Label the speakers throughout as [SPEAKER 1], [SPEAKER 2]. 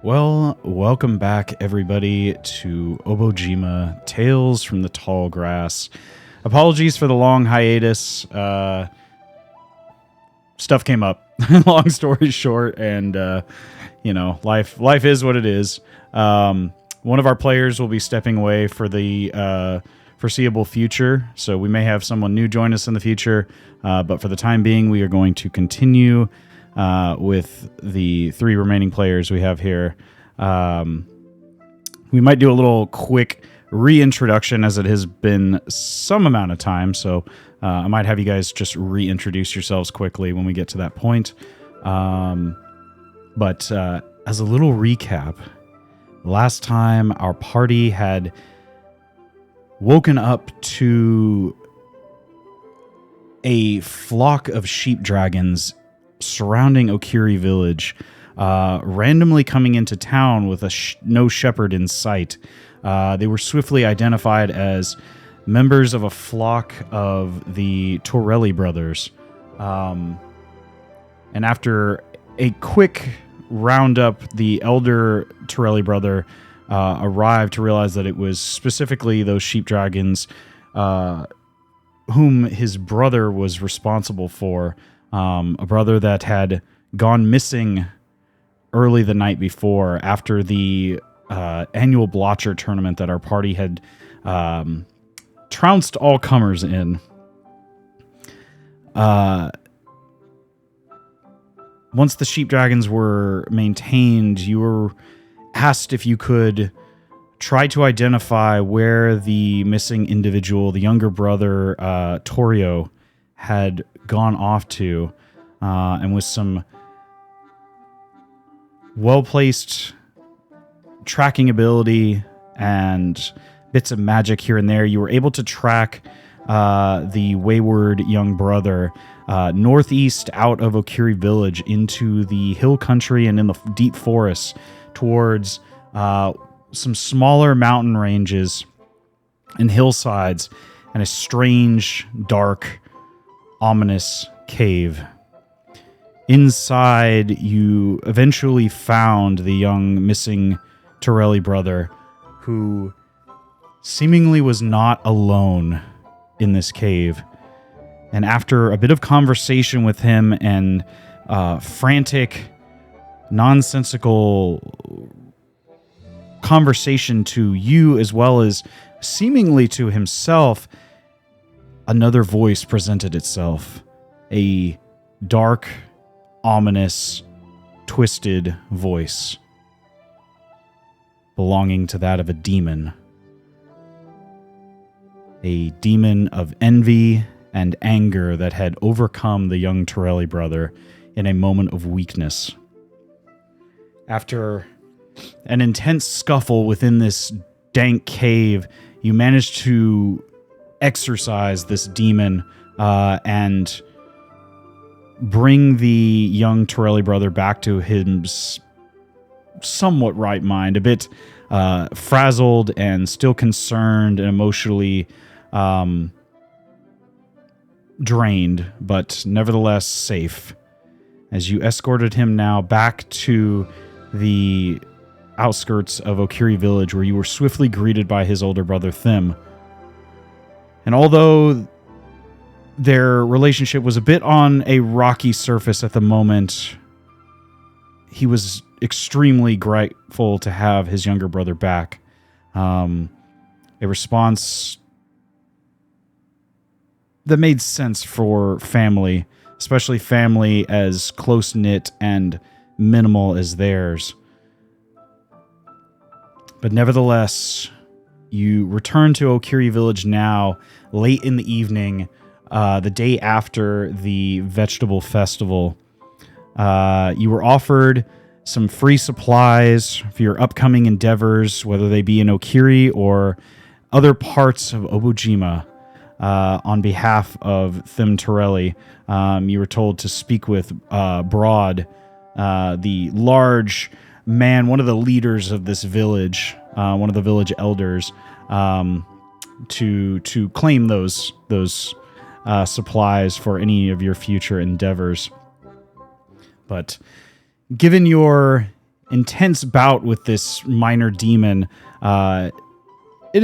[SPEAKER 1] Well, welcome back, everybody, to Obojima Tales from the Tall Grass. Apologies for the long hiatus. Stuff came up. Long story short, and life is what it is. One of our players will be stepping away for the foreseeable future, so we may have someone new join us in the future. But for the time being, we are going to continue with the three remaining players we have here. We might do a little quick reintroduction as it has been some amount of time, so I might have you guys just reintroduce yourselves quickly when we get to that point. But as a little recap, last time our party had woken up to a flock of sheep dragons surrounding Okiri village, randomly coming into town with no shepherd in sight. They were swiftly identified as members of a flock of the Torelli brothers. And after a quick roundup, the elder Torelli brother arrived to realize that it was specifically those sheep dragons whom his brother was responsible for. A brother that had gone missing early the night before after the annual Blotcher tournament that our party had trounced all comers in. Once the sheep dragons were maintained, you were asked if you could try to identify where the missing individual, the younger brother, Torio, had gone off to, and with some well-placed tracking ability and bits of magic here and there, you were able to track the wayward young brother northeast out of Okiri village into the hill country and in the deep forests towards some smaller mountain ranges and hillsides and a strange, dark, ominous cave. Inside, you eventually found the young missing Torelli brother, who seemingly was not alone in this cave. And after a bit of conversation with him and frantic, nonsensical conversation to you as well as seemingly to himself, another voice presented itself. A dark, ominous, twisted voice belonging to that of a demon. A demon of envy and anger that had overcome the young Torelli brother in a moment of weakness. After an intense scuffle within this dank cave, you managed to exorcise this demon and bring the young Torelli brother back to his somewhat right mind, a bit frazzled and still concerned and emotionally drained, but nevertheless safe, as you escorted him now back to the outskirts of Okiri village, where you were swiftly greeted by his older brother Thim. And although their relationship was a bit on a rocky surface at the moment, he was extremely grateful to have his younger brother back. A response that made sense for family, especially family as close-knit and minimal as theirs. But nevertheless, you return to Okiri village now, late in the evening, the day after the vegetable festival. You were offered some free supplies for your upcoming endeavors, whether they be in Okiri or other parts of Obojima. On behalf of Thim Torelli, you were told to speak with Broad, the large man, one of the leaders of this village, one of the village elders, to claim those supplies for any of your future endeavors. But given your intense bout with this minor demon, it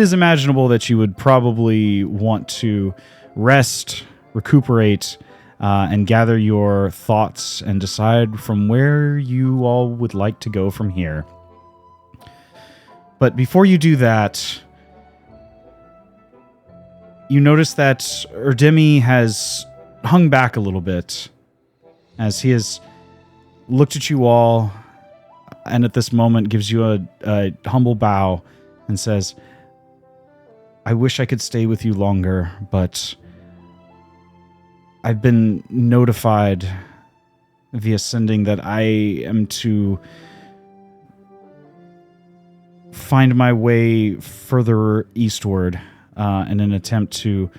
[SPEAKER 1] is imaginable that you would probably want to rest, recuperate, and gather your thoughts and decide from where you all would like to go from here. But before you do that, you notice that Erdemi has hung back a little bit as he has looked at you all and at this moment gives you a humble bow and says, I wish I could stay with you longer, but I've been notified via sending that I am to find my way further eastward in an attempt to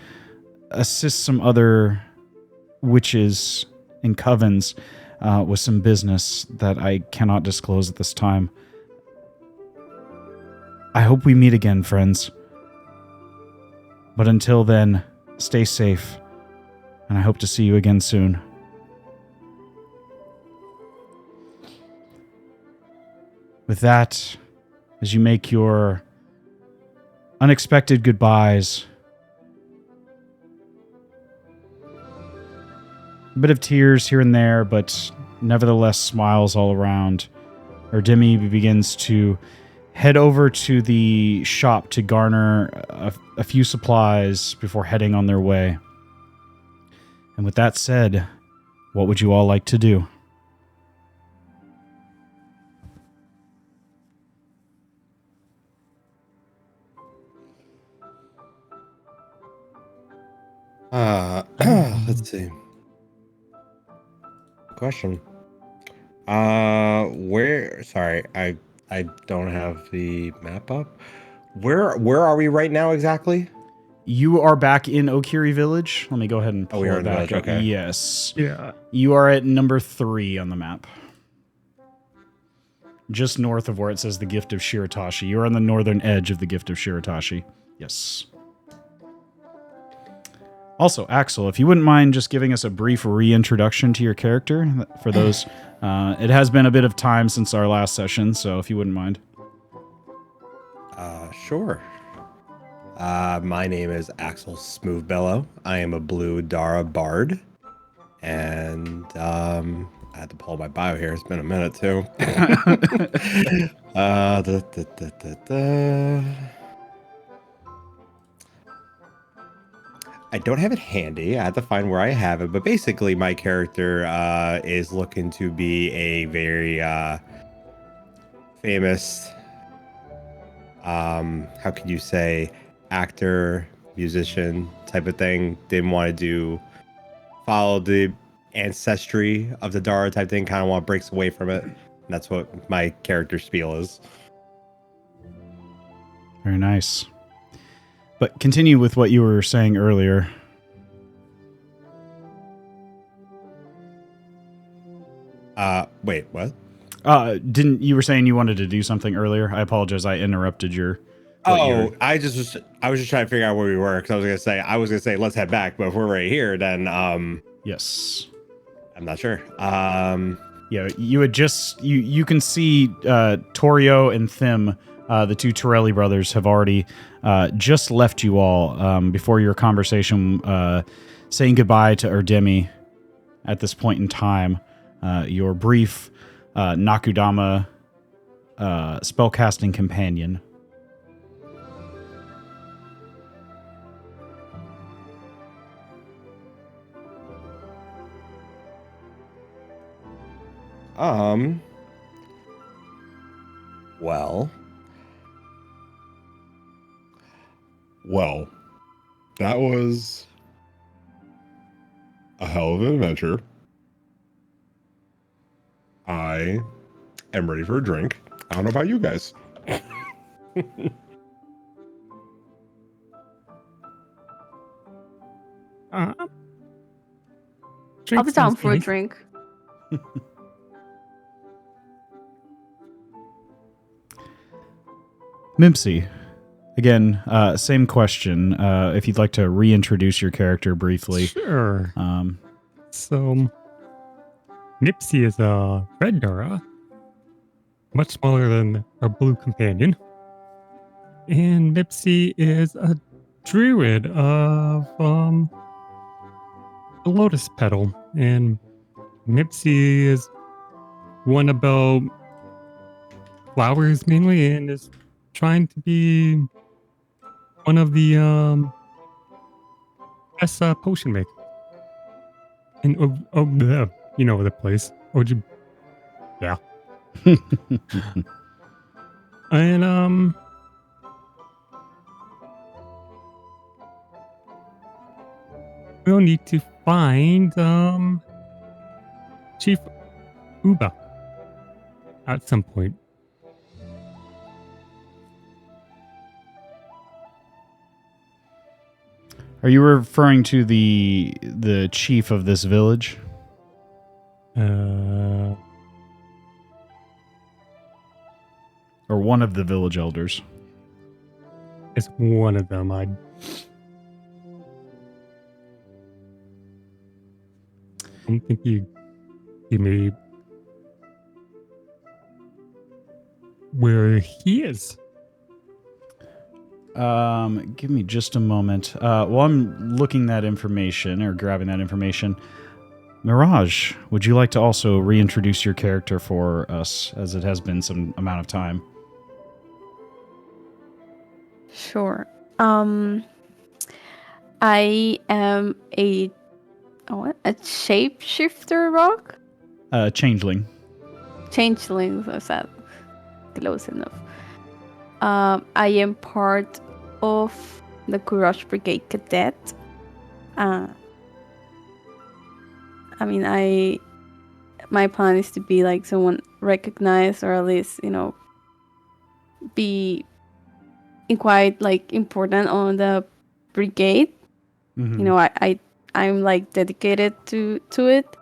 [SPEAKER 1] assist some other witches and covens with some business that I cannot disclose at this time. I hope we meet again, friends. But until then, stay safe, and I hope to see you again soon. With that, as you make your unexpected goodbyes, a bit of tears here and there, but nevertheless smiles all around, Erdemi begins to head over to the shop to garner a few supplies before heading on their way. And with that said, what would you all like to do?
[SPEAKER 2] Let's see. Question. Sorry, I don't have the map up. Where are we right now exactly?
[SPEAKER 1] You are back in Okiri Village. Let me go ahead and pull
[SPEAKER 2] we are
[SPEAKER 1] it
[SPEAKER 2] in the
[SPEAKER 1] back
[SPEAKER 2] village,
[SPEAKER 1] up.
[SPEAKER 2] okay.
[SPEAKER 1] Yes.
[SPEAKER 3] Yeah.
[SPEAKER 1] You are at number 3 on the map. Just north of where it says the Gift of Shiratashi. You're on the northern edge of the Gift of Shiratashi. Yes. Also, Axel, if you wouldn't mind just giving us a brief reintroduction to your character for those. It has been a bit of time since our last session, so if you wouldn't mind.
[SPEAKER 2] Sure. My name is Axel Smoothbellow. I am a Blue Dara Bard. And I had to pull my bio here. It's been a minute, too. I don't have it handy. I had to find where I have it. But basically, my character is looking to be a very famous, how could you say, actor, musician type of thing. Didn't want to follow the ancestry of the Dara type thing. Kind of want to break away from it. And that's what my character spiel is.
[SPEAKER 1] Very nice. But continue with what you were saying earlier.
[SPEAKER 2] Wait, what?
[SPEAKER 1] Didn't you were saying you wanted to do something earlier? I apologize. I interrupted your.
[SPEAKER 2] I was just trying to figure out where we were because I was gonna say let's head back, but if we're right here, then
[SPEAKER 1] yes.
[SPEAKER 2] I'm not sure.
[SPEAKER 1] Yeah, you had just you can see Torio and Thim, the two Torelli brothers, have already just left you all before your conversation, saying goodbye to Erdemi. At this point in time, your brief Nakudama spellcasting companion.
[SPEAKER 4] Well, that was a hell of an adventure. I am ready for a drink. I don't know about you guys.
[SPEAKER 5] I'll be down for a drink.
[SPEAKER 1] Mimpsy, again, same question. If you'd like to reintroduce your character briefly.
[SPEAKER 3] Sure. So, Nipsey is a red Dora.
[SPEAKER 5] much smaller than our blue companion. And Mipsy is a druid of the lotus petal. And Mipsy is one about flowers mainly and is trying to be one of the best potion makers. And you know the place. Yeah. And we'll need to find Chief Uba at some point.
[SPEAKER 1] Are you referring to the chief of this village?
[SPEAKER 5] Uh,
[SPEAKER 1] Or one of the village elders?
[SPEAKER 5] it's one of them. I don't think he may where he is.
[SPEAKER 1] Give me just a moment. While I'm looking that information or grabbing that information, Mirage, would you like to also reintroduce your character for us, as it has been some amount of time?
[SPEAKER 3] Sure. I am a shapeshifter rock?
[SPEAKER 1] Changeling.
[SPEAKER 3] Changeling, was that close enough? I am part of the Courage Brigade Cadet. My plan is to be like someone recognized, or at least, be quite like important on the brigade.
[SPEAKER 1] Mhm.
[SPEAKER 3] I'm like dedicated to it.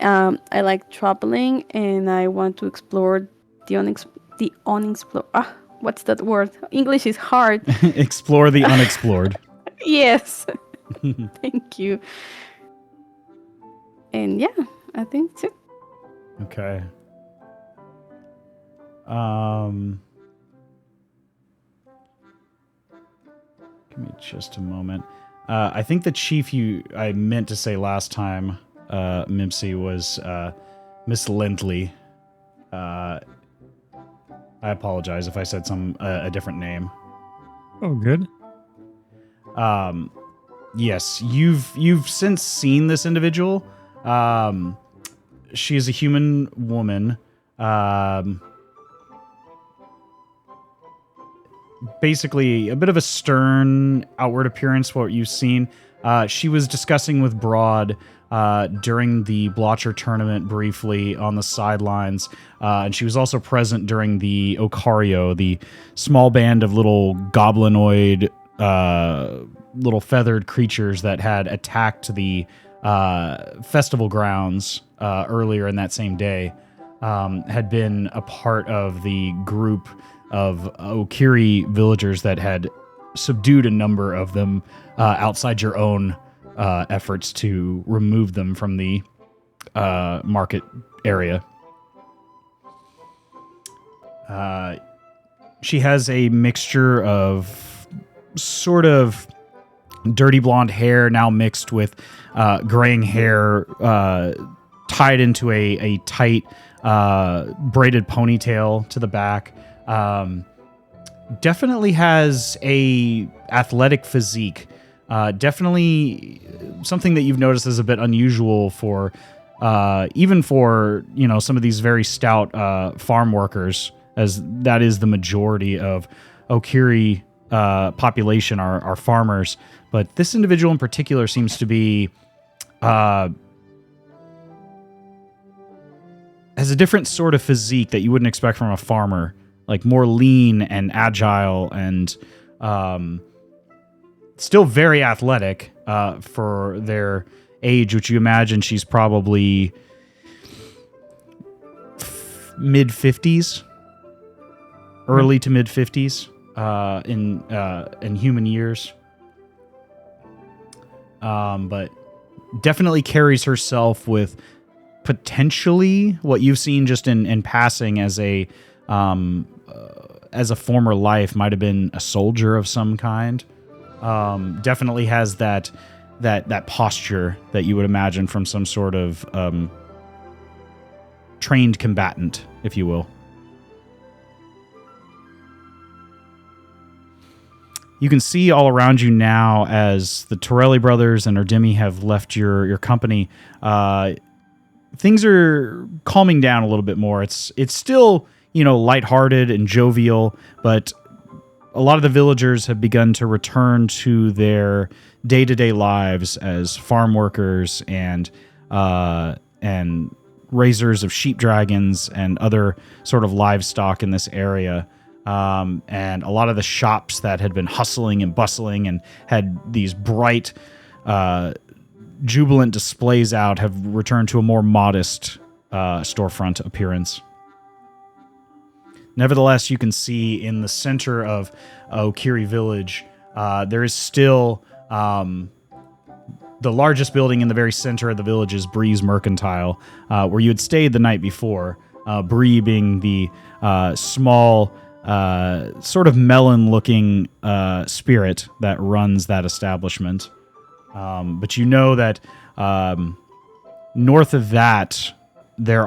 [SPEAKER 3] I like traveling, and I want to explore the unexplored. What's that word? English is hard.
[SPEAKER 1] Explore the unexplored.
[SPEAKER 3] Yes. Thank you. And yeah, I think so.
[SPEAKER 1] Okay. Give me just a moment. I think the chief I meant to say last time, Mimsy, was Miss Lindley. I apologize if I said a different name.
[SPEAKER 5] Oh, good.
[SPEAKER 1] Yes, you've since seen this individual. She is a human woman. Basically, a bit of a stern outward appearance, what you've seen. She was discussing with Broad during the Blotcher tournament briefly on the sidelines, and she was also present during the Ocario, the small band of little goblinoid, little feathered creatures that had attacked the festival grounds earlier in that same day. Had been a part of the group of Okiri villagers that had subdued a number of them outside your own efforts to remove them from the market area. She has a mixture of sort of dirty blonde hair now mixed with graying hair tied into a tight braided ponytail to the back. Definitely has a athletic physique. Definitely something that you've noticed is a bit unusual for even for some of these very stout farm workers, as that is the majority of Okiri population are farmers. But this individual in particular seems to be has a different sort of physique that you wouldn't expect from a farmer, like more lean and agile and still very athletic for their age, which you imagine she's probably mid-50s, early to mid-50s in human years. But definitely carries herself with potentially what you've seen just in passing as a as a former life might have been a soldier of some kind. Definitely has that posture that you would imagine from some sort of trained combatant, if you will. You can see all around you now as the Torelli brothers and Erdemi have left your company. Things are calming down a little bit more. It's still, lighthearted and jovial, but a lot of the villagers have begun to return to their day-to-day lives as farm workers and raisers of sheep dragons and other sort of livestock in this area. And a lot of the shops that had been hustling and bustling and had these bright, jubilant displays out have returned to a more modest storefront appearance. Nevertheless, you can see in the center of Okiri Village, there is still the largest building in the very center of the village is Bree's Mercantile, where you had stayed the night before. Bree being the small, sort of melon-looking spirit that runs that establishment. But you know that north of that, there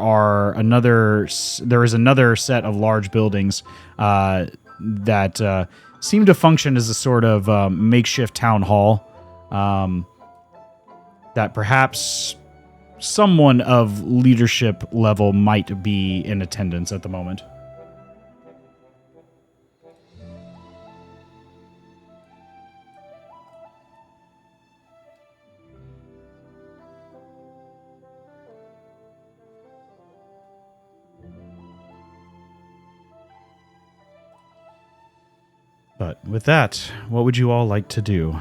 [SPEAKER 1] is another set of large buildings that seem to function as a sort of makeshift town hall. That perhaps someone of leadership level might be in attendance at the moment. But with that, what would you all like to do?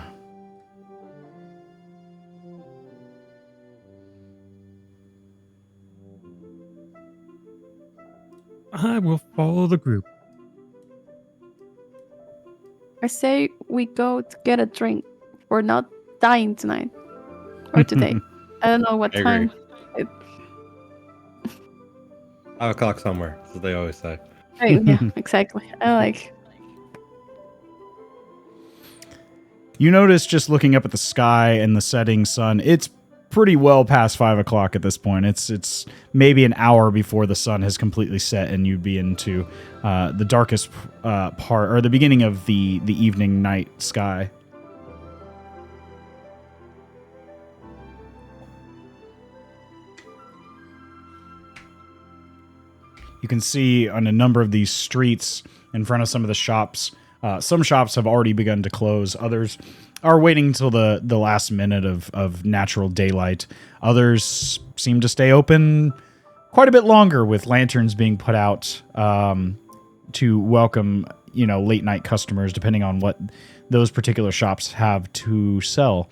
[SPEAKER 5] I will follow the group.
[SPEAKER 3] I say we go to get a drink. We're not dying tonight or today. I don't know what
[SPEAKER 2] I
[SPEAKER 3] time.
[SPEAKER 2] agree. 5 o'clock somewhere, as they always say.
[SPEAKER 3] Right, yeah, exactly. I like.
[SPEAKER 1] You notice just looking up at the sky and the setting sun, it's pretty well past 5 o'clock at this point. It's maybe an hour before the sun has completely set and you'd be into the darkest part, or the beginning of the evening night sky. You can see on a number of these streets in front of some of the shops, some shops have already begun to close. Others are waiting until the last minute of natural daylight. Others seem to stay open quite a bit longer, with lanterns being put out to welcome, late night customers, depending on what those particular shops have to sell.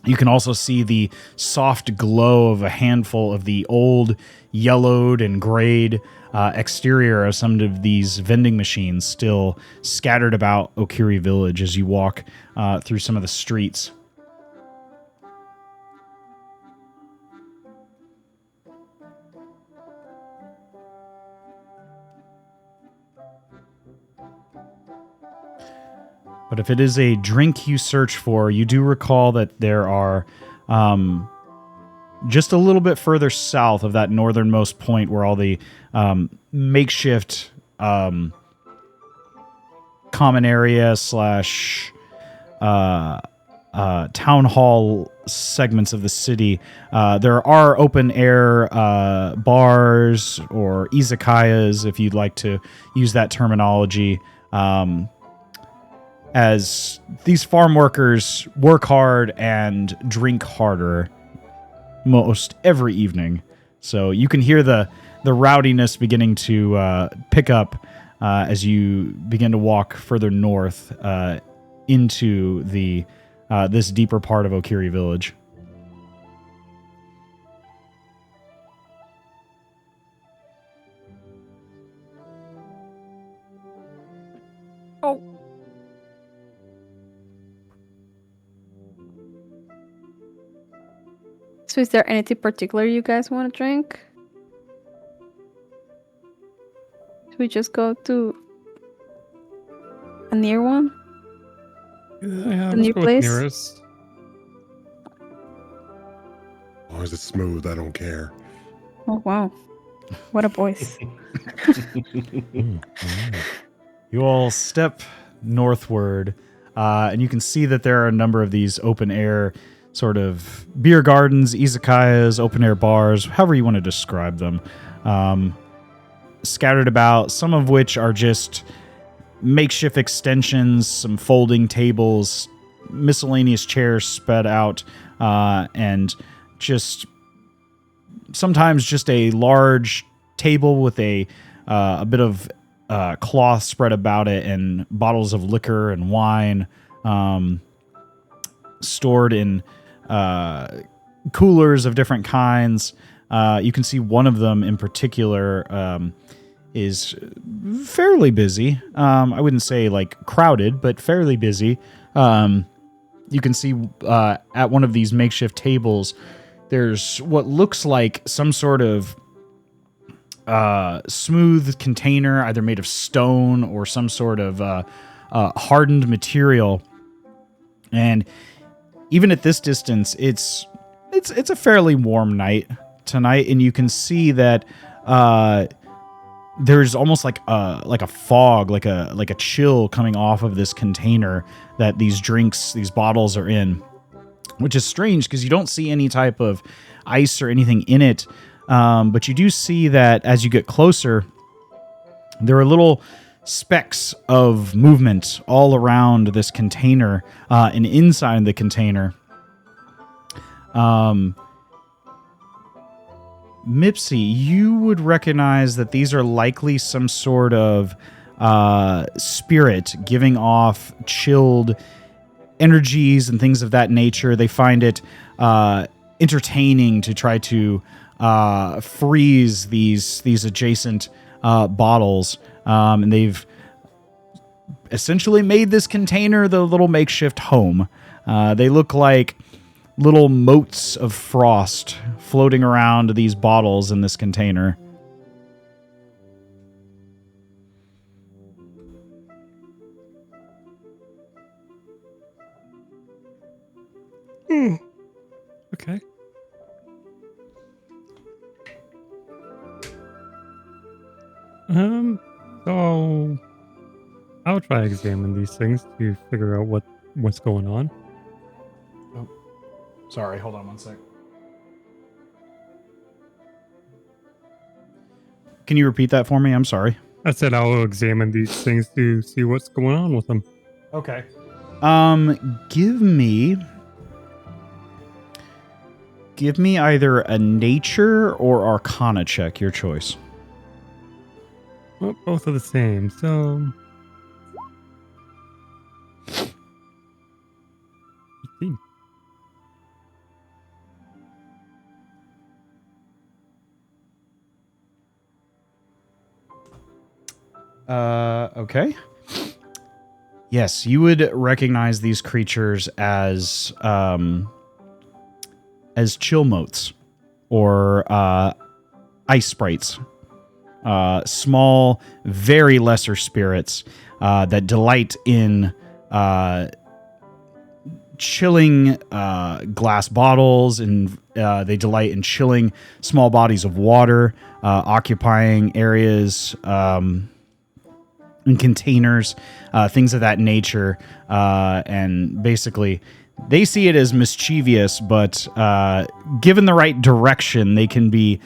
[SPEAKER 1] You can also see the soft glow of a handful of the old yellowed and grayed exterior of some of these vending machines still scattered about Okiri Village as you walk through some of the streets. But if it is a drink you search for, you do recall that there are just a little bit further south of that northernmost point where all the makeshift common area / town hall segments of the city. There are open air bars or izakayas, if you'd like to use that terminology. As these farm workers work hard and drink harder most every evening. So you can hear the rowdiness beginning to pick up as you begin to walk further north into the this deeper part of Okiri Village.
[SPEAKER 3] Oh. So is there anything particular you guys want to drink? we just go to a near one?
[SPEAKER 5] Yeah,
[SPEAKER 3] The
[SPEAKER 5] let's
[SPEAKER 3] new
[SPEAKER 5] go with
[SPEAKER 3] place?
[SPEAKER 5] nearest.
[SPEAKER 4] As long as it's smooth, I don't care.
[SPEAKER 3] Oh wow, what a voice!
[SPEAKER 1] You all step northward, and you can see that there are a number of these open air sort of beer gardens, izakayas, open air bars, however you want to describe them, scattered about, some of which are just makeshift extensions, some folding tables, miscellaneous chairs spread out, and just sometimes just a large table with a bit of cloth spread about it and bottles of liquor and wine stored in coolers of different kinds. You can see one of them in particular is fairly busy. I wouldn't say like crowded, but fairly busy. You can see at one of these makeshift tables, there's what looks like some sort of smooth container, either made of stone or some sort of hardened material. And even at this distance, it's a fairly warm night tonight, and you can see that there's almost like a fog, like a chill coming off of this container that these bottles are in, which is strange because you don't see any type of ice or anything in it. But you do see that as you get closer, there are little specks of movement all around this container and inside the container. Mipsy, you would recognize that these are likely some sort of spirit giving off chilled energies and things of that nature. They find it entertaining to try to freeze these adjacent bottles, and they've essentially made this container the little makeshift home. They look like little motes of frost floating around these bottles in this container.
[SPEAKER 5] Okay. So I'll try examine these things to figure out what's going on.
[SPEAKER 1] Oh, sorry. Hold on one sec. Can you repeat that for me? I'm sorry.
[SPEAKER 5] I said I'll examine these things to see what's going on with them.
[SPEAKER 1] Okay. Give me either a nature or arcana check, your choice.
[SPEAKER 5] Well, both are the same, so 18.
[SPEAKER 1] Okay. Yes, you would recognize these creatures as chill motes or ice sprites. Small, very lesser spirits that delight in chilling glass bottles, and they delight in chilling small bodies of water, occupying areas in containers, things of that nature, and basically they see it as mischievous, but given the right direction, they can be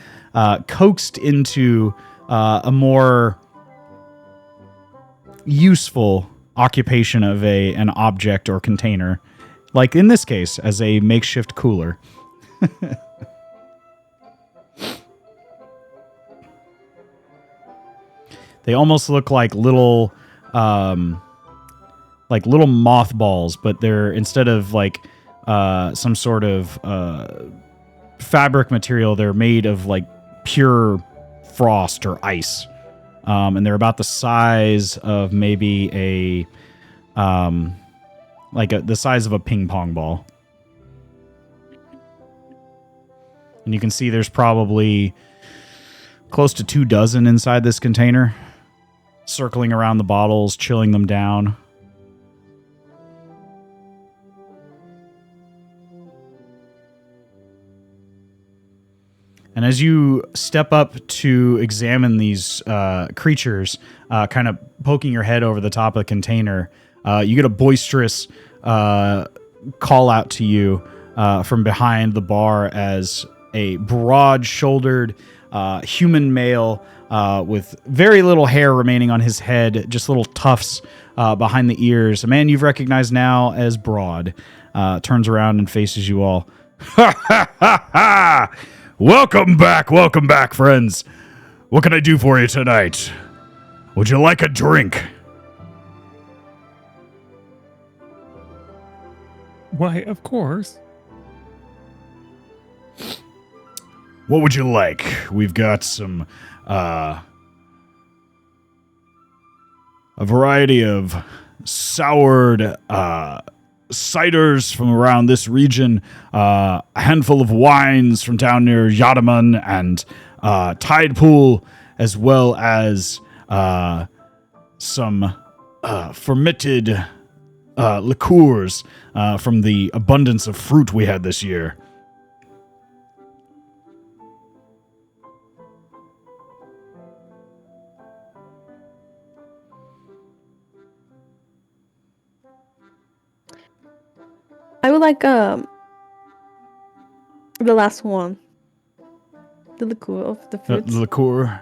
[SPEAKER 1] coaxed into a more useful occupation of an object or container, like in this case, as a makeshift cooler. They almost look like little mothballs, but they're, instead of like some sort of fabric material, they're made of like pure frost or ice. And they're about the size of maybe the size of a ping pong ball. And you can see there's probably close to 24 inside this container. circling around the bottles, chilling them down. And as you step up to examine these creatures, kind of poking your head over the top of the container, you get a boisterous call out to you from behind the bar as a broad-shouldered human male with very little hair remaining on his head, just little tufts behind the ears. A man you've recognized now as Broad turns around and faces you all. Ha ha ha ha! Welcome back, friends. What can I do for you tonight? Would you like a drink?
[SPEAKER 5] Why, of course.
[SPEAKER 1] What would you like? We've got some, a variety of soured, ciders from around this region, a handful of wines from down near Yatamon and Tide Pool, as well as some fermented liqueurs from the abundance of fruit we had this year.
[SPEAKER 3] I would like the last one. The liqueur of the fruits.
[SPEAKER 1] Liqueur.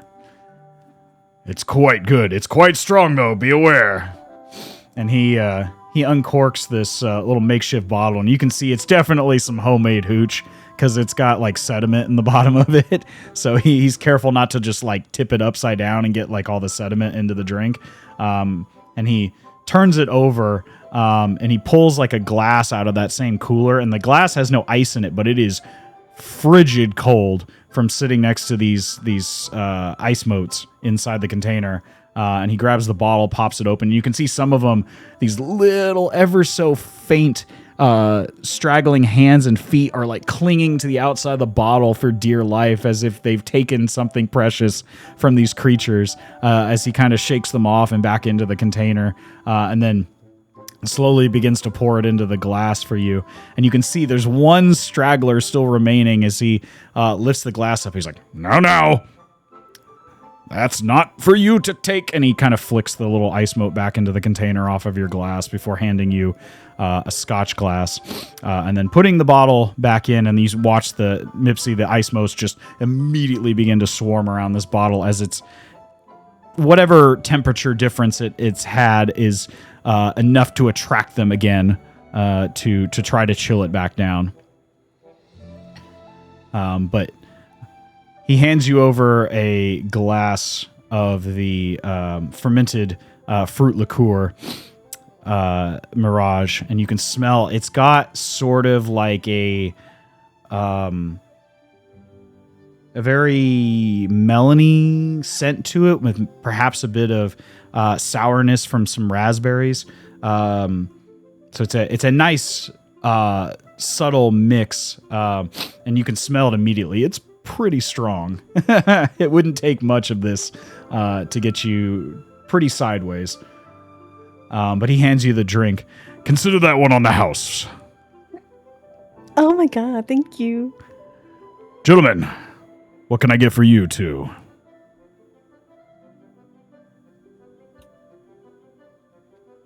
[SPEAKER 1] It's quite good. It's quite strong, though. Be aware. And he uncorks this little makeshift bottle, and you can see it's definitely some homemade hooch because it's got like sediment in the bottom of it. So he's careful not to just like tip it upside down and get like all the sediment into the drink. And he turns it over, and he pulls like a glass out of that same cooler, and the glass has no ice in it, but it is frigid cold from sitting next to these ice motes inside the container. And he grabs the bottle, pops it open. You can see some of them, these little, ever so faint, straggling hands and feet are like clinging to the outside of the bottle for dear life, as if they've taken something precious from these creatures, as he kind of shakes them off and back into the container, and then slowly begins to pour it into the glass for you. And you can see there's one straggler still remaining as he lifts the glass up. He's like, no. That's not for you to take. And he kind of flicks the little ice mote back into the container off of your glass before handing you a scotch glass. And then putting the bottle back in, and you watch the ice motes just immediately begin to swarm around this bottle as it's whatever temperature difference it's had is enough to attract them again to try to chill it back down. But he hands you over a glass of the fermented fruit liqueur, Mirage, and you can smell it's got sort of like a very melony scent to it, with perhaps a bit of sourness from some raspberries. So it's a nice subtle mix, and you can smell it immediately. It's pretty strong. It wouldn't take much of this to get you pretty sideways. But he hands you the drink. Consider that one on the house.
[SPEAKER 3] Oh my god, thank you.
[SPEAKER 1] Gentlemen, what can I get for you two?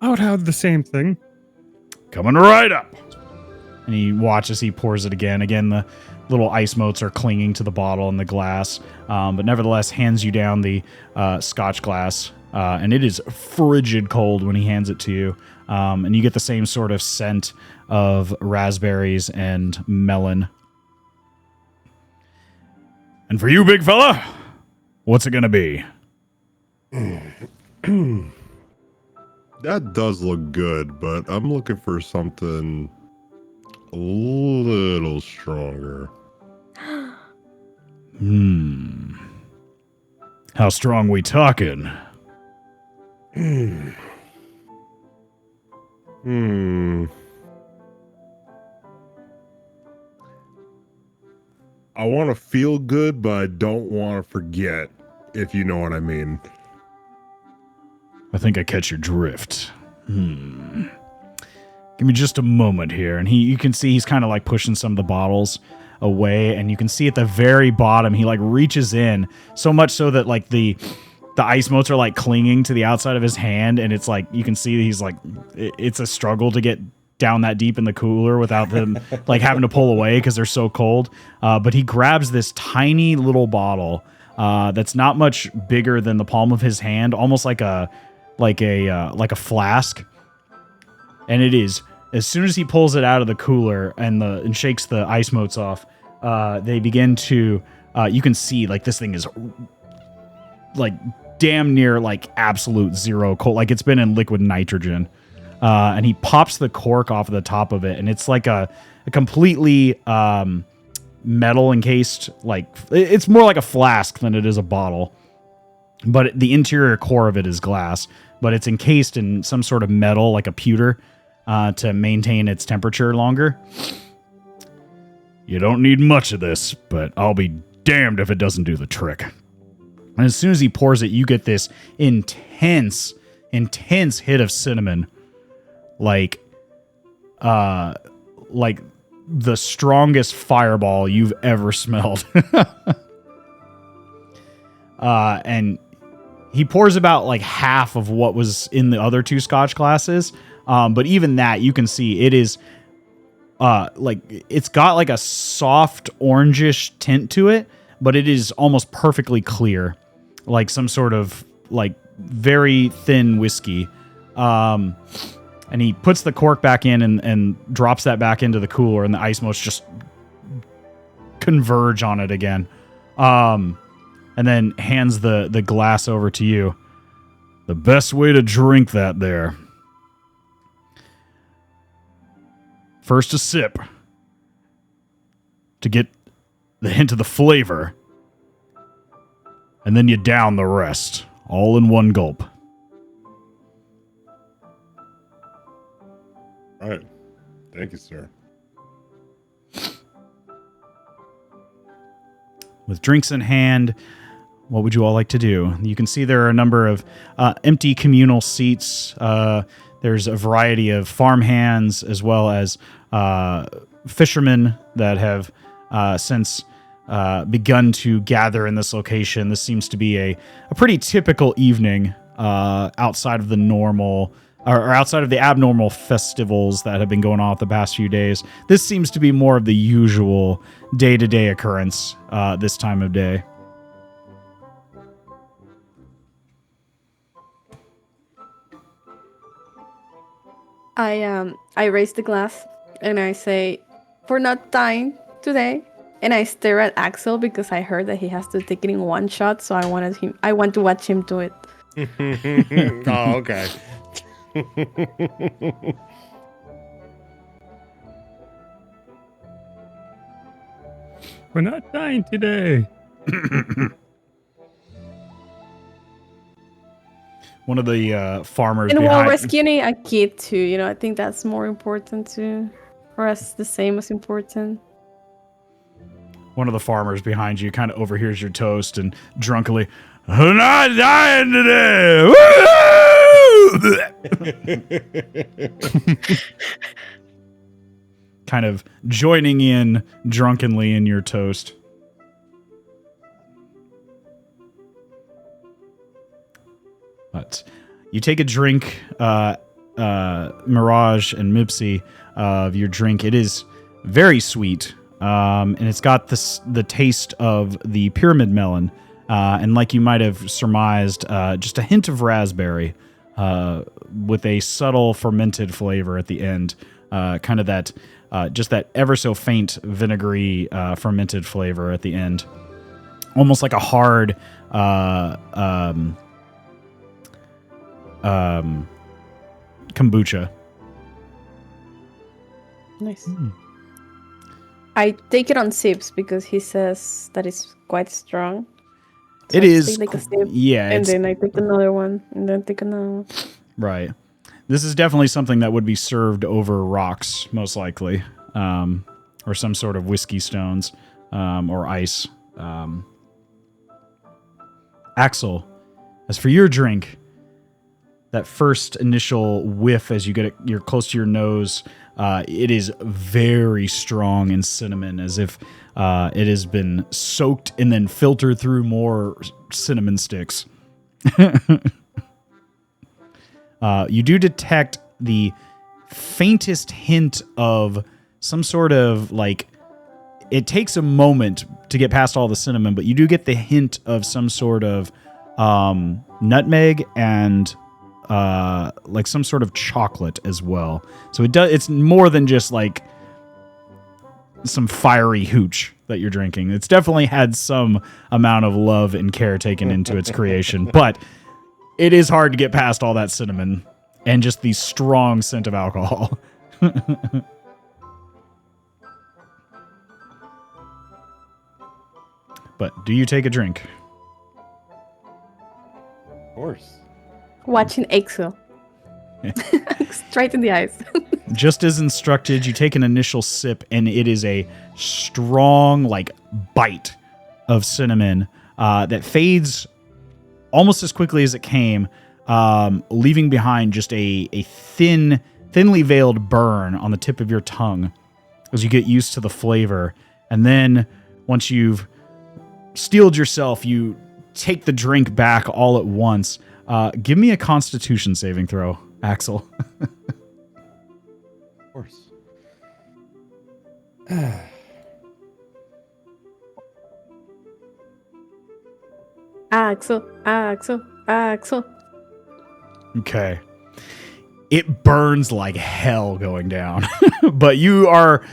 [SPEAKER 5] I would have the same thing.
[SPEAKER 1] Coming right up. And he watches, he pours it again. Again, the little ice motes are clinging to the bottle and the glass, but nevertheless hands you down the scotch glass, and it is frigid cold when he hands it to you. And you get the same sort of scent of raspberries and melon. And for you, big fella, what's it gonna be?
[SPEAKER 4] That does look good, but I'm looking for something a little stronger.
[SPEAKER 1] How strong we talking?
[SPEAKER 4] I want to feel good, but I don't want to forget, if you know what I mean.
[SPEAKER 1] I think I catch your drift. Give me just a moment here. And you can see he's kind of like pushing some of the bottles away, and you can see at the very bottom he like reaches in so much so that like the ice motes are like clinging to the outside of his hand, and it's like you can see he's like it's a struggle to get down that deep in the cooler without them like having to pull away because they're so cold. But he grabs this tiny little bottle that's not much bigger than the palm of his hand, almost like a flask. And it is, as soon as he pulls it out of the cooler and shakes the ice motes off, they begin to, you can see like this thing is like damn near like absolute zero cold. Like it's been in liquid nitrogen. And he pops the cork off of the top of it, and it's like a completely metal encased, like it's more like a flask than it is a bottle. But the interior core of it is glass, but it's encased in some sort of metal, like a pewter, to maintain its temperature longer. You don't need much of this, but I'll be damned if it doesn't do the trick. And as soon as he pours it, you get this intense hit of cinnamon. Like the strongest fireball you've ever smelled. And he pours about like half of what was in the other two scotch glasses. But even that, you can see it is like it's got like a soft orangish tint to it, but it is almost perfectly clear, like some sort of like very thin whiskey. And he puts the cork back in and drops that back into the cooler, and the ice motes just converge on it again. And then hands the glass over to you. The best way to drink that there. First a sip to get the hint of the flavor, and then you down the rest, all in one gulp.
[SPEAKER 4] All right. Thank you, sir.
[SPEAKER 1] With drinks in hand, what would you all like to do? You can see there are a number of empty communal seats. There's a variety of farmhands as well as fishermen that have since begun to gather in this location. This seems to be a pretty typical evening outside of the normal or outside of the abnormal festivals that have been going on the past few days. This seems to be more of the usual day-to-day occurrence this time of day.
[SPEAKER 3] I raise the glass and I say, "For not dying today." And I stare at Axel because I heard that he has to take it in one shot, so I want to watch him do it.
[SPEAKER 2] Oh, okay.
[SPEAKER 5] We're not dying today.
[SPEAKER 1] One of the farmers
[SPEAKER 3] And while
[SPEAKER 1] behind...
[SPEAKER 3] rescuing a kid too, I think that's more important too. For us, the same as important.
[SPEAKER 1] One of the farmers behind you kind of overhears your toast and drunkenly, "We're not dying today!" Kind of joining in drunkenly in your toast. But you take a drink, Mirage and Mipsy, of your drink. It is very sweet. And it's got the taste of the pyramid melon, and like you might have surmised, just a hint of raspberry, with a subtle fermented flavor at the end, kind of that, just that ever so faint vinegary fermented flavor at the end, almost like a hard kombucha.
[SPEAKER 3] Nice. I take it on sips because he says that it's quite strong. So
[SPEAKER 1] It
[SPEAKER 3] I
[SPEAKER 1] is,
[SPEAKER 3] take like a sip,
[SPEAKER 1] yeah,
[SPEAKER 3] and
[SPEAKER 1] it's,
[SPEAKER 3] then I take another one, and then take another one.
[SPEAKER 1] right. This is definitely something that would be served over rocks, most likely, or some sort of whiskey stones, or ice. Axel, as for your drink, first initial whiff as you're close to your nose, it is very strong in cinnamon, as if it has been soaked and then filtered through more cinnamon sticks. You do detect the faintest hint of some sort of like, it takes a moment to get past all the cinnamon, but you do get the hint of some sort of nutmeg and like some sort of chocolate as well. So it's more than just like some fiery hooch that you're drinking. It's definitely had some amount of love and care taken into its creation, but it is hard to get past all that cinnamon and just the strong scent of alcohol. But do you take a drink?
[SPEAKER 2] Of course.
[SPEAKER 3] Watching Exo. Straight in the eyes.
[SPEAKER 1] Just as instructed, you take an initial sip, and it is a strong, like, bite of cinnamon that fades almost as quickly as it came, leaving behind just a thinly veiled burn on the tip of your tongue as you get used to the flavor. And then once you've steeled yourself, you take the drink back all at once. Give me a Constitution saving throw, Axel.
[SPEAKER 2] Of course.
[SPEAKER 3] Axel.
[SPEAKER 1] Okay. It burns like hell going down, but you are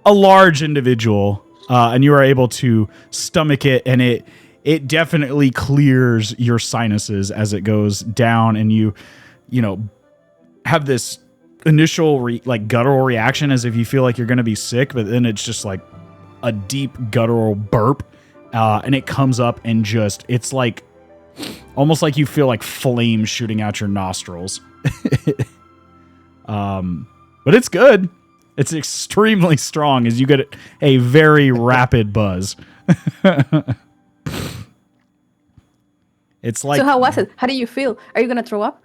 [SPEAKER 1] a large individual, and you are able to stomach it, and it definitely clears your sinuses as it goes down, and you have this initial guttural reaction as if you feel like you're going to be sick, but then it's just like a deep guttural burp, and it comes up and it's like almost like you feel like flames shooting out your nostrils. But it's good. It's extremely strong as you get a very rapid buzz. It's like.
[SPEAKER 3] So how was it? How do you feel? Are you gonna throw up?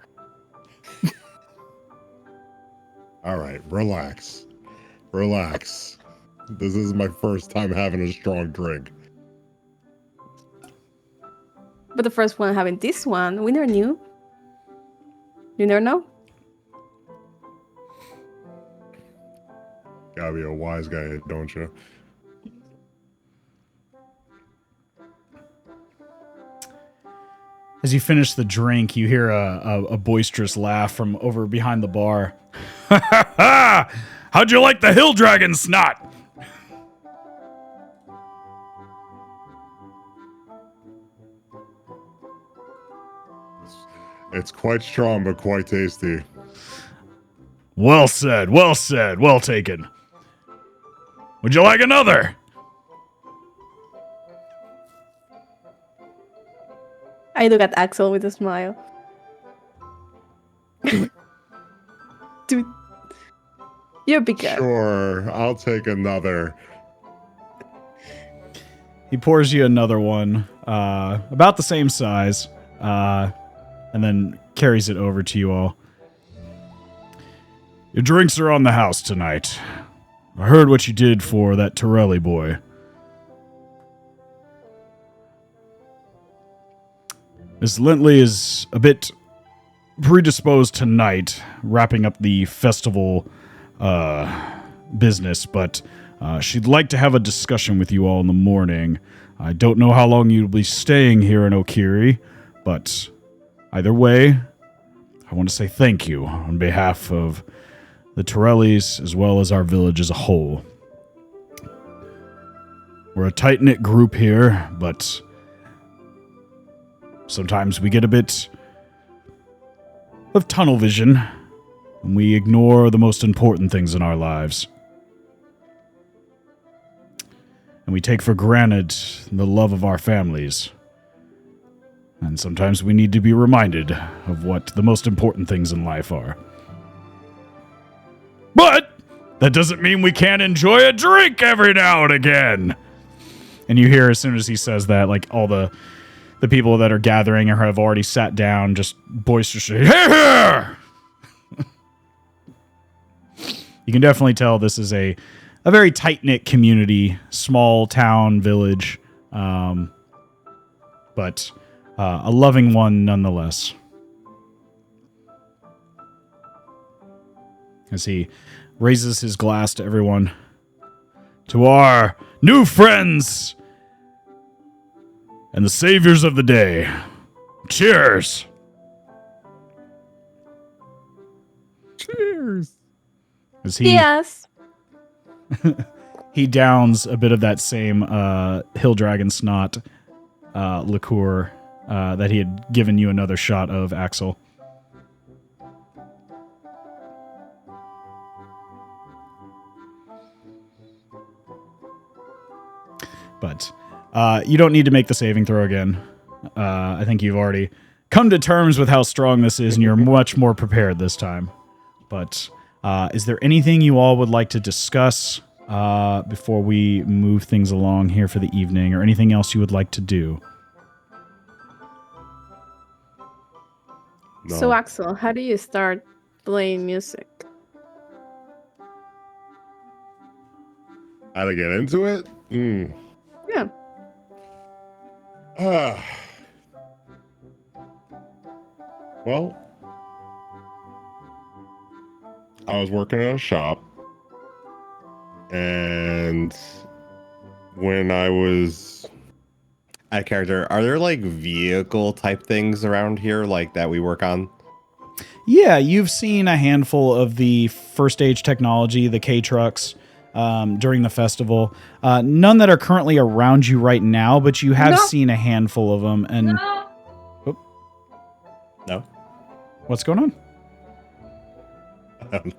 [SPEAKER 4] All right, relax. This is my first time having a strong drink.
[SPEAKER 3] But the first one having this one, we never knew. You never know.
[SPEAKER 4] Gotta be a wise guy, don't you?
[SPEAKER 1] As you finish the drink, you hear a boisterous laugh from over behind the bar. Ha ha ha! How'd you like the hill dragon snot?
[SPEAKER 4] It's quite strong, but quite tasty.
[SPEAKER 1] Well said, well taken. Would you like another?
[SPEAKER 3] I look at Axel with a smile. Dude, you're a big guy.
[SPEAKER 4] Sure, I'll take another.
[SPEAKER 1] He pours you another one, about the same size, and then carries it over to you all. Your drinks are on the house tonight. I heard what you did for that Torelli boy. Miss Lintley is a bit predisposed tonight, wrapping up the festival business, but she'd like to have a discussion with you all in the morning. I don't know how long you'll be staying here in Okiri, but either way, I want to say thank you on behalf of the Torellis as well as our village as a whole. We're a tight-knit group here, but sometimes we get a bit of tunnel vision, and we ignore the most important things in our lives. And we take for granted the love of our families. And sometimes we need to be reminded of what the most important things in life are. But that doesn't mean we can't enjoy a drink every now and again. And you hear as soon as he says that, like all the the people that are gathering or have already sat down just boisterously, "Hey here!" You can definitely tell this is a very tight-knit community, small town, village, but a loving one nonetheless. As he raises his glass to everyone. To our new friends and the saviors of the day. Cheers!
[SPEAKER 5] Cheers.
[SPEAKER 1] As he
[SPEAKER 3] Yes.
[SPEAKER 1] he downs a bit of that same hill dragon snot liqueur that he had given you another shot of, Axel. But you don't need to make the saving throw again. I think you've already come to terms with how strong this is, and you're much more prepared this time. But is there anything you all would like to discuss before we move things along here for the evening, or anything else you would like to do?
[SPEAKER 4] No.
[SPEAKER 3] So Axel, how do you start playing music?
[SPEAKER 4] How to get into it?
[SPEAKER 3] Yeah.
[SPEAKER 4] Well, I was working at a shop, and when I was
[SPEAKER 2] Out of character, are there like vehicle type things around here like that we work on?
[SPEAKER 1] Yeah, you've seen a handful of the first age technology, the K-trucks, during the festival. None that are currently around you right now, but you have seen a handful of them. And
[SPEAKER 2] No.
[SPEAKER 1] what's going on?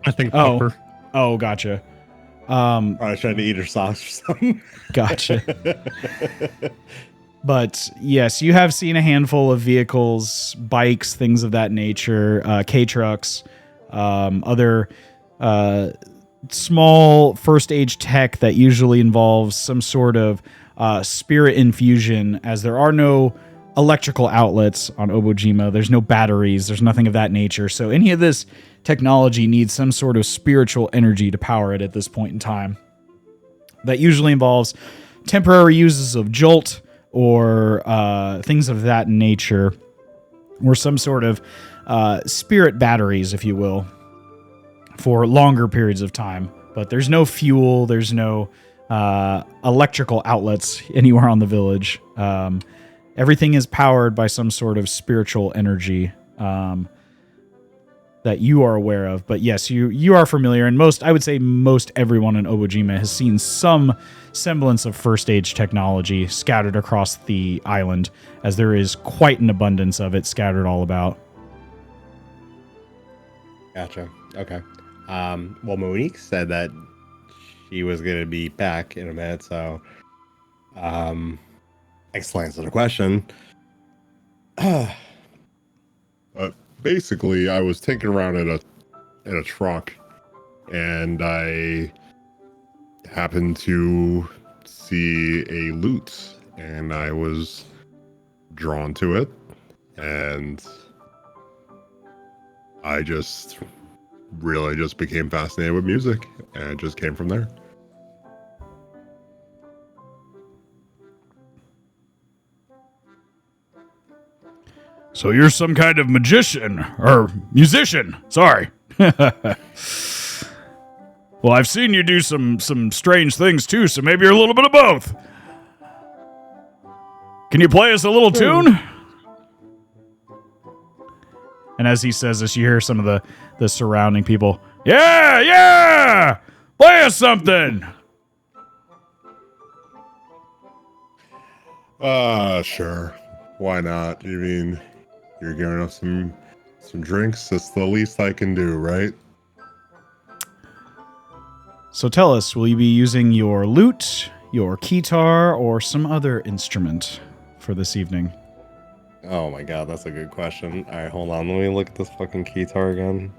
[SPEAKER 5] I think
[SPEAKER 1] Oh.
[SPEAKER 5] Pepper.
[SPEAKER 1] Oh, gotcha.
[SPEAKER 2] I was trying to eat her socks or something.
[SPEAKER 1] Gotcha. But yes, you have seen a handful of vehicles, bikes, things of that nature, K-trucks, other small first age tech that usually involves some sort of spirit infusion, as there are no electrical outlets on Obojima. There's no batteries. There's nothing of that nature. So any of this technology needs some sort of spiritual energy to power it at this point in time. That usually involves temporary uses of jolt, or things of that nature, or some sort of spirit batteries, if you will, for longer periods of time. But there's no fuel, there's no electrical outlets anywhere on the village. Everything is powered by some sort of spiritual energy that you are aware of. But yes, you are familiar, and I would say most everyone in Obojima has seen some semblance of first age technology scattered across the island, as there is quite an abundance of it scattered all about.
[SPEAKER 2] Gotcha. Okay. Well, Monique said that she was going to be back in a minute, so excellent answer to the question.
[SPEAKER 4] basically I was taking around in a trunk, and I happened to see a lute, and I was drawn to it, and I just really just became fascinated with music, and it just came from there.
[SPEAKER 1] So you're some kind of magician, or musician, sorry. Well, I've seen you do some strange things too, so maybe you're a little bit of both. Can you play us a little tune? And as he says this, you hear some of the surrounding people, yeah, play us something.
[SPEAKER 4] Sure. Why not? You mean you're giving us some drinks? That's the least I can do, right?
[SPEAKER 1] So tell us, will you be using your lute, your guitar, or some other instrument for this evening?
[SPEAKER 2] Oh my god, that's a good question. All right, hold on. Let me look at this fucking guitar again.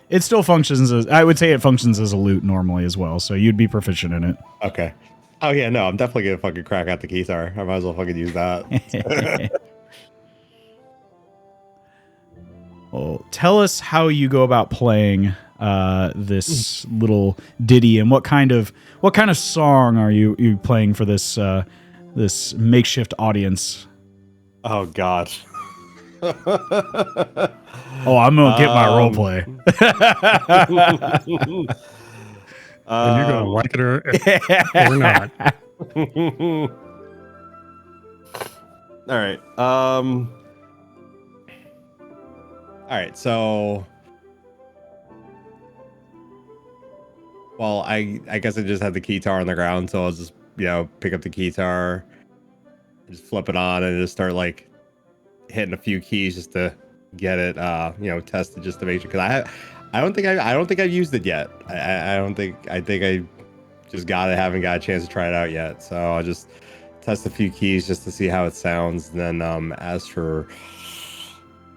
[SPEAKER 1] It still functions as, I would say it functions as a lute normally as well, so you'd be proficient in it.
[SPEAKER 2] Okay. Oh yeah, no, I'm definitely gonna fucking crack out the guitar. I might as well fucking use that.
[SPEAKER 1] Well, tell us how you go about playing this little ditty, and what kind of song are you playing for this this makeshift audience?
[SPEAKER 2] Oh God.
[SPEAKER 1] Oh, I'm gonna get my role play.
[SPEAKER 5] And you're gonna like it or not.
[SPEAKER 2] All right. All right. So, well, I guess I just had the guitar on the ground, so I'll just pick up the guitar, just flip it on, and just start like hitting a few keys just to get it tested, just to make sure, because I don't think I've used it yet. I think I just haven't got a chance to try it out yet. So I'll just test a few keys just to see how it sounds. And then as for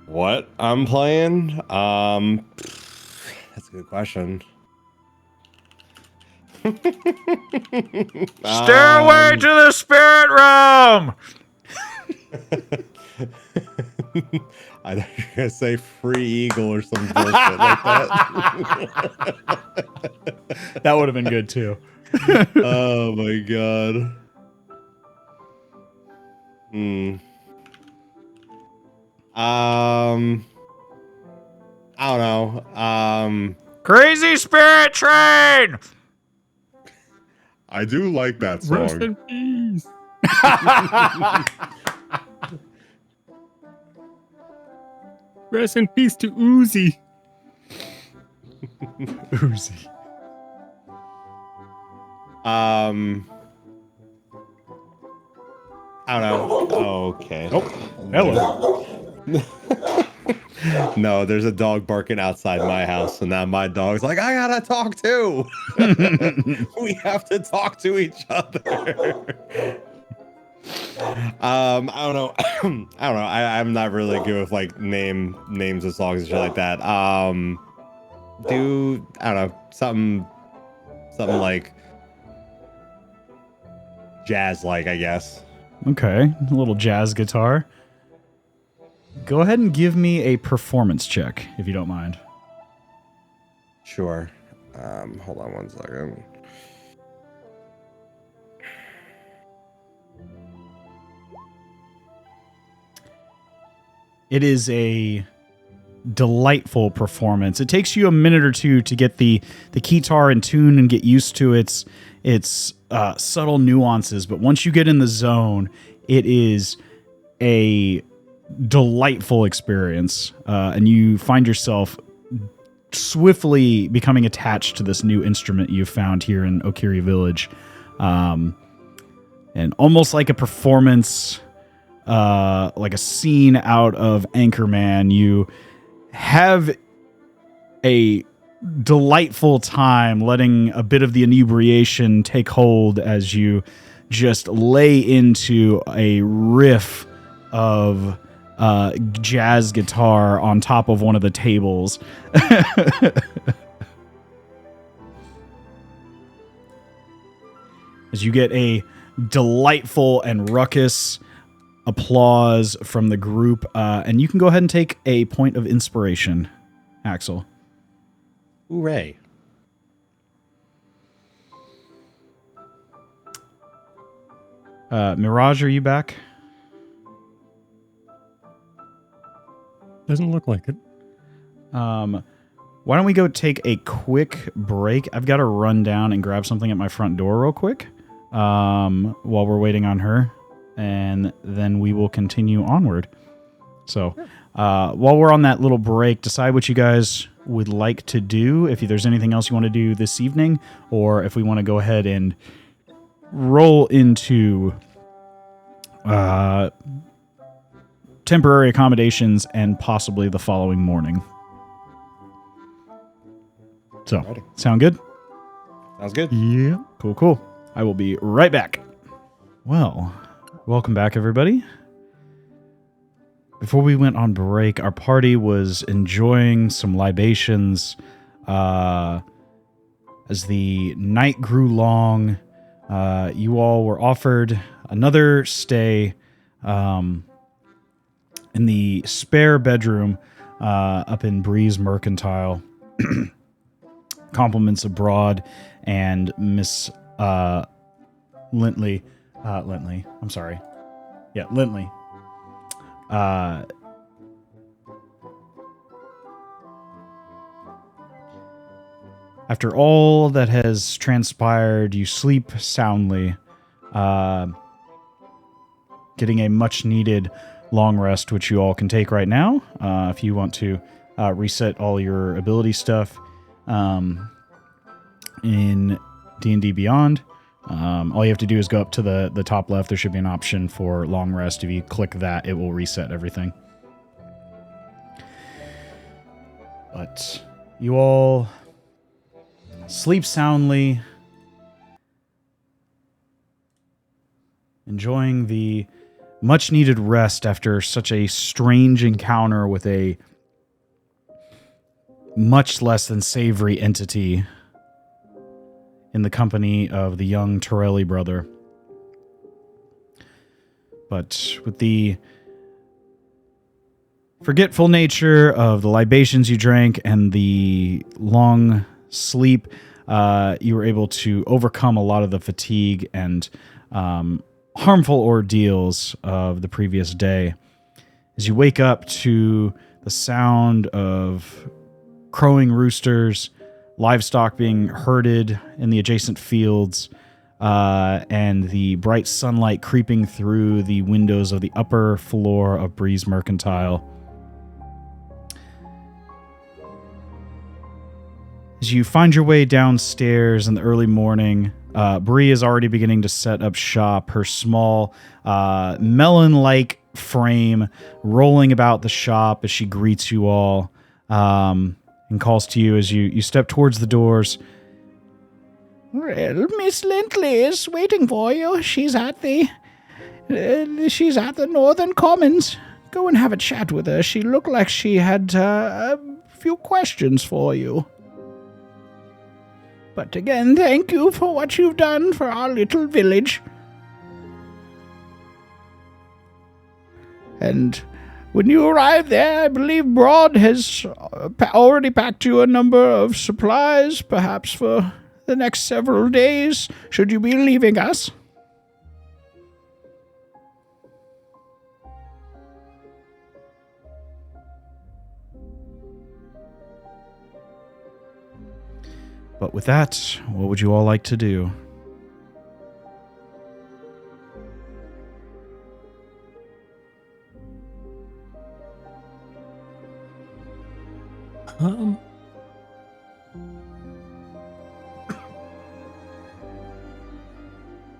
[SPEAKER 2] what I'm playing, that's a good question.
[SPEAKER 1] Stairway to the spirit realm.
[SPEAKER 2] I thought you were gonna say Free Eagle or some bullshit like that.
[SPEAKER 1] That would have been good too.
[SPEAKER 2] Oh my God. I don't know.
[SPEAKER 1] Crazy Spirit Train.
[SPEAKER 4] I do like that
[SPEAKER 5] Rest
[SPEAKER 4] song.
[SPEAKER 5] in peace. Rest in peace to Uzi.
[SPEAKER 1] Uzi.
[SPEAKER 2] I don't know. Okay.
[SPEAKER 1] Oh, hello.
[SPEAKER 2] No, there's a dog barking outside my house, so now my dog's like, I gotta talk too. We have to talk to each other. I don't know. I don't know. I'm not really good with like names of songs and shit like that. I don't know, something like jazz, like, I guess.
[SPEAKER 1] Okay, a little jazz guitar. Go ahead and give me a performance check, if you don't mind.
[SPEAKER 2] Sure. Hold on one second.
[SPEAKER 1] It is a delightful performance. It takes you a minute or two to get the guitar in tune and get used to its subtle nuances, but once you get in the zone, it is a delightful experience, and you find yourself swiftly becoming attached to this new instrument you've found here in Okiri Village, and almost like a performance, like a scene out of Anchorman. You have a delightful time letting a bit of the inebriation take hold as you just lay into a riff of jazz guitar on top of one of the tables. As you get a delightful and ruckus applause from the group, and you can go ahead and take a point of inspiration, Axel.
[SPEAKER 2] Hooray.
[SPEAKER 1] Mirage, are you back?
[SPEAKER 5] Doesn't look like it.
[SPEAKER 1] Why don't we go take a quick break? I've got to run down and grab something at my front door real quick, while we're waiting on her, and then we will continue onward. So while we're on that little break, decide what you guys would like to do, if there's anything else you want to do this evening, or if we want to go ahead and roll into temporary accommodations and possibly the following morning. So,
[SPEAKER 2] Alrighty.
[SPEAKER 1] sound good?
[SPEAKER 2] Sounds good.
[SPEAKER 5] Yeah.
[SPEAKER 1] Cool. I will be right back. Well, welcome back, everybody. Before we went on break, our party was enjoying some libations. As the night grew long, you all were offered another stay in the spare bedroom up in Breeze Mercantile. Compliments abroad, and Miss Lintley. I'm sorry. Yeah, Lintley. After all that has transpired, you sleep soundly, getting a much-needed long rest, which you all can take right now. If you want to reset all your ability stuff in D&D Beyond, all you have to do is go up to the top left. There should be an option for long rest. If you click that, it will reset everything. But you all sleep soundly, enjoying the much-needed rest after such a strange encounter with a much less than savory entity in the company of the young Torelli brother. But with the forgetful nature of the libations you drank and the long sleep, you were able to overcome a lot of the fatigue and harmful ordeals of the previous day. As you wake up to the sound of crowing roosters, livestock being herded in the adjacent fields, and the bright sunlight creeping through the windows of the upper floor of Breeze Mercantile. As you find your way downstairs in the early morning, Bree is already beginning to set up shop, her small, melon-like frame rolling about the shop as she greets you all, and calls to you as you step towards the doors.
[SPEAKER 6] Well, Miss Lintley is waiting for you. She's at the Northern Commons. Go and have a chat with her. She looked like she had a few questions for you. But again, thank you for what you've done for our little village. And when you arrive there, I believe Broad has already packed you a number of supplies, perhaps for the next several days, should you be leaving us.
[SPEAKER 1] But with that, what would you all like to do?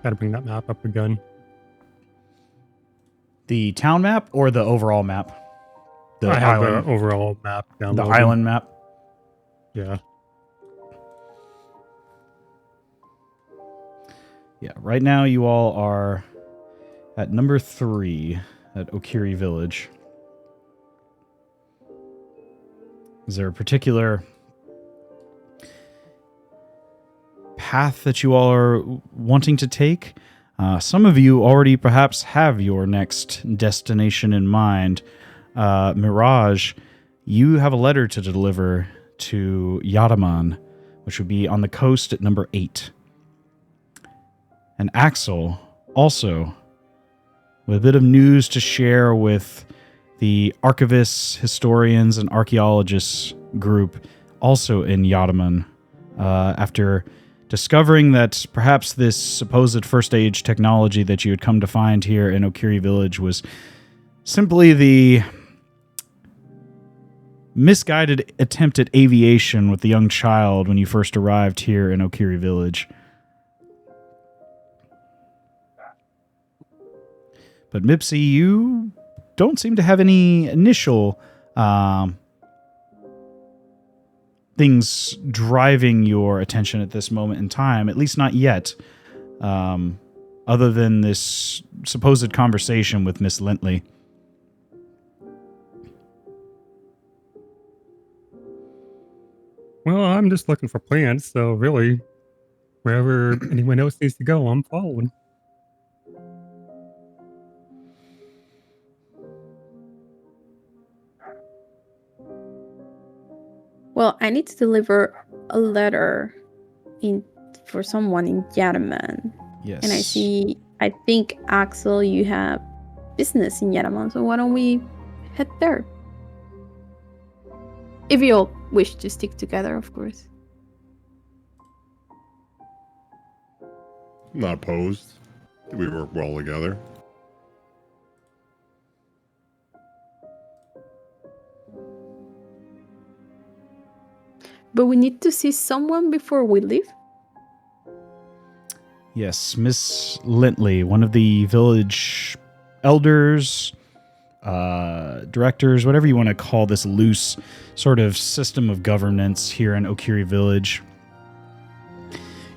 [SPEAKER 5] Gotta bring that map up again.
[SPEAKER 1] The town map or the overall map?
[SPEAKER 5] I have the overall map downloaded.
[SPEAKER 1] The island map?
[SPEAKER 5] Yeah.
[SPEAKER 1] Yeah, right now you all are at number 3 at Okiri Village. Is there a particular path that you all are wanting to take? Some of you already perhaps have your next destination in mind. Mirage, you have a letter to deliver to Yatamon, which would be on the coast at number 8. And Axel, also, with a bit of news to share with the archivists, historians, and archaeologists group, also in Yatamon, after discovering that perhaps this supposed first-age technology that you had come to find here in Okiri Village was simply the misguided attempt at aviation with the young child when you first arrived here in Okiri Village. But Mipsy, you don't seem to have any initial things driving your attention at this moment in time, at least not yet, other than this supposed conversation with Miss Lintley.
[SPEAKER 5] Well, I'm just looking for plans, so really, wherever anyone else needs to go, I'm following.
[SPEAKER 3] Well, I need to deliver a letter for someone in Yatamon.
[SPEAKER 1] Yes.
[SPEAKER 3] And I think, Axel, you have business in Yatamon, so why don't we head there? If you all wish to stick together, of course.
[SPEAKER 4] Not opposed. We work well together.
[SPEAKER 3] But we need to see someone before we leave.
[SPEAKER 1] Yes, Miss Lintley, one of the village elders, directors, whatever you want to call this loose sort of system of governance here in Okiri Village.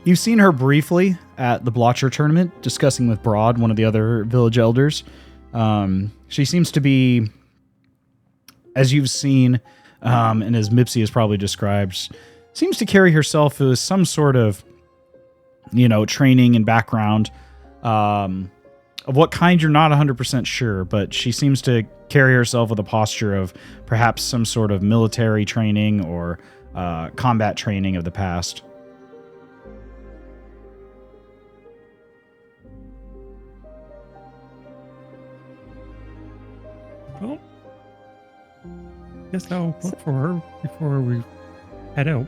[SPEAKER 1] You've seen her briefly at the Blotcher tournament, discussing with Broad, one of the other village elders. She seems to be, as you've seen, and as Mipsy has probably described, seems to carry herself as some sort of, training and background, of what kind you're not 100% sure, but she seems to carry herself with a posture of perhaps some sort of military training or combat training of the past.
[SPEAKER 5] Well, guess I'll look for her before we head out.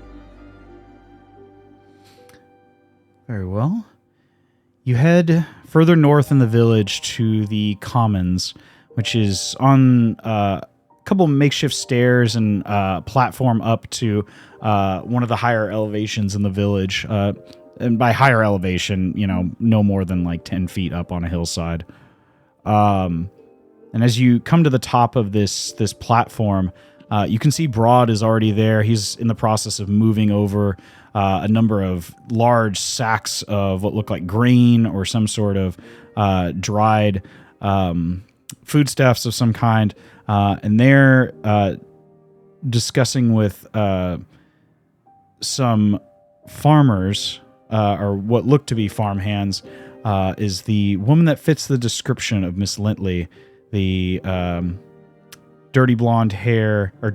[SPEAKER 1] Very well. You head further north in the village to the Commons, which is on a couple makeshift stairs and platform up to one of the higher elevations in the village. And by higher elevation, no more than like 10 feet up on a hillside. And as you come to the top of this platform, you can see Broad is already there. He's in the process of moving over a number of large sacks of what look like grain or some sort of dried foodstuffs of some kind. And they're discussing with some farmers, or what look to be farmhands, is the woman that fits the description of Miss Lintley. The dirty blonde hair, or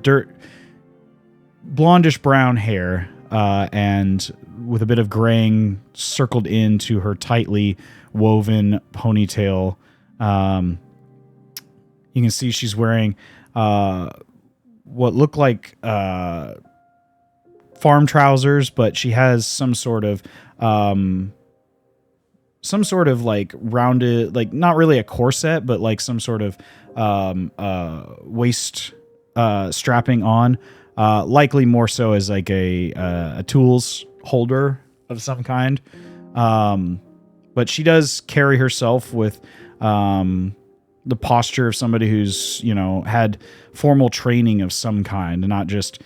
[SPEAKER 1] blondish brown hair, and with a bit of graying circled into her tightly woven ponytail. You can see she's wearing what look like farm trousers, but she has some sort of like rounded, like not really a corset, but like some sort of waist strapping on, likely more so as like a tools holder of some kind. But she does carry herself with the posture of somebody who's, had formal training of some kind, and not just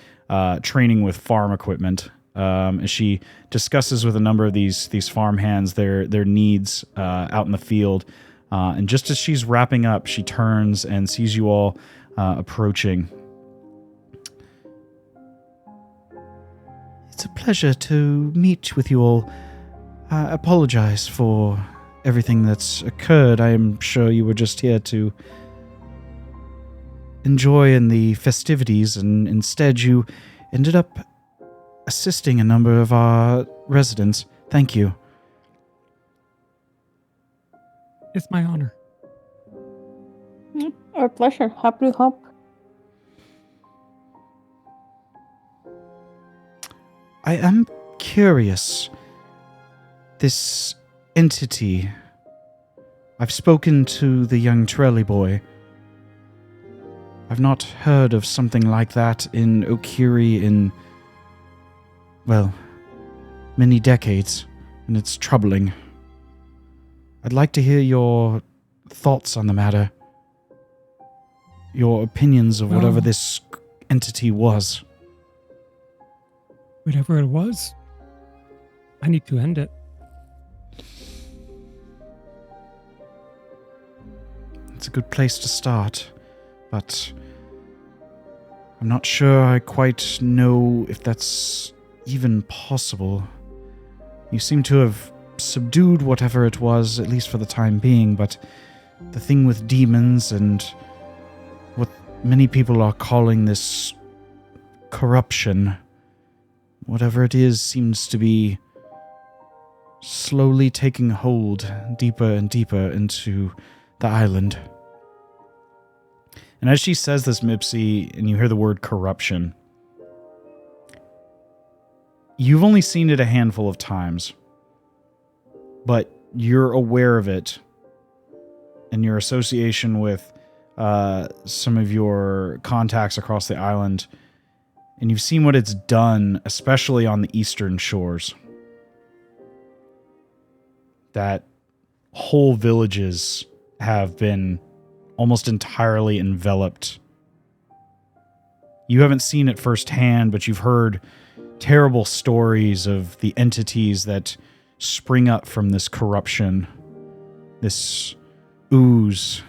[SPEAKER 1] training with farm equipment. As she discusses with a number of these farmhands their needs out in the field. And just as she's wrapping up, she turns and sees you all approaching. It's a pleasure to meet with you all. I apologize for everything that's occurred. I am sure you were just here to enjoy in the festivities, and instead you ended up assisting a number of our residents. Thank you.
[SPEAKER 5] It's my honor.
[SPEAKER 3] Our pleasure. Happy to help.
[SPEAKER 6] I am curious. This entity. I've spoken to the young Trelly boy. I've not heard of something like that in Okiri in, well, many decades, and it's troubling. I'd like to hear your thoughts on the matter. Your opinions of whatever this entity was.
[SPEAKER 5] Whatever it was, I need to end it.
[SPEAKER 6] It's a good place to start, but I'm not sure I quite know if that's even possible. You seem to have subdued whatever it was, at least for the time being, but the thing with demons and what many people are calling this corruption, whatever it is, seems to be slowly taking hold deeper and deeper into the island. And as she says this, Mipsy, and you hear the word corruption, you've only seen it a handful of times, but you're aware of it in your association with some of your contacts across the island, and you've seen what it's done, especially on the eastern shores. That whole villages have been almost entirely enveloped. You haven't seen it firsthand, but you've heard terrible stories of the entities that spring up from this corruption, this ooze.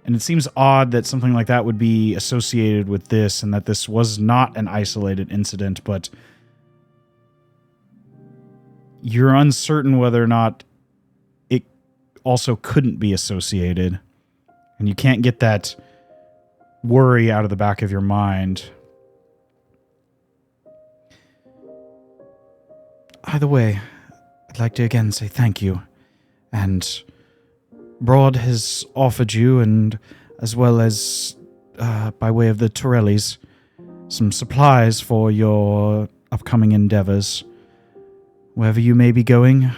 [SPEAKER 6] And it seems odd that something like that would be associated with this, and that this was not an isolated incident, but you're uncertain whether or not it also couldn't be associated. And you can't get that worry out of the back of your mind. Either way, I'd like to again say thank you. And Broad has offered you, and as well as by way of the Torellis, some supplies for your upcoming endeavors. Wherever you may be going,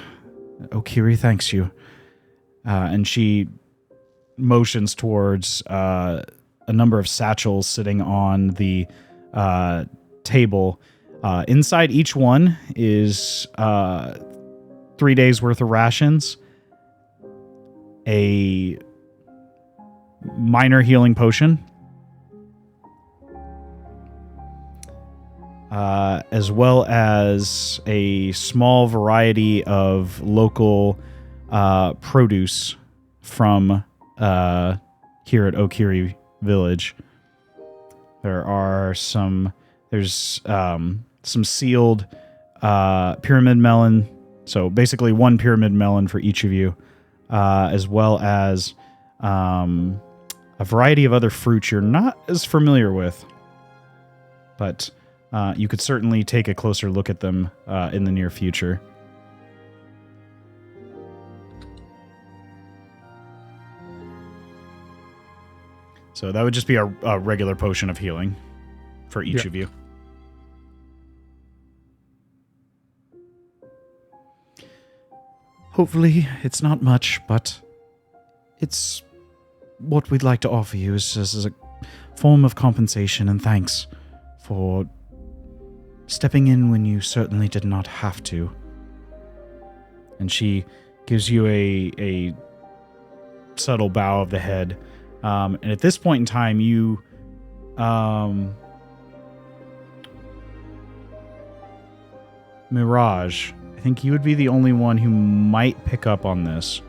[SPEAKER 6] Okiri thanks you. And she motions towards a number of satchels sitting on the table. Inside each one is 3 days worth of rations, a minor healing potion, as well as a small variety of local produce from here at Okiri Village. There's some sealed pyramid melon, so basically one pyramid melon for each of you, as well as a variety of other fruits you're not as familiar with, but you could certainly take a closer look at them in the near future. So that would just be a regular potion of healing for each of you. Hopefully it's not much, but it's what we'd like to offer you as a form of compensation and thanks for stepping in when you certainly did not have to. And she gives you a subtle bow of the head. And at this point in time, you Mirage, I think you would be the only one who might pick up on this.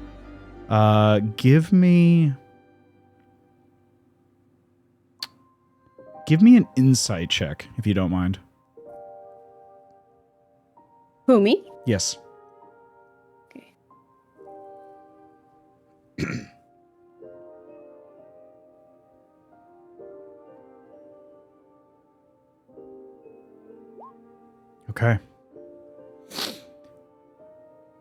[SPEAKER 6] Give me an insight check, if you don't mind.
[SPEAKER 3] Who, me?
[SPEAKER 1] Yes.
[SPEAKER 3] Okay.
[SPEAKER 1] Okay.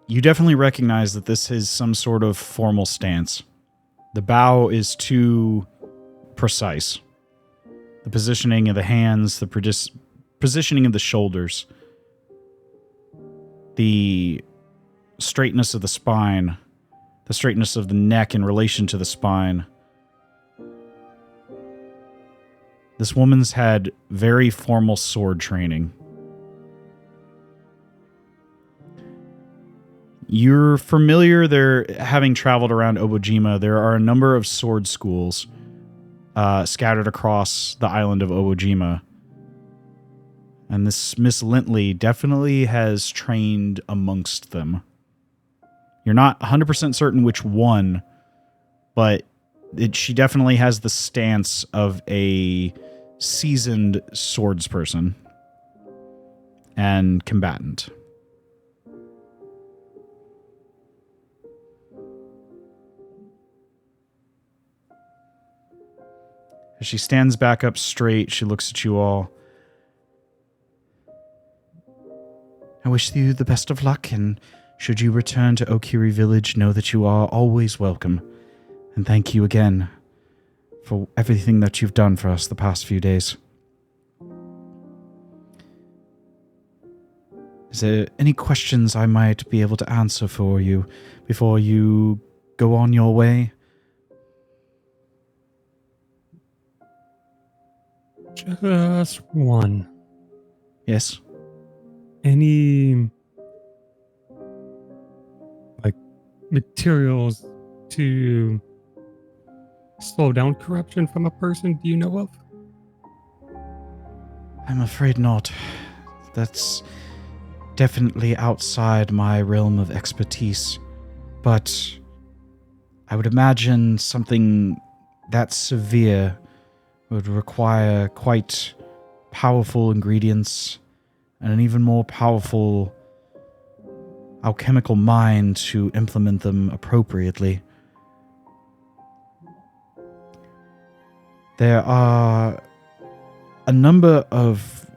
[SPEAKER 1] You definitely recognize that this is some sort of formal stance. The bow is too precise. The positioning of the hands, the positioning of the shoulders, the straightness of the spine, the straightness of the neck in relation to the spine. This woman's had very formal sword training. You're familiar there, having traveled around Obojima, there are a number of sword schools scattered across the island of Obojima. And this Miss Lintley definitely has trained amongst them. You're not 100% certain which one, but she definitely has the stance of a seasoned swordsperson and combatant. As she stands back up straight, she looks at you all. I wish you the best of luck, and should you return to Okiri Village, know that you are always welcome. And thank you again for everything that you've done for us the past few days. Is there any questions I might be able to answer for you before you go on your way?
[SPEAKER 5] Just one.
[SPEAKER 1] Yes?
[SPEAKER 5] Any materials to slow down corruption from a person do you know of?
[SPEAKER 1] I'm afraid not. That's definitely outside my realm of expertise. But I would imagine something that severe would require quite powerful ingredients and an even more powerful alchemical mind to implement them appropriately. There are a number of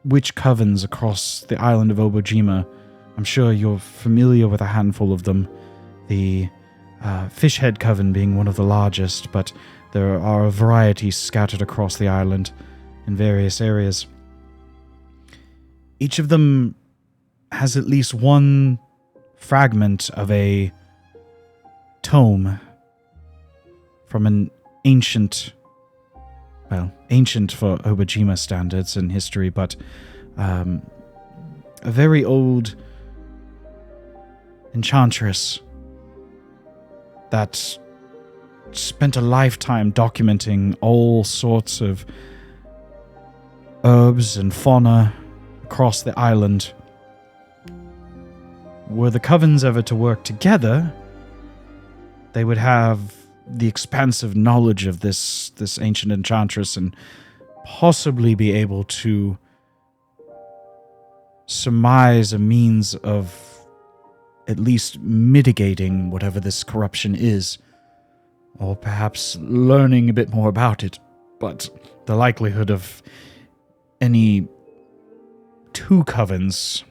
[SPEAKER 1] witch covens across the island of Obojima. I'm sure you're familiar with a handful of them. The Fishhead Coven being one of the largest, but there are a variety scattered across the island in various areas. Each of them has at least one fragment of a tome from an ancient for Obojima standards and history, but a very old enchantress that spent a lifetime documenting all sorts of herbs and fauna across the island. Were the covens ever to work together, they would have the expansive knowledge of this ancient enchantress and possibly be able to surmise a means of at least mitigating whatever this corruption is, or perhaps learning a bit more about it. But the likelihood of any two covens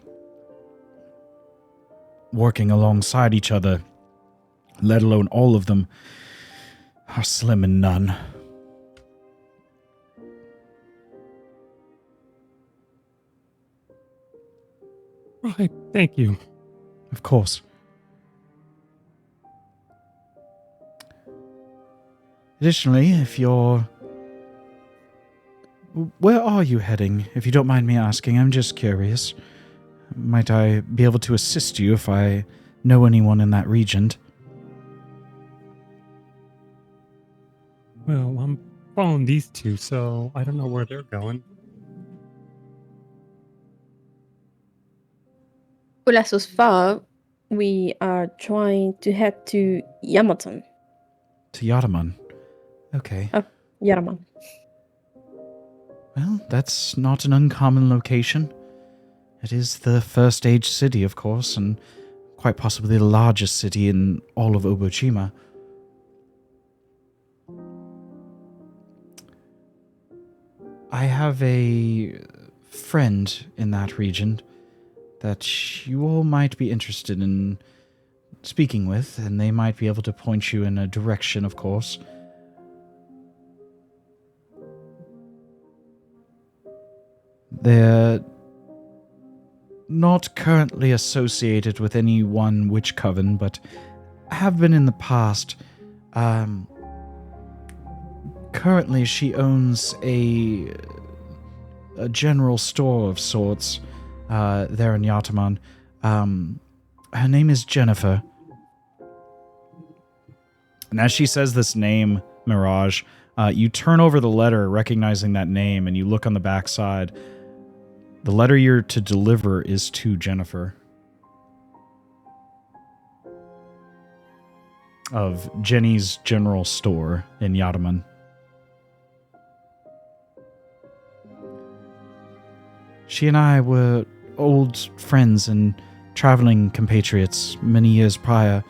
[SPEAKER 1] working alongside each other, let alone all of them, are slim and none.
[SPEAKER 5] Right, thank you.
[SPEAKER 1] Of course. Additionally, where are you heading, if you don't mind me asking? I'm just curious. Might I be able to assist you if I know anyone in that region?
[SPEAKER 5] Well, I'm following these two, so I don't know where they're going.
[SPEAKER 3] Well, as thus far, we are trying to head to Yatamon.
[SPEAKER 1] To Yatamon. Okay.
[SPEAKER 3] Yatamon.
[SPEAKER 1] Well, that's not an uncommon location. It is the first age city, of course, and quite possibly the largest city in all of Obojima. I have a friend in that region that you all might be interested in speaking with, and they might be able to point you in a direction, of course. They're not currently associated with any one witch coven, but have been in the past. Currently, she owns a general store of sorts there in Yatamon. Her name is Jennifer. And as she says this name, Mirage, you turn over the letter recognizing that name, and you look on the back side. The letter you're to deliver is to Jennifer. Of Jenny's General Store in Yatamon. She and I were old friends and traveling compatriots many years prior.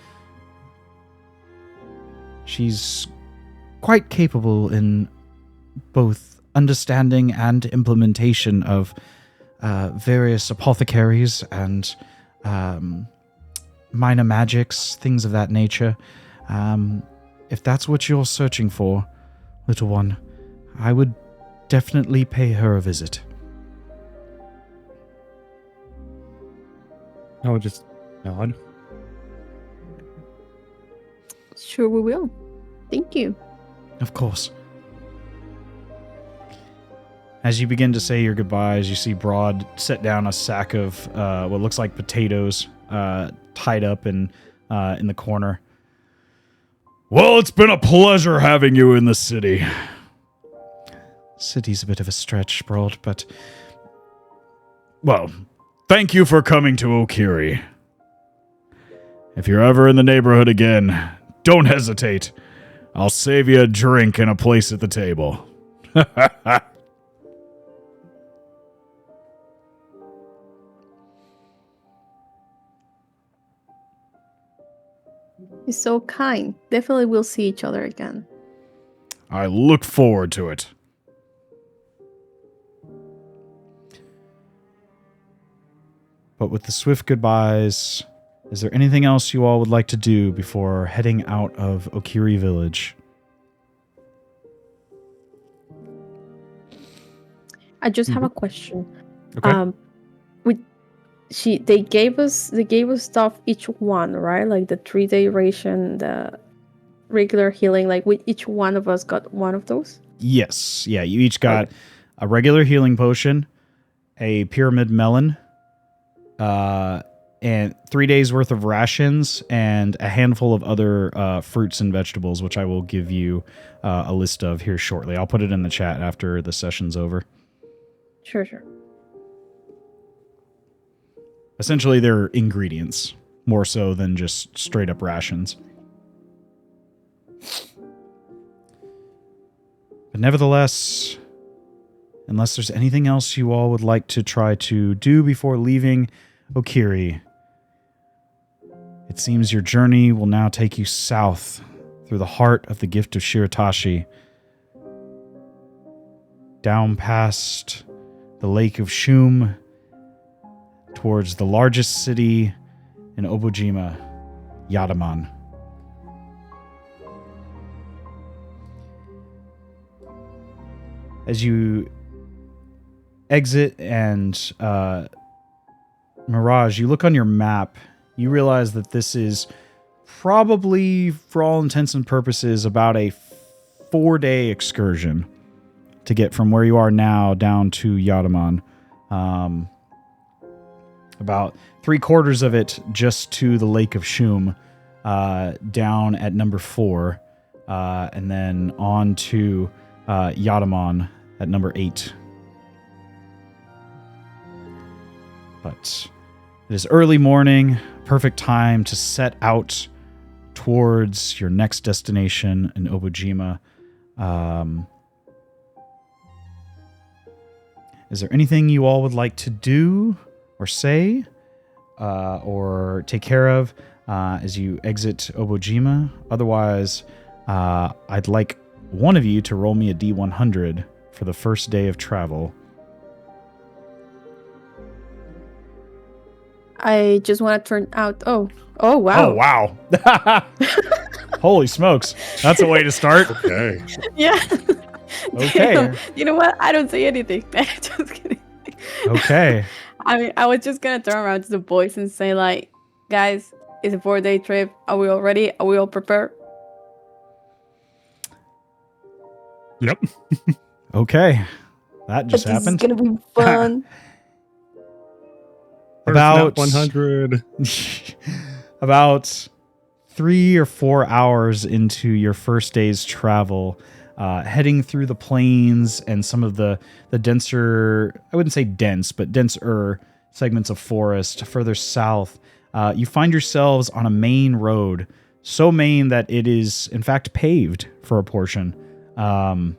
[SPEAKER 1] She's quite capable in
[SPEAKER 6] both understanding and implementation of various apothecaries and minor magics, things of that nature. If that's what you're searching for, little one, I would definitely pay her a visit.
[SPEAKER 5] I would just nod.
[SPEAKER 3] Sure, we will. Thank you.
[SPEAKER 6] Of course.
[SPEAKER 1] As you begin to say your goodbyes, you see Broad set down a sack of what looks like potatoes tied up in the corner. Well, it's been a pleasure having you in the city.
[SPEAKER 6] City's a bit of a stretch, Broad, but...
[SPEAKER 1] Well, thank you for coming to Okiri. If you're ever in the neighborhood again, don't hesitate. I'll save you a drink and a place at the table.
[SPEAKER 3] He's so kind. Definitely we'll see each other again.
[SPEAKER 1] I look forward to it.
[SPEAKER 6] But with the swift goodbyes, is there anything else you all would like to do before heading out of Okiri Village?
[SPEAKER 3] I just have a question.
[SPEAKER 6] Okay.
[SPEAKER 3] They gave us stuff each one, right? Like the 3-day ration, the regular healing. Like each one of us got one of those.
[SPEAKER 1] Yes. Yeah, you each got a regular healing potion, a pyramid melon, and 3 days worth of rations, and a handful of other fruits and vegetables, which I will give you a list of here shortly. I'll put it in the chat after the session's over.
[SPEAKER 3] Sure.
[SPEAKER 1] Essentially, they're ingredients, more so than just straight up rations.
[SPEAKER 6] But nevertheless, unless there's anything else you all would like to try to do before leaving Okiri, it seems your journey will now take you south through the heart of the Gift of Shiratashi, down past the Lake of Shum, towards the largest city in Obojima, Yatamon. As you exit and Mirage, you look on your map, you realize that this is probably, for all intents and purposes, about a 4-day excursion to get from where you are now down to Yatamon. About 3/4 of it just to the Lake of Shum, down at number 4, and then on to Yatamon at number 8. But it is early morning, perfect time to set out towards your next destination in Obojima. Is there anything you all would like to do or say or take care of as you exit Obojima? Otherwise, I'd like one of you to roll me a D100 for the first day of travel.
[SPEAKER 3] I just want to turn out. Oh
[SPEAKER 1] Oh,
[SPEAKER 3] wow.
[SPEAKER 1] wow. Holy smokes. That's a way to start.
[SPEAKER 4] Okay.
[SPEAKER 3] Yeah.
[SPEAKER 1] Okay.
[SPEAKER 3] Damn. You know what? I don't say anything. Just kidding.
[SPEAKER 1] Okay.
[SPEAKER 3] I mean, I was just gonna turn around to the boys and say, like, guys, it's a 4-day trip. Are we all ready? Are we all prepared?
[SPEAKER 5] Yep.
[SPEAKER 1] Okay. That just happened.
[SPEAKER 3] This is gonna be fun.
[SPEAKER 1] About
[SPEAKER 5] 100.
[SPEAKER 1] About 3 or 4 hours into your first day's travel, heading through the plains and some of the denser, I wouldn't say dense, but denser segments of forest further south, you find yourselves on a main road, so main that it is in fact paved for a portion, and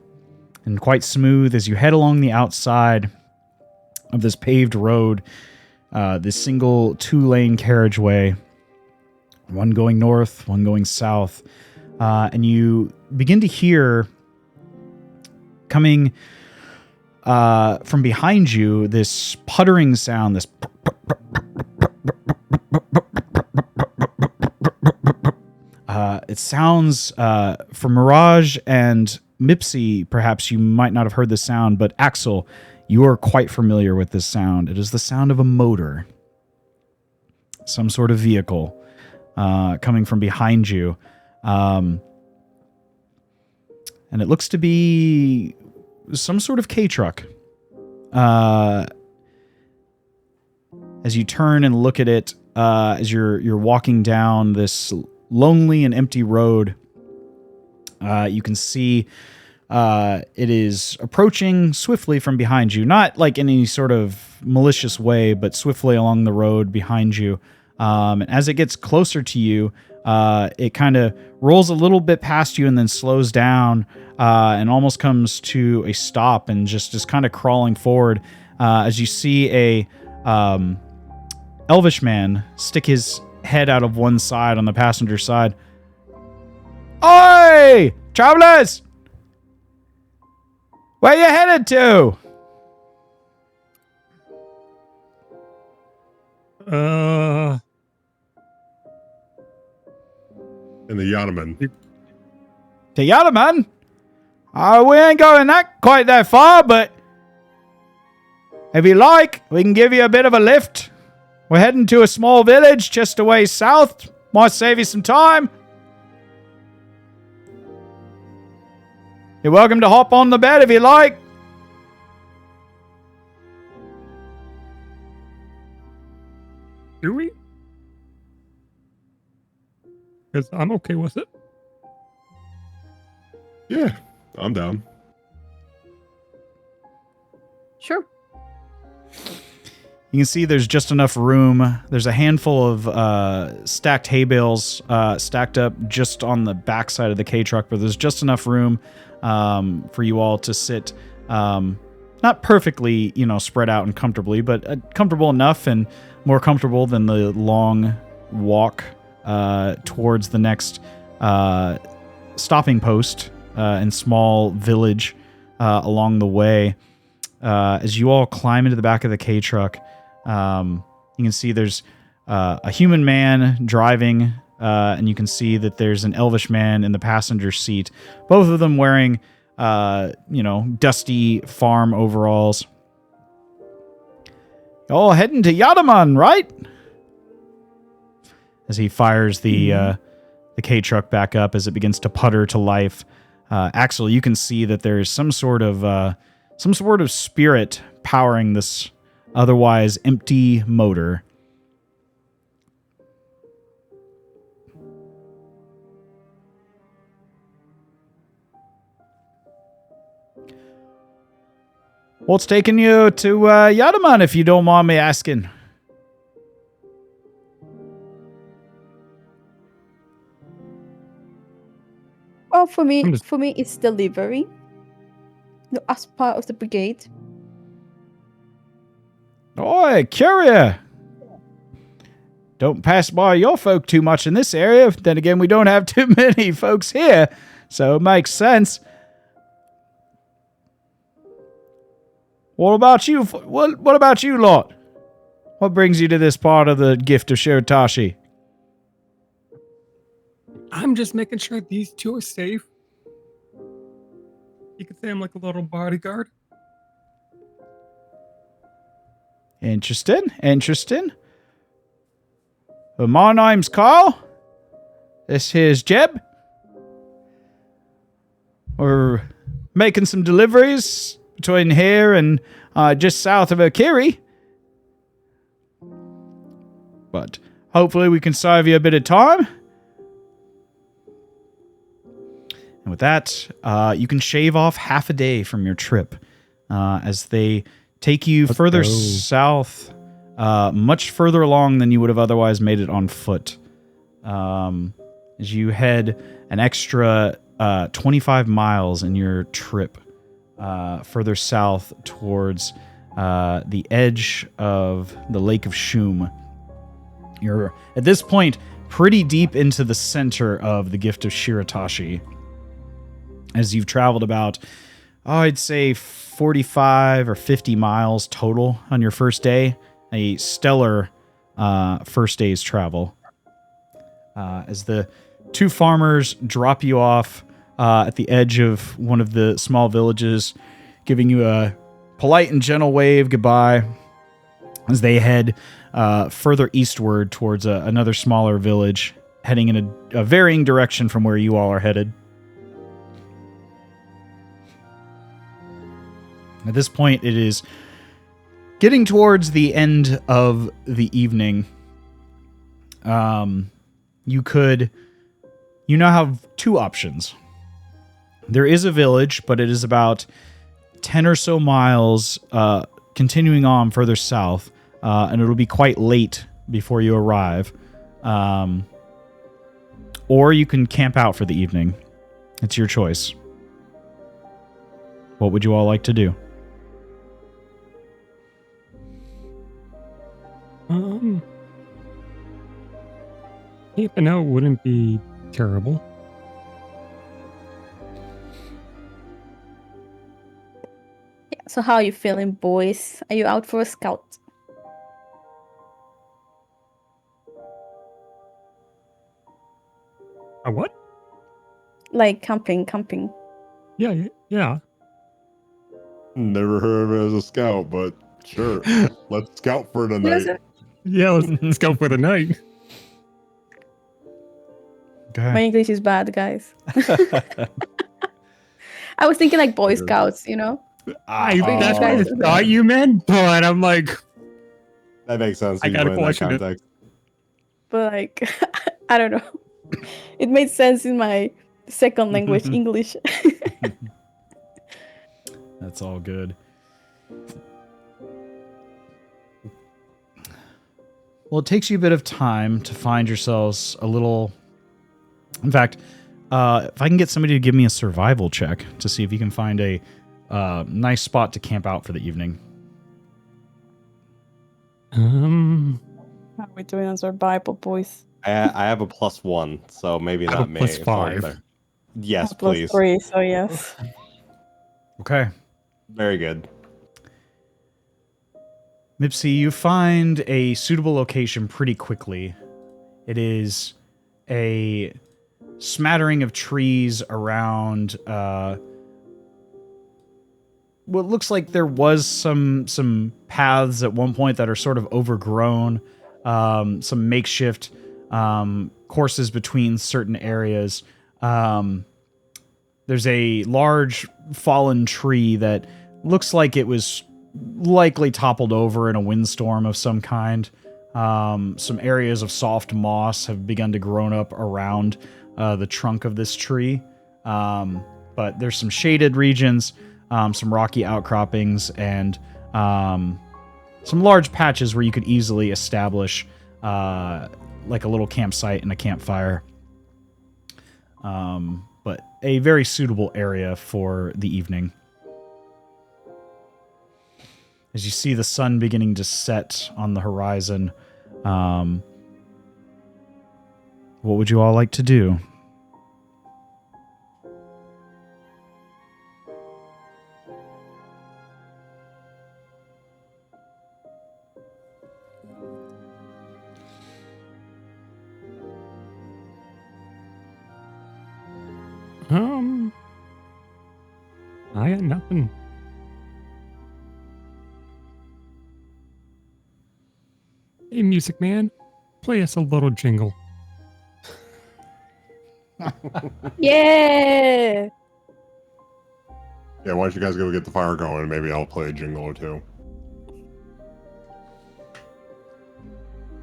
[SPEAKER 1] quite smooth. As you head along the outside of this paved road, this single 2-lane carriageway, one going north, one going south, and you begin to hear coming from behind you, this puttering sound, this it sounds for Mirage and Mipsy, perhaps you might not have heard this sound, but Axel, you are quite familiar with this sound. It is the sound of a motor, some sort of vehicle coming from behind you. And it looks to be some sort of K-truck. As you turn and look at it, as you're walking down this lonely and empty road, you can see it is approaching swiftly from behind you. Not like in any sort of malicious way, but swiftly along the road behind you. And as it gets closer to you, it kind of rolls a little bit past you and then slows down and almost comes to a stop and just is kind of crawling forward as you see a elvish man stick his head out of one side on the passenger side. Oi! Travelers! Where you headed to?
[SPEAKER 4] And the Yatamon.
[SPEAKER 1] To Yatamon? We ain't going quite that far, but if you like, we can give you a bit of a lift. We're heading to a small village just a ways south. Might save you some time. You're welcome to hop on the bed if you like.
[SPEAKER 5] Do we? Because I'm okay with it.
[SPEAKER 4] Yeah, I'm down.
[SPEAKER 3] Sure.
[SPEAKER 1] You can see there's just enough room. There's a handful of stacked hay bales stacked up just on the backside of the K-truck, but there's just enough room for you all to sit, not perfectly, spread out and comfortably, but comfortable enough and more comfortable than the long walk towards the next stopping post and small village along the way. As you all climb into the back of the K-truck, you can see there's a human man driving, and you can see that there's an elvish man in the passenger seat. Both of them wearing, dusty farm overalls. Y'all heading to Yatamon, right? As he fires the K-truck back up as it begins to putter to life. Axel, you can see that there's some sort of spirit powering this otherwise empty motor. What's taking you to Yatamon, if you don't mind me asking?
[SPEAKER 3] Well, for me, it's delivery. As part of the brigade.
[SPEAKER 1] Oi, Curia! Don't pass by your folk too much in this area. Then again, we don't have too many folks here, so it makes sense. What about you? What about you lot? What brings you to this part of the gift of Shiratashi?
[SPEAKER 5] I'm just making sure these two are safe. You could say I'm like a little bodyguard.
[SPEAKER 1] Interesting. Well, my name's Carl. This here's Jeb. We're making some deliveries between here and just south of Okiri. But hopefully we can save you a bit of time. And with that, you can shave off half a day from your trip as they take you further south, much further along than you would have otherwise made it on foot. As you head an extra 25 miles in your trip further south towards the edge of the Lake of Shum. You're, at this point, pretty deep into the center of the Gift of Shiratashi. As you've traveled about I'd say 45 or 50 miles total on your first day. A stellar first day's travel. As the two farmers drop you off at the edge of one of the small villages, giving you a polite and gentle wave goodbye as they head further eastward towards another smaller village, heading in a varying direction from where you all are headed. At this point, it is getting towards the end of the evening. You now have two options. There is a village, but it is about 10 or so miles continuing on further south, and it'll be quite late before you arrive. Or you can camp out for the evening. It's your choice. What would you all like to do?
[SPEAKER 5] Camping out wouldn't be terrible.
[SPEAKER 3] Yeah. So how are you feeling, boys? Are you out for a scout?
[SPEAKER 5] A what?
[SPEAKER 3] Like camping.
[SPEAKER 5] Yeah.
[SPEAKER 4] Never heard of it as a scout, but sure. Let's scout for the
[SPEAKER 3] He
[SPEAKER 4] night.
[SPEAKER 3] doesn't-
[SPEAKER 5] Yeah, let's go for the night.
[SPEAKER 1] Okay.
[SPEAKER 3] My English is bad, guys. I was thinking like Boy
[SPEAKER 4] Sure.
[SPEAKER 3] Scouts, you know?
[SPEAKER 5] That's
[SPEAKER 3] guys
[SPEAKER 5] what I
[SPEAKER 3] do that.
[SPEAKER 5] thought you meant, but I'm like,
[SPEAKER 2] That makes sense.
[SPEAKER 5] I
[SPEAKER 2] if you
[SPEAKER 5] gotta
[SPEAKER 2] put it in that
[SPEAKER 5] question it.
[SPEAKER 2] context.
[SPEAKER 3] But like, I don't know. It made sense in my second language, English.
[SPEAKER 1] That's all good. Well, it takes you a bit of time to find yourselves a little... In fact, if I can get somebody to give me a survival check to see if you can find a nice spot to camp out for the evening.
[SPEAKER 3] How are we doing on survival, boys?
[SPEAKER 2] I have a +1, so maybe
[SPEAKER 5] I have
[SPEAKER 2] not
[SPEAKER 5] a
[SPEAKER 2] me.
[SPEAKER 5] plus
[SPEAKER 2] if I'm
[SPEAKER 5] 5.
[SPEAKER 2] there. Yes,
[SPEAKER 3] Plus
[SPEAKER 2] please.
[SPEAKER 3] 3, so yes.
[SPEAKER 1] Okay.
[SPEAKER 2] Very good.
[SPEAKER 1] Mipsy, you find a suitable location pretty quickly. It is a smattering of trees around what looks like there was some paths at one point that are sort of overgrown, some makeshift courses between certain areas. There's a large fallen tree that looks like it was likely toppled over in a windstorm of some kind. Some areas of soft moss have begun to grow up around the trunk of this tree. But there's some shaded regions, some rocky outcroppings, and some large patches where you could easily establish like a little campsite and a campfire. But a very suitable area for the evening. As you see the sun beginning to set on the horizon, what would you all like to do?
[SPEAKER 5] I got nothing. Hey, music man, play us a little jingle.
[SPEAKER 3] Yeah!
[SPEAKER 4] Yeah, why don't you guys go get the fire going and maybe I'll play a jingle or two.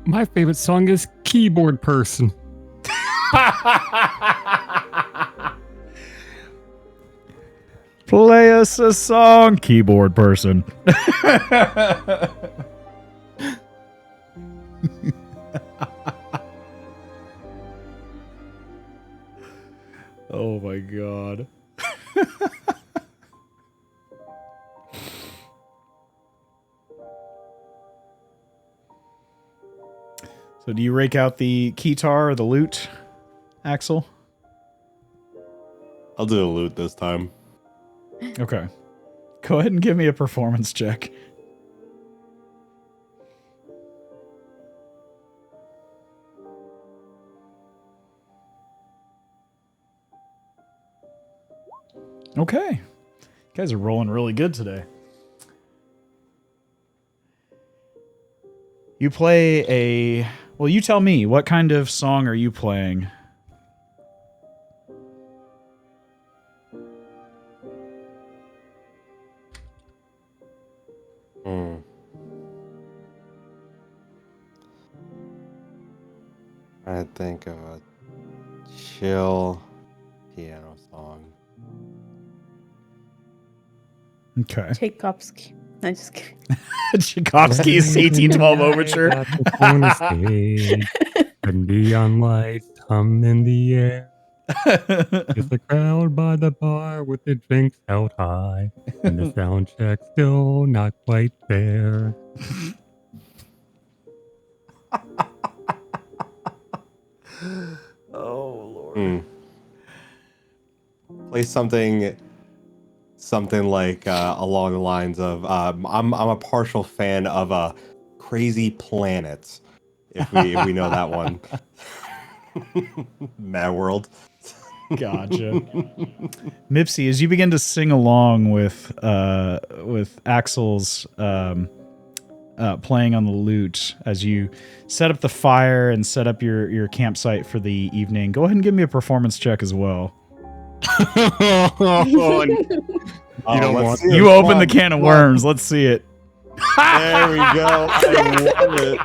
[SPEAKER 5] My favorite song is Keyboard Person.
[SPEAKER 1] Play us a song, keyboard person. Oh my god. So do you rake out the keytar or the lute, Axel?
[SPEAKER 2] I'll do the loot this time.
[SPEAKER 1] Okay. Go ahead and give me a performance check. Okay. You guys are rolling really good today. You play a... Well, you tell me. What kind of song are you playing?
[SPEAKER 2] I think of a chill piano song.
[SPEAKER 1] Okay.
[SPEAKER 3] Tchaikovsky. No, just kidding.
[SPEAKER 1] Tchaikovsky's 1812 Overture.
[SPEAKER 5] At the corner stage, and neon lights hum in the air. It's the crowd by the bar with the drinks held high, and the sound check still not quite there.
[SPEAKER 1] Oh, Lord.
[SPEAKER 2] Play something like along the lines of I'm a partial fan of Crazy Planet, if we know that one. Mad World.
[SPEAKER 1] Gotcha. Mipsy, as you begin to sing along with Axel's playing on the lute, as you set up the fire and set up your campsite for the evening, go ahead and give me a performance check as well. You open the can of worms. Let's see it.
[SPEAKER 2] There we go. I love it.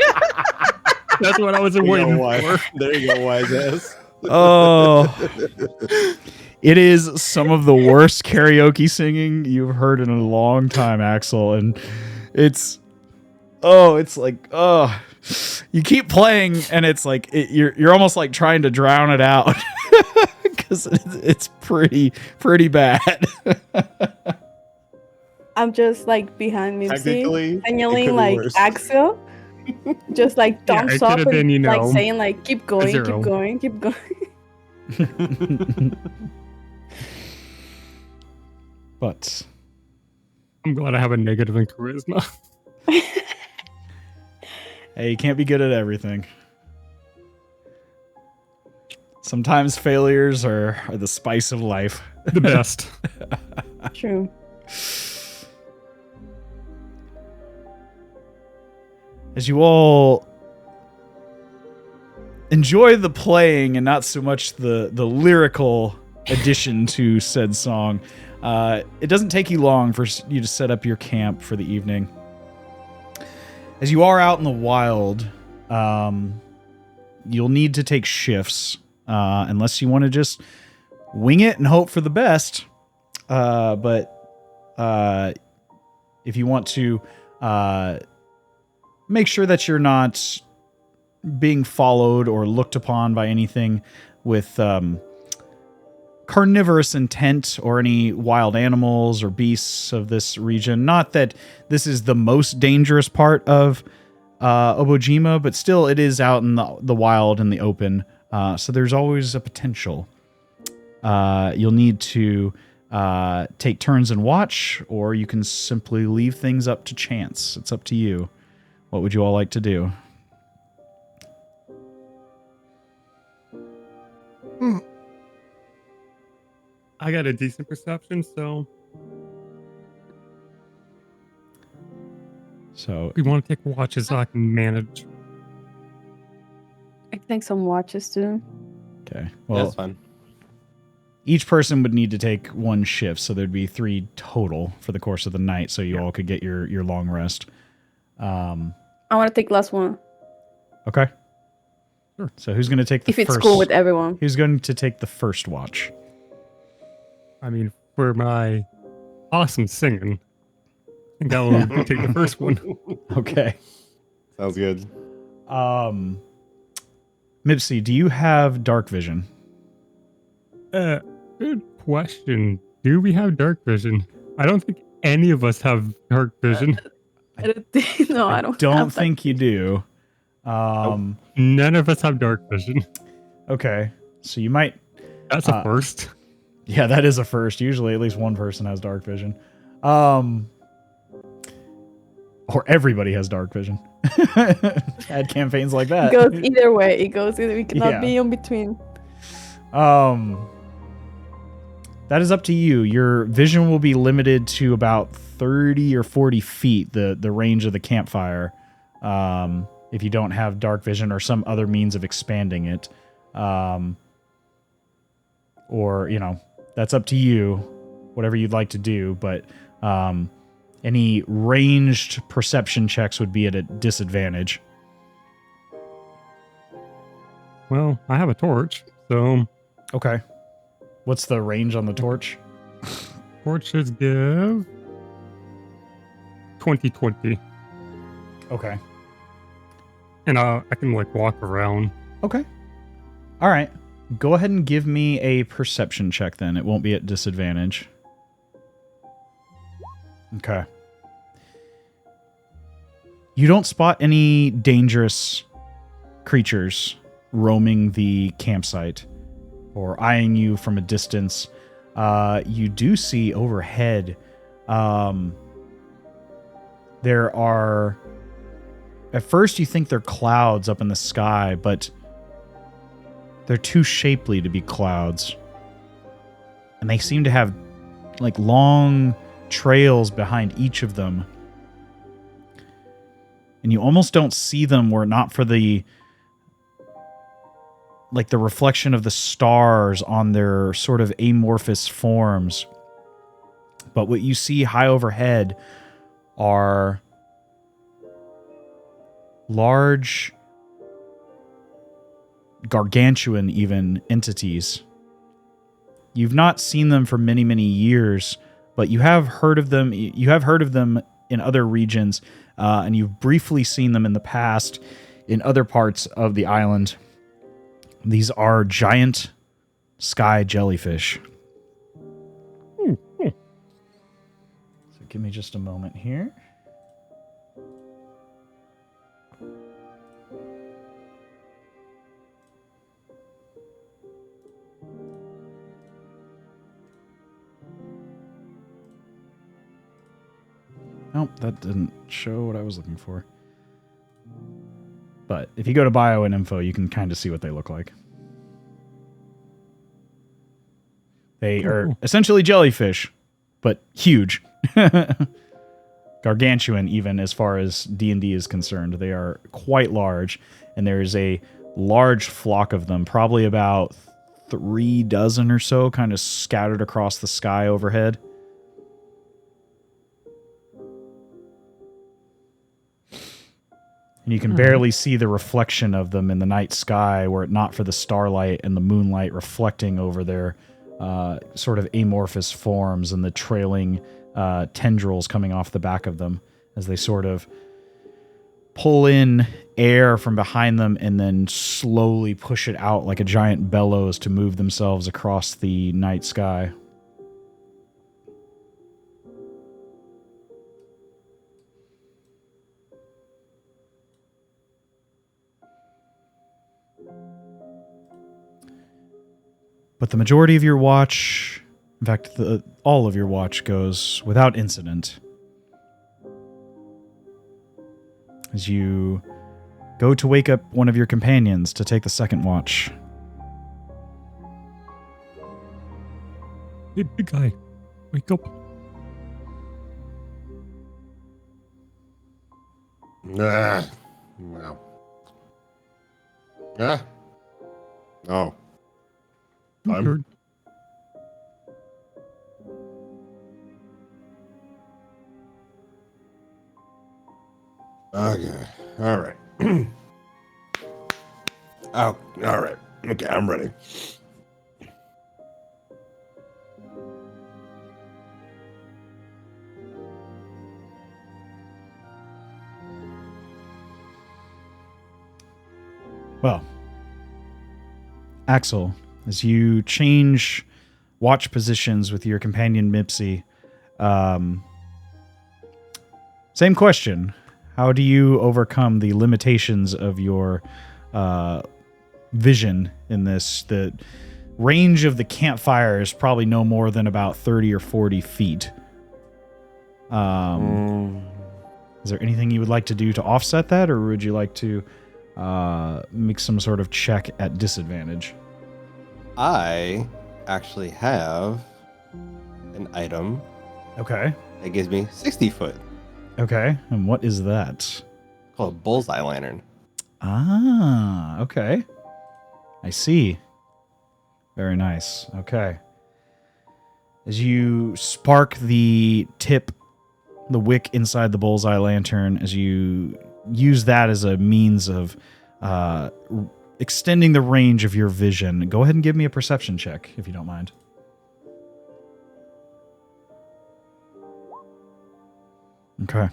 [SPEAKER 5] That's what I was waiting for.
[SPEAKER 2] There you go, wise ass.
[SPEAKER 1] Oh, it is some of the worst karaoke singing you've heard in a long time, Axel, and it's like you keep playing, and it's like you're almost like trying to drown it out because it's pretty bad.
[SPEAKER 3] I'm just like behind
[SPEAKER 2] Technically,
[SPEAKER 3] Mipsy
[SPEAKER 2] it
[SPEAKER 3] and yelling
[SPEAKER 2] could be
[SPEAKER 3] like
[SPEAKER 2] worse.
[SPEAKER 3] Axel. Just like thumbs
[SPEAKER 5] it
[SPEAKER 3] up
[SPEAKER 5] could've
[SPEAKER 3] and
[SPEAKER 5] been,
[SPEAKER 3] like saying like keep going,
[SPEAKER 5] zero.
[SPEAKER 3] keep going, keep going.
[SPEAKER 1] But
[SPEAKER 5] I'm glad I have a negative in charisma.
[SPEAKER 1] hey, you can't be good at everything. Sometimes failures are the spice of life.
[SPEAKER 5] The best.
[SPEAKER 3] True.
[SPEAKER 1] As you all enjoy the playing and not so much the lyrical addition to said song, it doesn't take you long for you to set up your camp for the evening. As you are out in the wild, you'll need to take shifts, unless you want to just wing it and hope for the best. But if you want to make sure that you're not being followed or looked upon by anything with carnivorous intent or any wild animals or beasts of this region. Not that this is the most dangerous part of Obojima, but still it is out in the wild and the open. So there's always a potential. You'll need to take turns and watch, or you can simply leave things up to chance. It's up to you. What would you all like to do?
[SPEAKER 5] I got a decent perception, so we want to take watches so I can manage.
[SPEAKER 3] I think some watches too.
[SPEAKER 1] Okay.
[SPEAKER 2] Yeah,
[SPEAKER 1] Well,
[SPEAKER 2] that's fine.
[SPEAKER 1] each person would need to take one shift, so there'd be 3 total for the course of the night, so you all could get your long rest.
[SPEAKER 3] I want to take last one
[SPEAKER 1] Okay. Sure. So who's going to take the
[SPEAKER 3] if
[SPEAKER 1] first?
[SPEAKER 3] it's cool with everyone.
[SPEAKER 1] Who's going to take the first watch?
[SPEAKER 5] I mean, for my awesome singing, I think I will take the first one.
[SPEAKER 1] Okay.
[SPEAKER 2] Sounds good.
[SPEAKER 1] Mipsy, do you have dark vision?
[SPEAKER 5] Good question. Do we have dark vision? I don't think any of us have dark vision.
[SPEAKER 3] I don't think, no, I don't.
[SPEAKER 1] Don't
[SPEAKER 3] have that.
[SPEAKER 1] think you do.
[SPEAKER 5] None of us have dark vision.
[SPEAKER 1] Okay. So you might.
[SPEAKER 5] That's a first.
[SPEAKER 1] Yeah, that is a first. Usually at least one person has dark vision. Or everybody has dark vision. Had campaigns like that.
[SPEAKER 3] It goes either way. It goes either. We cannot be in between.
[SPEAKER 1] That is up to you. Your vision will be limited to about 30 or 40 feet, the range of the campfire, if you don't have dark vision or some other means of expanding it. Or, that's up to you, whatever you'd like to do. But any ranged perception checks would be at a disadvantage.
[SPEAKER 5] Well, I have a torch, so
[SPEAKER 1] Okay. What's the range on the torch?
[SPEAKER 5] torches give 20/20.
[SPEAKER 1] Okay.
[SPEAKER 5] And I can walk around.
[SPEAKER 1] Okay. All right. Go ahead and give me a perception check then. It won't be at disadvantage. Okay. You don't spot any dangerous creatures roaming the campsite or eyeing you from a distance. You do see overhead, there are... At first you think they're clouds up in the sky, but they're too shapely to be clouds. And they seem to have long trails behind each of them. And you almost don't see them were it not for the reflection of the stars on their sort of amorphous forms. But what you see high overhead are large, gargantuan even entities. You've not seen them for many, many years, but you have heard of them. You have heard of them in other regions, and you've briefly seen them in the past in other parts of the island. These are giant sky jellyfish.
[SPEAKER 5] Hmm.
[SPEAKER 1] So give me just a moment here. Nope, that didn't show what I was looking for. But if you go to bio and info, you can kind of see what they look like. They are essentially jellyfish, but huge. Gargantuan, even as far as D&D is concerned. They are quite large, and there is a large flock of them, probably about 3 dozen or so, kind of scattered across the sky overhead. And you can barely see the reflection of them in the night sky were it not for the starlight and the moonlight reflecting over their sort of amorphous forms and the trailing tendrils coming off the back of them as they sort of pull in air from behind them and then slowly push it out like a giant bellows to move themselves across the night sky. But the majority of your watch, in fact, all of your watch goes without incident. As you go to wake up one of your companions to take the second watch.
[SPEAKER 5] Hey, big guy, wake up.
[SPEAKER 4] No. Ah. Oh. Time.
[SPEAKER 5] Good.
[SPEAKER 4] Okay. All right. Oh, all right. Okay, I'm ready.
[SPEAKER 1] Well, Axel, as you change watch positions with your companion Mipsy, same question. How do you overcome the limitations of your vision in this? The range of the campfire is probably no more than about 30 or 40 feet. Is there anything you would like to do to offset that, or would you like to make some sort of check at disadvantage?
[SPEAKER 2] I actually have an item
[SPEAKER 1] Okay.
[SPEAKER 2] that gives me 60 foot.
[SPEAKER 1] Okay. And what is that?
[SPEAKER 2] Called a bullseye lantern.
[SPEAKER 1] Ah, okay. I see. Very nice. Okay. As you spark the wick inside the bullseye lantern, as you use that as a means of extending the range of your vision, go ahead and give me a perception check, if you don't mind. Okay.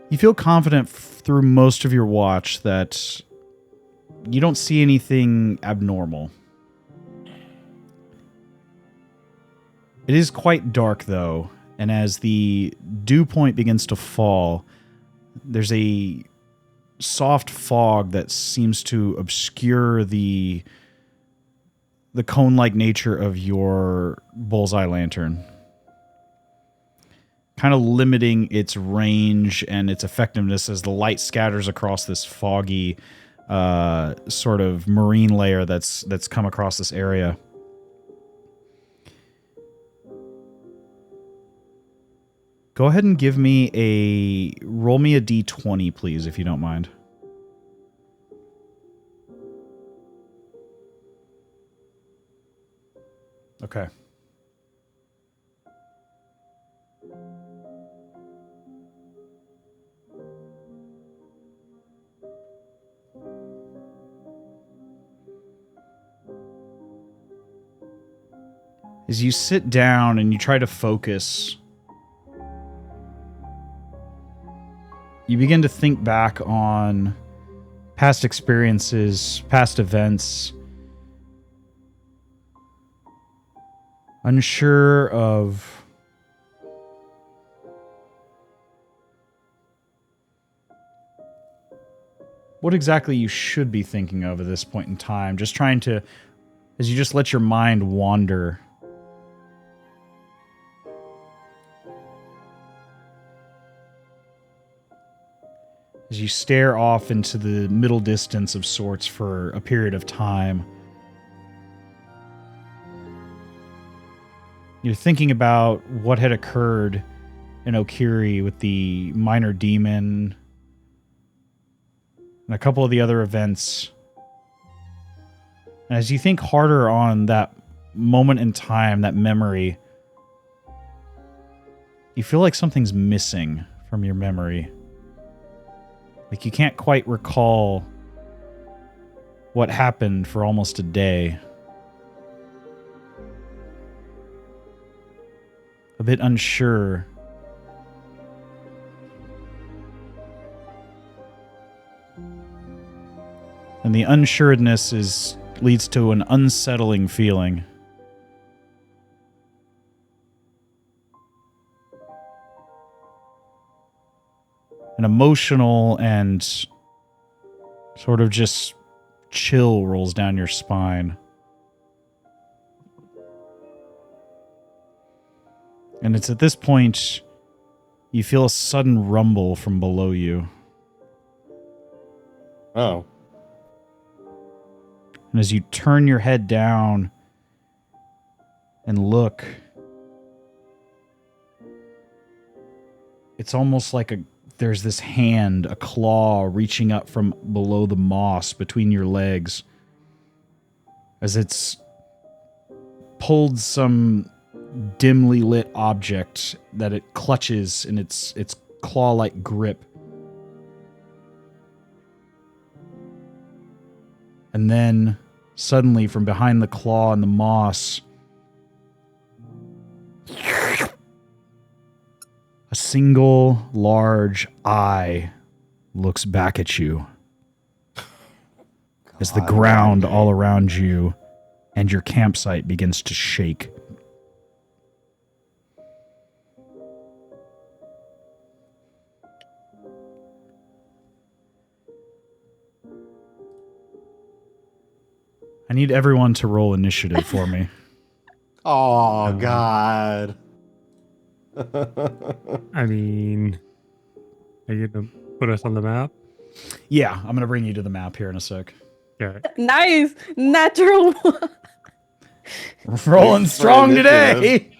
[SPEAKER 1] You feel confident through most of your watch that you don't see anything abnormal. It is quite dark, though, and as the dew point begins to fall, there's a soft fog that seems to obscure the cone-like nature of your bullseye lantern, kind of limiting its range and its effectiveness as the light scatters across this foggy sort of marine layer that's come across this area. Go ahead and roll me a d20, please, if you don't mind. Okay. As you sit down and you try to focus, you begin to think back on past experiences, past events, unsure of what exactly you should be thinking of at this point in time. Just trying to, as you just let your mind wander. As you stare off into the middle distance of sorts for a period of time, you're thinking about what had occurred in Okiri with the minor demon and a couple of the other events. And as you think harder on that moment in time, that memory, you feel like something's missing from your memory. Like you can't quite recall what happened for almost a day. A bit unsure. And the unsureness leads to an unsettling feeling. An emotional and sort of just chill rolls down your spine. And it's at this point you feel a sudden rumble from below you.
[SPEAKER 2] Oh.
[SPEAKER 1] And as you turn your head down and look, it's almost like there's this hand, a claw, reaching up from below the moss between your legs as it's pulled some dimly lit object that it clutches in its claw-like grip. And then, suddenly, from behind the claw and the moss, a single large eye looks back at you. as the ground all around you and your campsite begins to shake. I need everyone to roll initiative for me.
[SPEAKER 2] Oh, God.
[SPEAKER 5] I mean, are you going to put us on the map?
[SPEAKER 1] Yeah, I'm going to bring you to the map here in a sec.
[SPEAKER 5] Yeah.
[SPEAKER 3] Nice, natural.
[SPEAKER 1] Rolling strong today.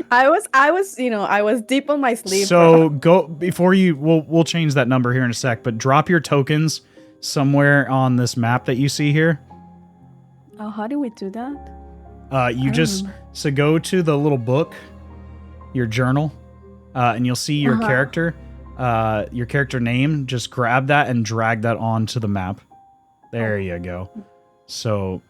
[SPEAKER 3] I was, I was deep on my sleep.
[SPEAKER 1] So go before you. We'll change that number here in a sec. But drop your tokens somewhere on this map that you see here.
[SPEAKER 3] Oh, how do we do that?
[SPEAKER 1] You just so go to the little book, your journal, and you'll see your character name. Just grab that and drag that onto the map. There you go. So,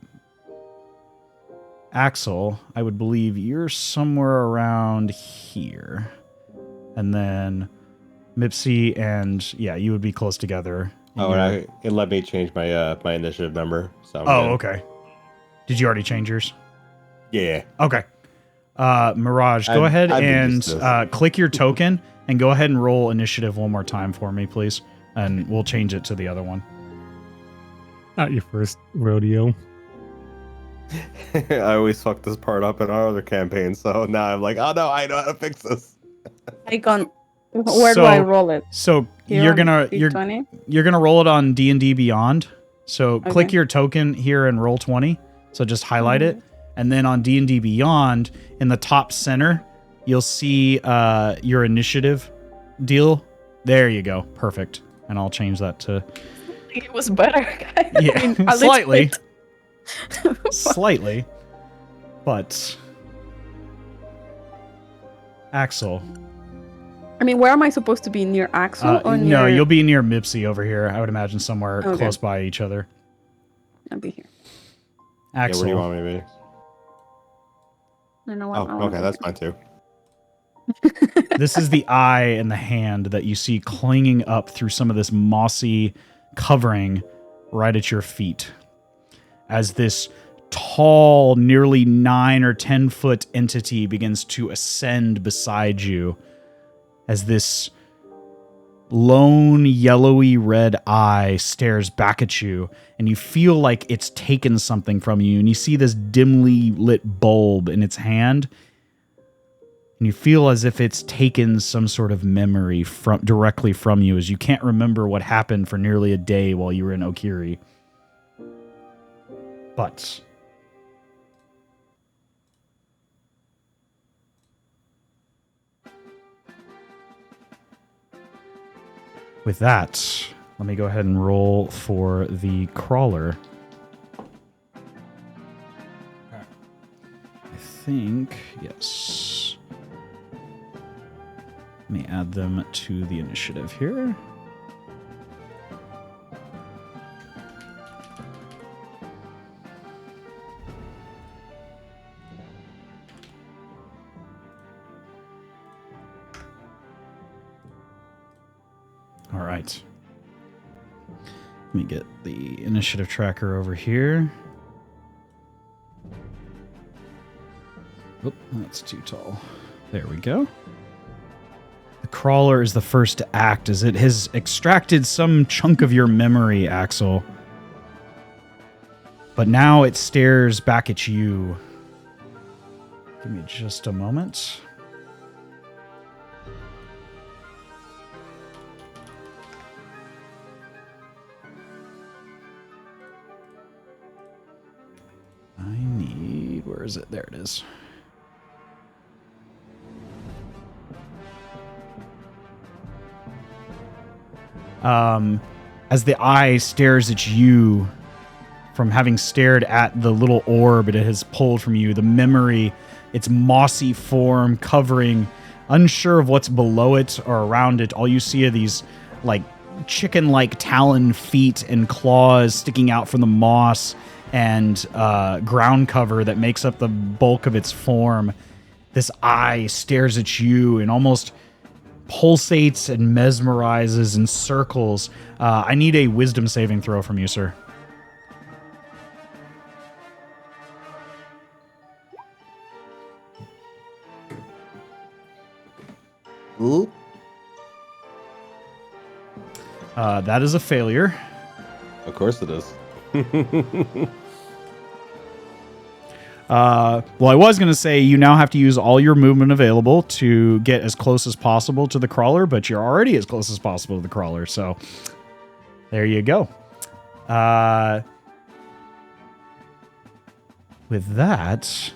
[SPEAKER 1] Axel, I would believe you're somewhere around here, and then Mipsy and you would be close together.
[SPEAKER 2] Oh, and it let me change my my initiative number. So
[SPEAKER 1] okay. Did you already change yours?
[SPEAKER 2] Yeah.
[SPEAKER 1] Okay. Mirage, go ahead and click your token and go ahead and roll initiative one more time for me, please. And we'll change it to the other one.
[SPEAKER 5] Not your first rodeo.
[SPEAKER 2] I always fuck this part up in our other campaign, so now I'm like, oh no, I know how to fix this.
[SPEAKER 3] Where do I roll it?
[SPEAKER 1] So
[SPEAKER 3] Here
[SPEAKER 1] you're
[SPEAKER 3] on
[SPEAKER 1] gonna
[SPEAKER 3] D20?
[SPEAKER 1] you're gonna roll it on D&D Beyond. So click your token here and roll 20. So just highlight it. And then on D&D Beyond, in the top center, you'll see your initiative deal. There you go. Perfect. And I'll change that to...
[SPEAKER 3] It was better.
[SPEAKER 1] Yeah, slightly. Slightly. But... Axel.
[SPEAKER 3] I mean, where am I supposed to be? Near Axel? Or near...
[SPEAKER 1] No, you'll be near Mipsy over here. I would imagine somewhere close by each other.
[SPEAKER 3] I'll be here.
[SPEAKER 1] Axel.
[SPEAKER 2] Yeah, where do you want me to be?
[SPEAKER 3] I don't know what
[SPEAKER 2] okay, that's fine too.
[SPEAKER 1] This is the eye and the hand that you see clinging up through some of this mossy covering right at your feet. As this tall, nearly 9 or 10 foot entity begins to ascend beside you, as this lone yellowy red eye stares back at you, and you feel like it's taken something from you, and you see this dimly lit bulb in its hand, and you feel as if it's taken some sort of memory directly from you, as you can't remember what happened for nearly a day while you were in Okiri. But with that, let me go ahead and roll for the crawler. I think, yes. Let me add them to the initiative here. All right. Let me get the initiative tracker over here. Oop, that's too tall. There we go. The crawler is the first to act as it has extracted some chunk of your memory, Axel. But now it stares back at you. Give me just a moment. Where is it? There it is. As the eye stares at you from having stared at the little orb it has pulled from you, the memory, its mossy form covering, unsure of what's below it or around it. All you see are these like chicken-like talon feet and claws sticking out from the moss and ground cover that makes up the bulk of its form. This eye stares at you and almost pulsates and mesmerizes and circles. I need a wisdom saving throw from you, sir.
[SPEAKER 2] Ooh.
[SPEAKER 1] That is a failure.
[SPEAKER 2] Of course it is.
[SPEAKER 1] Well, I was going to say you now have to use all your movement available to get as close as possible to the crawler, but you're already as close as possible to the crawler, so there you go. With that...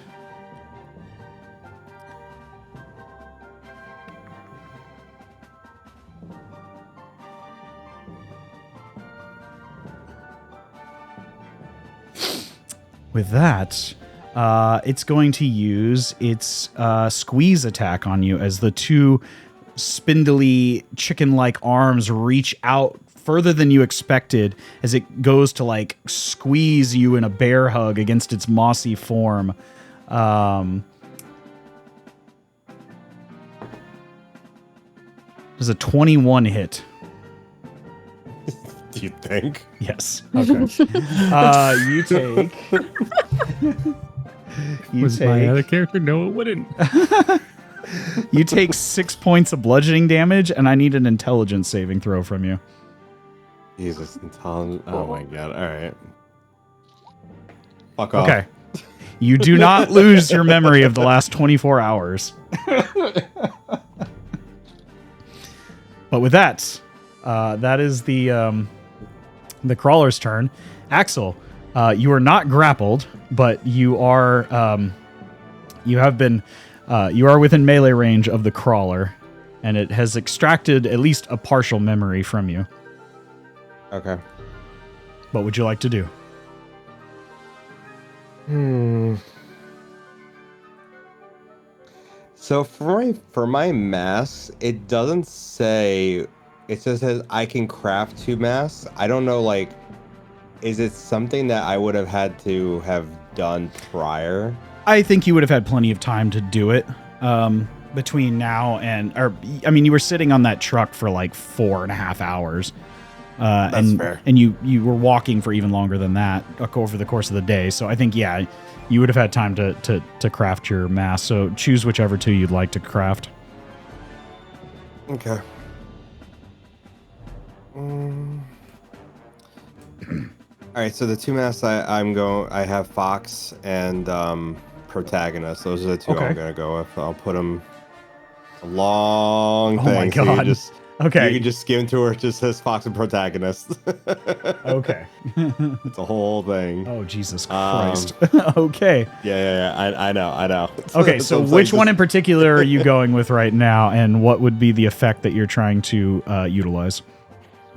[SPEAKER 1] it's going to use its squeeze attack on you as the two spindly chicken-like arms reach out further than you expected as it goes to like squeeze you in a bear hug against its mossy form. Does a 21 hit?
[SPEAKER 2] Do you think?
[SPEAKER 1] Yes. Okay. You take.
[SPEAKER 5] My other character? No, it wouldn't.
[SPEAKER 1] You take 6 points of bludgeoning damage, and I need an intelligence saving throw from you.
[SPEAKER 2] Jesus, intelligent. Oh my god. All right. Fuck off.
[SPEAKER 1] Okay. You do not lose your memory of the last 24 hours. But with that, that is the crawler's turn. Axel, you are not grappled, but you are you are within melee range of the crawler, and it has extracted at least a partial memory from you.
[SPEAKER 2] Okay.
[SPEAKER 1] What would you like to do?
[SPEAKER 2] So for my mask, it doesn't say. It just says I can craft 2 masks. I don't know, like, is it something that I would have had to have done prior?
[SPEAKER 1] I think you would have had plenty of time to do it between now and, you were sitting on that truck for like 4.5 hours.
[SPEAKER 2] That's fair.
[SPEAKER 1] And you were walking for even longer than that over the course of the day. So I think, yeah, you would have had time to craft your mask. So choose whichever 2 you'd like to craft.
[SPEAKER 2] Okay. All right, so the 2 masks I have Fox and Protagonist. Those are the 2
[SPEAKER 1] Okay.
[SPEAKER 2] I'm gonna go with. I'll put them a long
[SPEAKER 1] Oh
[SPEAKER 2] thing.
[SPEAKER 1] my
[SPEAKER 2] So
[SPEAKER 1] God. Okay.
[SPEAKER 2] you can just skim to where it just says Fox and Protagonist.
[SPEAKER 1] Okay.
[SPEAKER 2] It's a whole thing.
[SPEAKER 1] Oh, Jesus Christ. Okay.
[SPEAKER 2] Yeah. I know.
[SPEAKER 1] Okay, so
[SPEAKER 2] it's
[SPEAKER 1] which
[SPEAKER 2] like
[SPEAKER 1] one in particular are you going with right now, and what would be the effect that you're trying to utilize?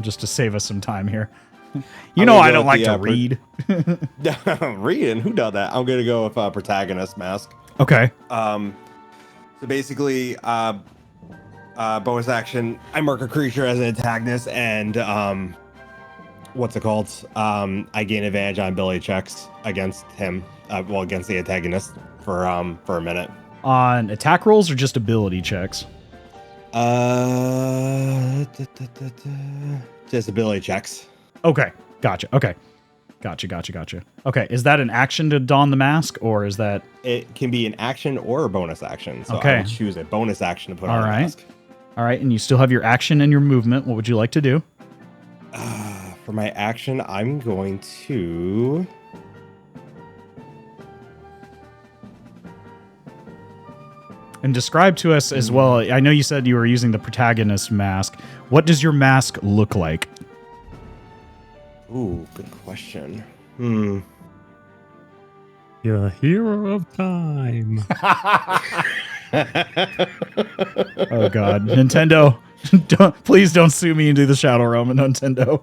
[SPEAKER 1] Just to save us some time here. You know I don't like to read.
[SPEAKER 2] Reading? Who does that? I'm gonna go with Protagonist mask.
[SPEAKER 1] Okay.
[SPEAKER 2] So basically, bonus action, I mark a creature as an antagonist, and what's it called? I gain advantage on ability checks against him. Against the antagonist for a minute.
[SPEAKER 1] On attack rolls or just ability checks?
[SPEAKER 2] Just ability checks.
[SPEAKER 1] Okay. Gotcha. Okay. Gotcha. Okay. Is that an action to don the mask, or is that...
[SPEAKER 2] It can be an action or a bonus action. So
[SPEAKER 1] Okay.
[SPEAKER 2] I will choose a bonus action to put
[SPEAKER 1] All
[SPEAKER 2] on the
[SPEAKER 1] right.
[SPEAKER 2] mask.
[SPEAKER 1] All right, and you still have your action and your movement. What would you like to do?
[SPEAKER 2] For my action, I'm going to...
[SPEAKER 1] And describe to us as well. I know you said you were using the protagonist mask. What does your mask look like?
[SPEAKER 2] Ooh, good question.
[SPEAKER 5] You're a hero of time.
[SPEAKER 1] Oh God, Nintendo! Please don't sue me and do the Shadow Realm at Nintendo.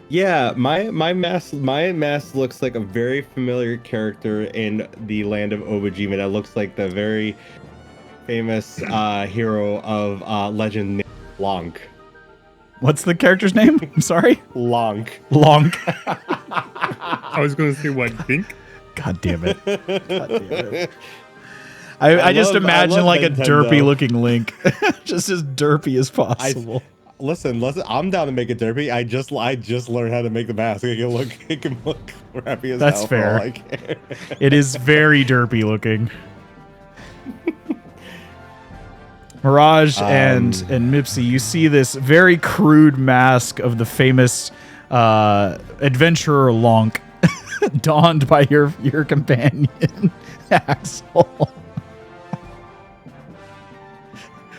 [SPEAKER 2] Yeah, my mask looks like a very familiar character in the land of Obojima. That looks like the very famous hero of Legend, Lonk.
[SPEAKER 1] What's the character's name? I'm sorry.
[SPEAKER 2] Lonk.
[SPEAKER 5] I was going to say what, Dink?
[SPEAKER 1] God damn it. God damn it. I just
[SPEAKER 2] love
[SPEAKER 1] imagine like a
[SPEAKER 2] Nintendo.
[SPEAKER 1] derpy looking Link, just as derpy as possible.
[SPEAKER 2] Listen. I'm down to make it derpy. I just learned how to make the mask. It can look crappy as
[SPEAKER 1] That's
[SPEAKER 2] hell.
[SPEAKER 1] fair.
[SPEAKER 2] For all I care.
[SPEAKER 1] It is very derpy looking. Mirage and Mipsy, you see this very crude mask of the famous adventurer Lonk donned by your companion Axel.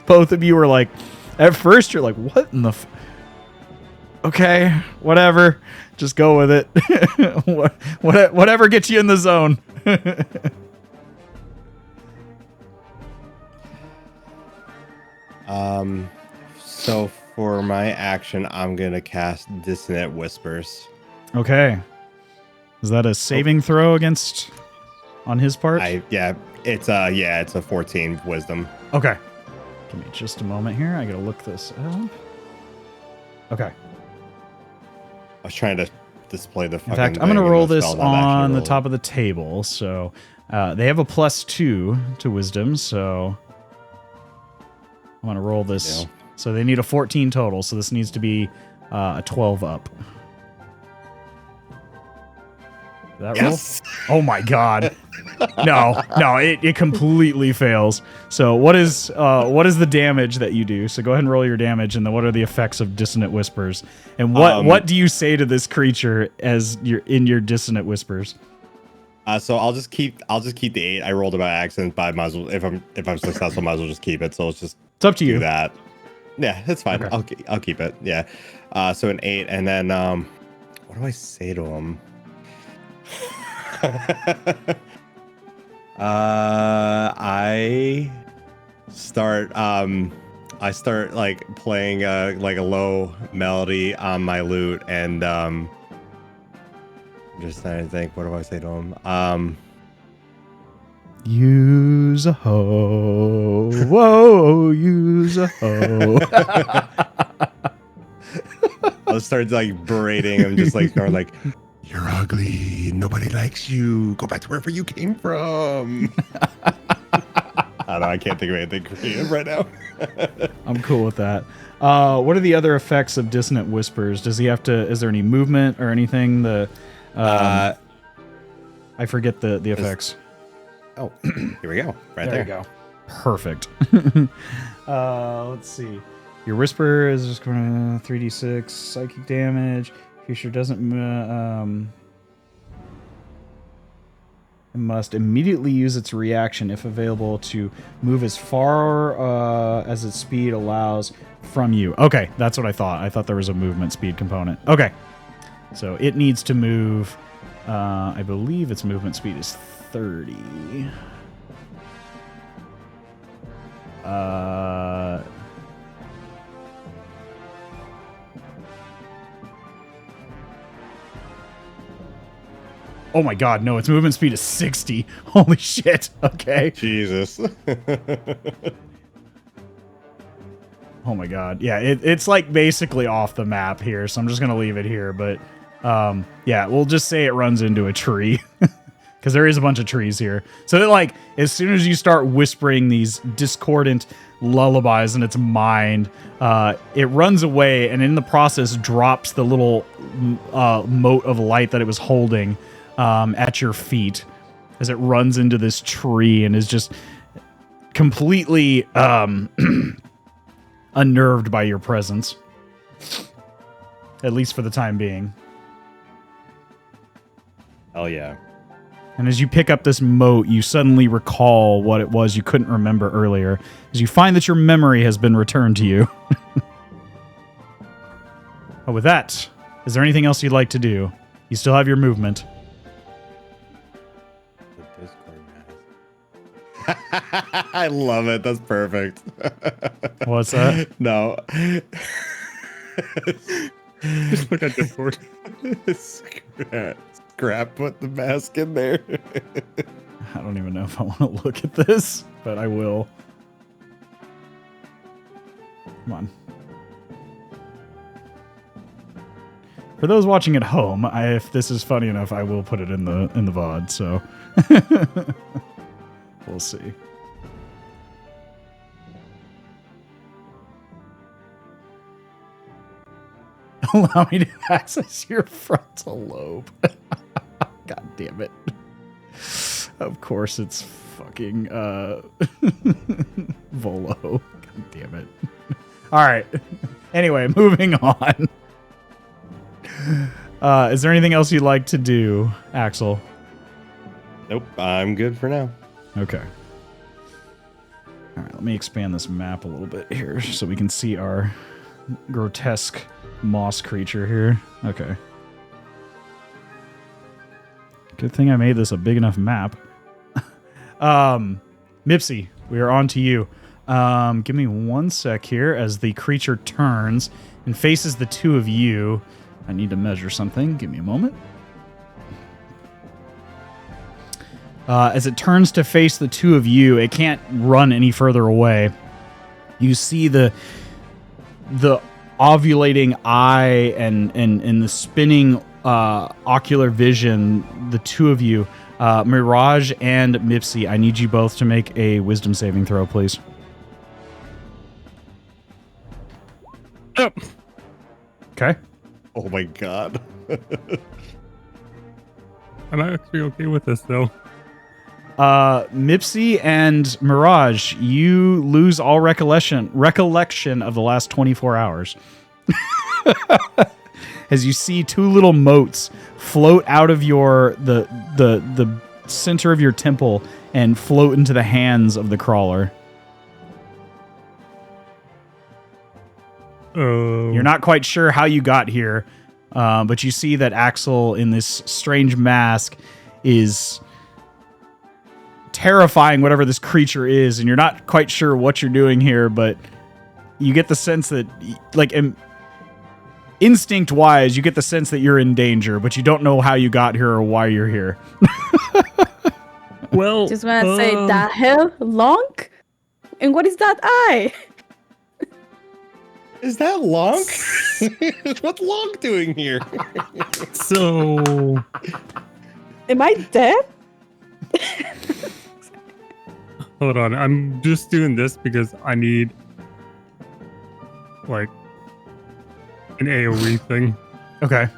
[SPEAKER 1] Both of you are like, at first you're like, what in the okay, whatever, just go with it. Whatever gets you in the zone.
[SPEAKER 2] So for my action, I'm gonna cast Dissonant Whispers.
[SPEAKER 1] Okay. Is that a saving throw against on his part?
[SPEAKER 2] It's a 14 Wisdom.
[SPEAKER 1] Okay. Give me just a moment here. I gotta look this up. Okay.
[SPEAKER 2] I was trying to display the.
[SPEAKER 1] In fact, I'm gonna roll this on the top of the table. So they have a +2 to Wisdom. So I'm gonna roll this.
[SPEAKER 2] Yeah.
[SPEAKER 1] So they need a 14 total. So this needs to be a 12 up. That
[SPEAKER 2] Yes.
[SPEAKER 1] roll? Oh my god. No, it completely fails. So what is the damage that you do? So go ahead and roll your damage, and then what are the effects of Dissonant Whispers? And what do you say to this creature as you're in your Dissonant Whispers?
[SPEAKER 2] So I'll just keep the 8. I rolled it by accident, but I might as well, if I'm successful, I might as well just keep it. So let's just
[SPEAKER 1] It's up to
[SPEAKER 2] do
[SPEAKER 1] you.
[SPEAKER 2] that. Yeah, it's fine.
[SPEAKER 1] Okay.
[SPEAKER 2] I'll keep it. Yeah. So an 8, and then what do I say to him? I start like playing like a low melody on my lute, and I'm just trying to think, what do I say to him?
[SPEAKER 1] Use a hoe. Whoa, use a hoe.
[SPEAKER 2] I'll start like berating him, just like going like,
[SPEAKER 4] You're ugly. Nobody likes you. Go back to wherever you came from.
[SPEAKER 2] I don't know, I can't think of anything creative right now.
[SPEAKER 1] I'm cool with that. What are the other effects of Dissonant Whispers? Does he have to? Is there any movement or anything? I forget the effects.
[SPEAKER 2] Oh, here we go. Right there.
[SPEAKER 1] You go. Perfect. Let's see. Your Whisper is just going to 3d6 psychic damage. Creature doesn't it must immediately use its reaction if available to move as far as its speed allows from you. Okay, that's what I thought. I thought there was a movement speed component. Okay, so it needs to move. I believe its movement speed is 30. Oh my god, no, its movement speed is 60. Holy shit. Okay.
[SPEAKER 2] Jesus.
[SPEAKER 1] Oh my god. Yeah, it's like basically off the map here, so I'm just going to leave it here. But yeah, we'll just say it runs into a tree. Because there is a bunch of trees here. So that, like, as soon as you start whispering these discordant lullabies in its mind, it runs away and in the process drops the little mote of light that it was holding at your feet as it runs into this tree and is just completely unnerved by your presence. At least for the time being.
[SPEAKER 2] Hell yeah.
[SPEAKER 1] And as you pick up this mote, you suddenly recall what it was you couldn't remember earlier, as you find that your memory has been returned to you. But with that, is there anything else you'd like to do? You still have your movement.
[SPEAKER 2] I love it. That's perfect.
[SPEAKER 1] What's that?
[SPEAKER 2] No.
[SPEAKER 5] Just look at Discord.
[SPEAKER 2] Scrap put the mask in there.
[SPEAKER 1] I don't even know if I want to look at this, but I will. Come on. For those watching at home, if this is funny enough, I will put it in the VOD, so we'll see. Allow me to access your frontal lobe. God damn it. Of course it's fucking Volo. God damn it. Alright. Anyway, moving on. Is there anything else you'd like to do, Axel?
[SPEAKER 2] Nope, I'm good for now.
[SPEAKER 1] Okay. All right, let me expand this map a little bit here so we can see our grotesque moss creature here. Okay. Good thing I made this a big enough map. Mipsy, we are on to you. Give me 1 sec here as the creature turns and faces the two of you. I need to measure something. Give me a moment. As it turns to face the two of you, it can't run any further away. You see the ovulating eye and the spinning ocular vision, the two of you, Mirage and Mipsy. I need you both to make a wisdom saving throw, please.
[SPEAKER 5] Oh.
[SPEAKER 1] Okay.
[SPEAKER 2] Oh my god.
[SPEAKER 5] I'm actually okay with this, though.
[SPEAKER 1] Mipsy and Mirage, you lose all recollection of the last 24 hours. As you see two little motes float out of the center of your temple and float into the hands of the crawler.
[SPEAKER 5] Oh.
[SPEAKER 1] You're not quite sure how you got here, but you see that Axel in this strange mask is terrifying whatever this creature is, and you're not quite sure what you're doing here, but you get the sense that, like, instinct-wise, you get the sense that you're in danger, but you don't know how you got here or why you're here.
[SPEAKER 5] Well,
[SPEAKER 3] Just want to say, the hell, Lonk? And what is that eye?
[SPEAKER 2] Is that Lonk? What's Lonk doing here?
[SPEAKER 5] So,
[SPEAKER 3] Am I dead?
[SPEAKER 5] hold on. I'm just doing this because I need, like, an AoE thing.
[SPEAKER 1] Okay.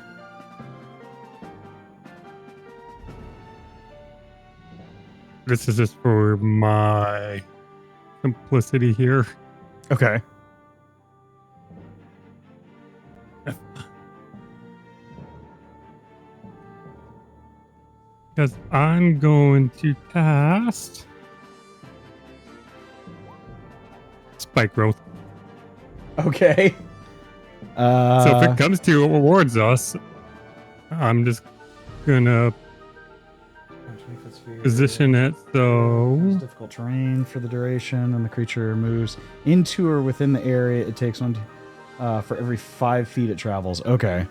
[SPEAKER 5] This is just for my simplicity here.
[SPEAKER 1] Okay.
[SPEAKER 5] Because I'm going to cast Spike Growth.
[SPEAKER 1] Okay.
[SPEAKER 5] So if it comes towards us, I'm just gonna position it so
[SPEAKER 1] difficult terrain for the duration, and the creature moves into or within the area it takes one for every 5 feet it travels. Okay.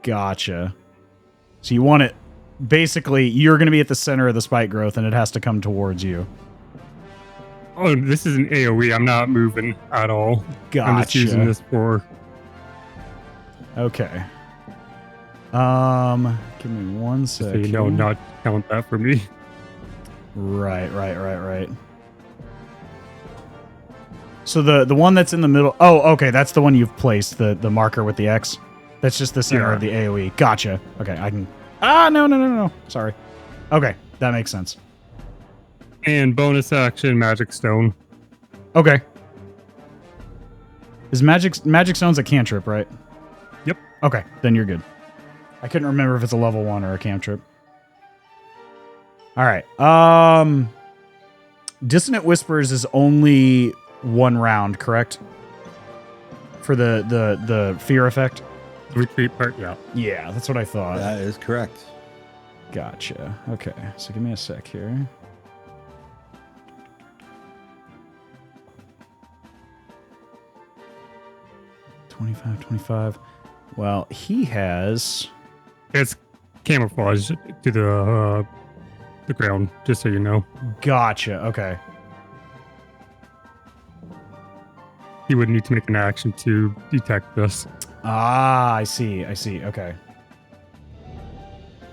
[SPEAKER 1] Gotcha. So you want it, basically, you're going to be at the center of the spike growth, and it has to come towards you.
[SPEAKER 5] Oh, this is an AoE. I'm not moving at all.
[SPEAKER 1] Gotcha.
[SPEAKER 5] I'm just using this for...
[SPEAKER 1] Okay. Give me 1
[SPEAKER 5] So
[SPEAKER 1] second.
[SPEAKER 5] you know, not count that for me.
[SPEAKER 1] Right. So the one that's in the middle... Oh, okay, that's the one you've placed, the marker with the X. That's just the center of the AoE. Gotcha. Okay, I can... No. Sorry. Okay, that makes sense.
[SPEAKER 5] And bonus action, Magic Stone.
[SPEAKER 1] Okay. Is Magic Stone's a cantrip, right?
[SPEAKER 5] Yep.
[SPEAKER 1] Okay, then you're good. I couldn't remember if it's a level 1 or a cantrip. All right. Dissonant Whispers is only 1 round, correct? For the fear effect?
[SPEAKER 5] Retreat part, yeah.
[SPEAKER 1] Yeah, that's what I thought.
[SPEAKER 2] That is correct.
[SPEAKER 1] Gotcha. Okay, so give me a sec here. $25. Well, he has...
[SPEAKER 5] It's camouflage to the ground, just so you know.
[SPEAKER 1] Gotcha. Okay.
[SPEAKER 5] He would need to make an action to detect this.
[SPEAKER 1] Ah, I see. Okay.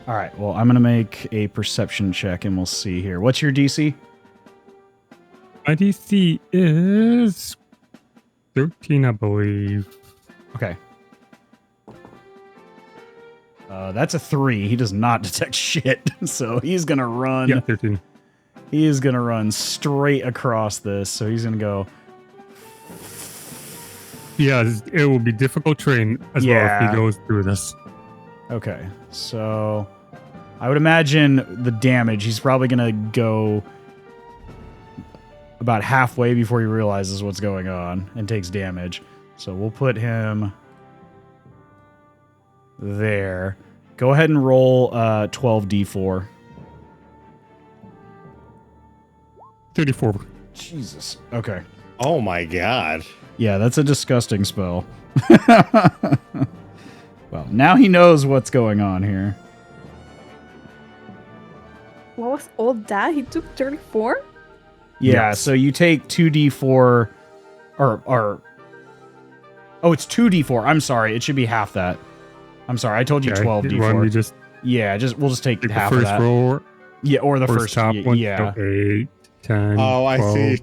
[SPEAKER 1] All right. Well, I'm going to make a perception check and we'll see here. What's your DC?
[SPEAKER 5] My DC is 13, I believe.
[SPEAKER 1] Okay. That's a 3. He does not detect shit, so he's gonna run.
[SPEAKER 5] Yeah, 13.
[SPEAKER 1] He is gonna run straight across this. So he's gonna go.
[SPEAKER 5] Yeah, it will be difficult terrain as well if he goes through this.
[SPEAKER 1] Okay, so I would imagine the damage. He's probably gonna go about halfway before he realizes what's going on and takes damage. So we'll put him there. Go ahead and roll 12d4.
[SPEAKER 5] 34.
[SPEAKER 1] Jesus. Okay.
[SPEAKER 2] Oh my god.
[SPEAKER 1] Yeah, that's a disgusting spell. Well, now he knows what's going on here.
[SPEAKER 3] What was all that? He took 34?
[SPEAKER 1] Yeah,
[SPEAKER 5] Yes.
[SPEAKER 1] so you take 2d4 or oh, it's 2d4. I'm sorry. It should be half that. I'm sorry. I told you
[SPEAKER 5] Okay,
[SPEAKER 1] 12d4.
[SPEAKER 5] why don't we just
[SPEAKER 1] Yeah, we'll just take
[SPEAKER 5] take the
[SPEAKER 1] half of
[SPEAKER 5] first
[SPEAKER 1] that.
[SPEAKER 5] roll,
[SPEAKER 1] Yeah, or the
[SPEAKER 5] first
[SPEAKER 1] first
[SPEAKER 5] top one.
[SPEAKER 1] Yeah.
[SPEAKER 5] So 8, 10,
[SPEAKER 2] Oh, I
[SPEAKER 5] 12,
[SPEAKER 2] see.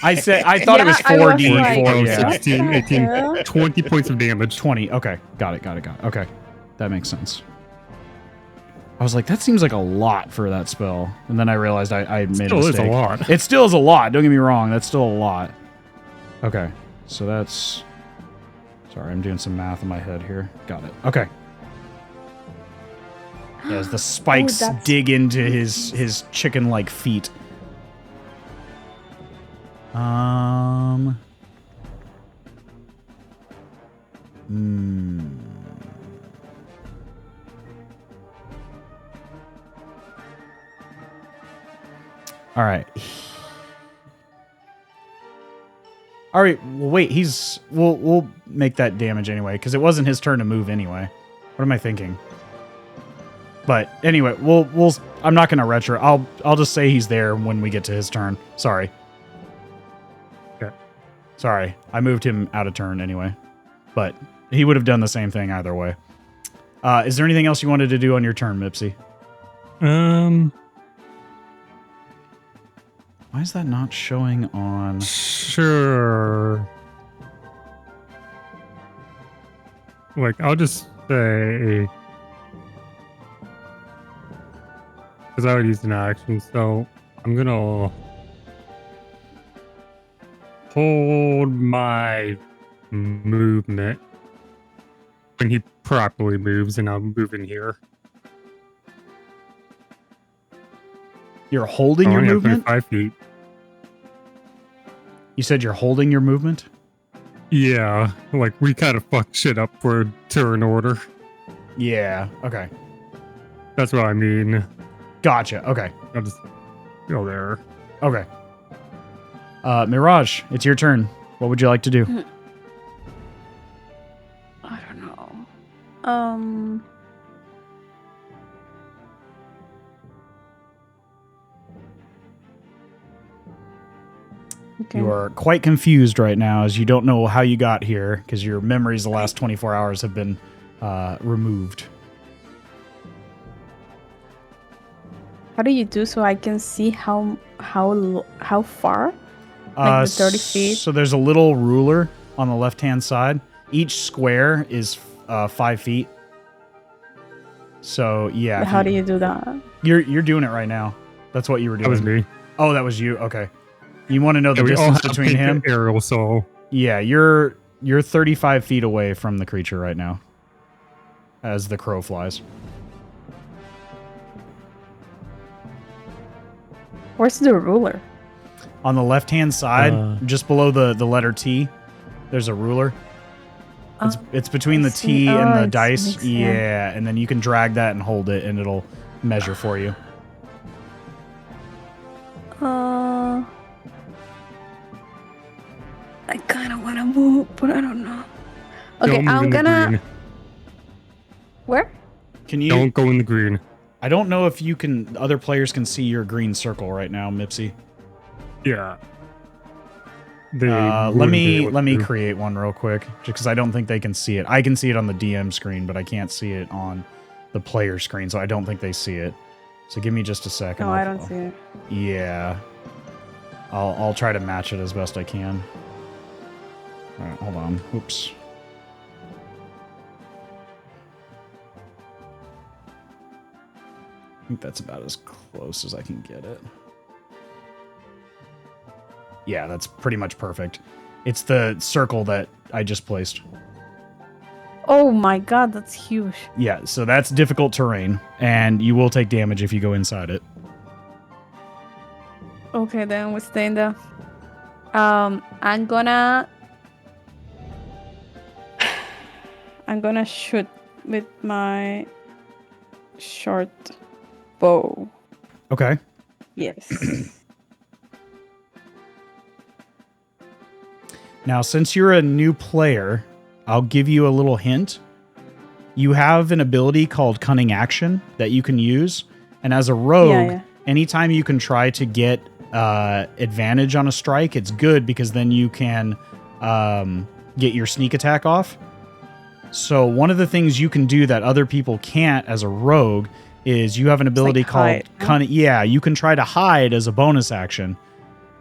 [SPEAKER 1] I thought it was
[SPEAKER 3] Yeah, I was
[SPEAKER 1] 4d4.
[SPEAKER 3] like,
[SPEAKER 5] Oh,
[SPEAKER 1] Yeah.
[SPEAKER 5] 16,
[SPEAKER 3] What the
[SPEAKER 5] 18,
[SPEAKER 3] hell?
[SPEAKER 5] 20 points of damage.
[SPEAKER 1] 20. Okay. Got it. Okay. That makes sense. I was like, that seems like a lot for that spell. And then I realized I made
[SPEAKER 5] Still
[SPEAKER 1] a
[SPEAKER 5] is a
[SPEAKER 1] mistake.
[SPEAKER 5] lot.
[SPEAKER 1] It still is a lot. Don't get me wrong. That's still a lot. Okay. So that's... Sorry, I'm doing some math in my head here. Got it. Okay. As the spikes
[SPEAKER 3] that's-
[SPEAKER 1] dig into his chicken-like feet. All right. All right. Well, wait. We'll make that damage anyway because it wasn't his turn to move anyway. What am I thinking? But anyway, we'll. I'm not gonna retro. I'll just say he's there when we get to his turn. Sorry.
[SPEAKER 5] Okay.
[SPEAKER 1] Sorry, I moved him out of turn anyway, but he would have done the same thing either way. Is there anything else you wanted to do on your turn, Mipsy? Why is that not showing on?
[SPEAKER 5] Sure. Like, I'll just say, because I would use an action, so I'm gonna hold my movement when he properly moves, and I'll move in here.
[SPEAKER 1] You're holding
[SPEAKER 5] I
[SPEAKER 1] your
[SPEAKER 5] only have
[SPEAKER 1] movement?
[SPEAKER 5] 25 feet.
[SPEAKER 1] You said you're holding your movement?
[SPEAKER 5] Yeah, like we kind of fucked shit up for turn order.
[SPEAKER 1] Yeah. Okay.
[SPEAKER 5] That's what I mean.
[SPEAKER 1] Gotcha. Okay.
[SPEAKER 5] I'll just go there.
[SPEAKER 1] Okay. Mirage, it's your turn. What would you like to do?
[SPEAKER 3] I don't know. Okay.
[SPEAKER 1] You are quite confused right now as you don't know how you got here because your memories the last 24 hours have been removed.
[SPEAKER 3] How do you do so I can see how far? Like the 30 feet?
[SPEAKER 1] So there's a little ruler on the left-hand side. Each square is 5 feet. So yeah.
[SPEAKER 3] But how do you do that?
[SPEAKER 1] You're doing it right now. That's what you were doing.
[SPEAKER 5] That was me.
[SPEAKER 1] Oh, that was you. Okay. You want to know the
[SPEAKER 5] Yeah, we all
[SPEAKER 1] distance
[SPEAKER 5] have
[SPEAKER 1] between him?
[SPEAKER 5] Aerial, so
[SPEAKER 1] Yeah, you're 35 feet away from the creature right now. As the crow flies.
[SPEAKER 3] Where's the ruler?
[SPEAKER 1] On the left-hand side, just below the letter T, there's a ruler. It's between
[SPEAKER 3] I
[SPEAKER 1] the
[SPEAKER 3] see.
[SPEAKER 1] T and the
[SPEAKER 3] It
[SPEAKER 1] dice.
[SPEAKER 3] makes sense.
[SPEAKER 1] Yeah, and then you can drag that and hold it, and it'll measure for you.
[SPEAKER 3] I kind of want to move, but I don't know. Okay,
[SPEAKER 5] don't move
[SPEAKER 3] I'm
[SPEAKER 5] in the
[SPEAKER 3] gonna.
[SPEAKER 5] green.
[SPEAKER 3] Where?
[SPEAKER 1] Can you?
[SPEAKER 5] Don't go in the green.
[SPEAKER 1] I don't know if you can. Other players can see your green circle right now, Mipsy.
[SPEAKER 5] Yeah. They
[SPEAKER 1] Let
[SPEAKER 5] wouldn't be
[SPEAKER 1] me
[SPEAKER 5] able to.
[SPEAKER 1] create one real quick, just because I don't think they can see it. I can see it on the DM screen, but I can't see it on the player screen, so I don't think they see it. So give me just a second.
[SPEAKER 3] No, I don't see it.
[SPEAKER 1] Yeah, I'll try to match it as best I can. All right, hold on. Oops. think that's about as close as I can get it. Yeah, that's pretty much perfect. It's the circle that I just placed.
[SPEAKER 3] Oh my god, that's huge.
[SPEAKER 1] Yeah, so that's difficult terrain, and you will take damage if you go inside it.
[SPEAKER 3] Okay, then we stay in there. I'm gonna shoot with my short bow.
[SPEAKER 1] Okay.
[SPEAKER 3] Yes.
[SPEAKER 1] Now, since you're a new player, I'll give you a little hint. You have an ability called Cunning Action that you can use. And as a rogue, anytime you can try to get advantage on a strike, it's good because then you can get your sneak attack off. So one of the things you can do that other people can't as a rogue is you have an ability called Cunning. Yeah, you can try to hide as a bonus action.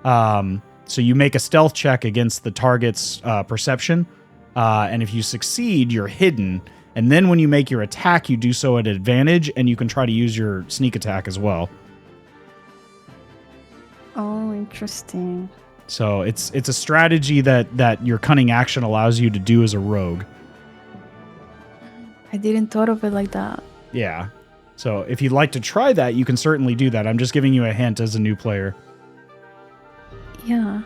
[SPEAKER 1] So you make a stealth check against the target's perception. And if you succeed, you're hidden. And then when you make your attack, you do so at advantage, and you can try to use your sneak attack as well.
[SPEAKER 3] Oh, interesting.
[SPEAKER 1] So it's a strategy that your Cunning Action allows you to do as a rogue.
[SPEAKER 3] I didn't thought of it like that.
[SPEAKER 1] Yeah. So if you'd like to try that, you can certainly do that. I'm just giving you a hint as a new player.
[SPEAKER 3] Yeah.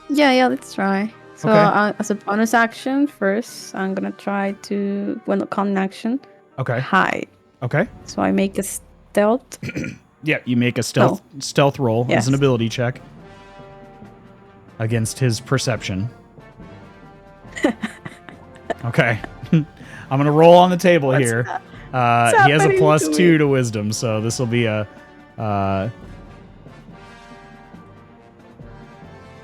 [SPEAKER 3] Yeah, let's try. So
[SPEAKER 1] Okay.
[SPEAKER 3] As a bonus action, first, I'm going to try to, when Cunning Action,
[SPEAKER 1] Okay.
[SPEAKER 3] hide.
[SPEAKER 1] Okay.
[SPEAKER 3] So I make a stealth.
[SPEAKER 1] Yeah, you make a stealth roll as an ability check against his perception. Okay. I'm going to roll on the table here. He has a +2 to wisdom, so this will be a...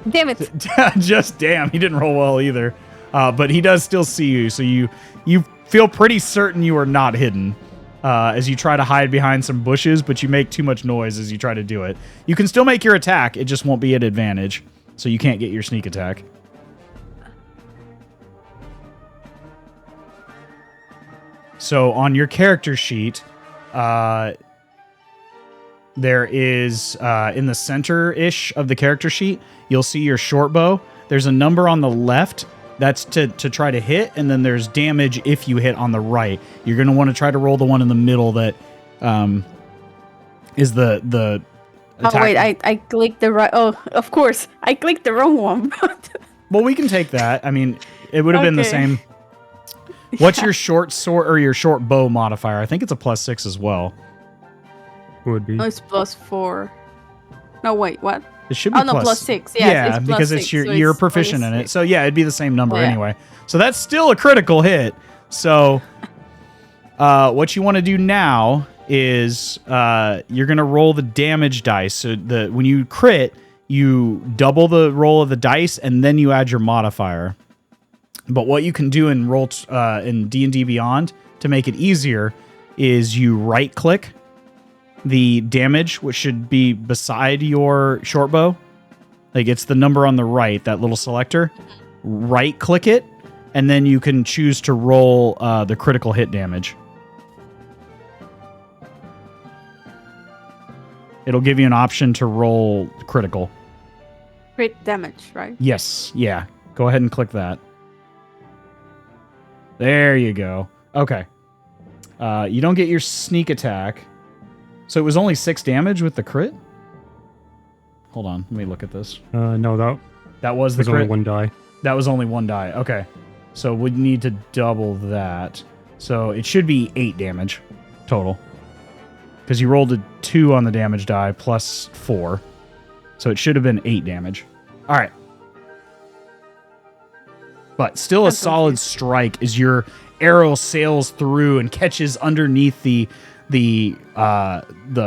[SPEAKER 3] Damn it.
[SPEAKER 1] Just damn, he didn't roll well either. But he does still see you, so you feel pretty certain you are not hidden as you try to hide behind some bushes, but you make too much noise as you try to do it. You can still make your attack, it just won't be at advantage, so you can't get your sneak attack. So on your character sheet, there is, in the center-ish of the character sheet, you'll see your short bow. There's a number on the left that's to try to hit, and then there's damage if you hit on the right. You're going to want to try to roll the one in the middle that is the attack.
[SPEAKER 3] Oh, wait, I clicked the right... Oh, of course. I clicked the wrong one.
[SPEAKER 1] Well, we can take that. I mean, it would have been the same. What's your short sword or your short bow modifier? I think it's a +6 as well.
[SPEAKER 5] Would be.
[SPEAKER 3] No, it's +4. No, wait, what?
[SPEAKER 1] It should be
[SPEAKER 3] +6. Yes,
[SPEAKER 1] yeah,
[SPEAKER 3] it's
[SPEAKER 1] because
[SPEAKER 3] +6,
[SPEAKER 1] it's you're
[SPEAKER 3] so it's
[SPEAKER 1] proficient in it.
[SPEAKER 3] +6.
[SPEAKER 1] So yeah, it'd be the same number
[SPEAKER 3] Yeah.
[SPEAKER 1] anyway. So that's still a critical hit. So what you want to do now is you're gonna roll the damage dice. So when you crit, you double the roll of the dice and then you add your modifier. But what you can do in in D&D Beyond to make it easier is you right click the damage, which should be beside your short bow. Like it's the number on the right, that little selector. Right click it, and then you can choose to roll the critical hit damage. It'll give you an option to roll critical.
[SPEAKER 3] Crit damage, right?
[SPEAKER 1] Yes, yeah. Go ahead and click that. There you go. Okay. You don't get your sneak attack. So it was only 6 damage with the crit? Hold on, let me look at this.
[SPEAKER 5] No,
[SPEAKER 1] That was the
[SPEAKER 5] was
[SPEAKER 1] crit?
[SPEAKER 5] only one die.
[SPEAKER 1] That was only 1 die. Okay. So we'd need to double that. So it should be 8 damage total. Because you rolled a 2 on the damage die plus 4. So it should have been 8 damage. All right. But still a solid strike as your arrow sails through and catches underneath the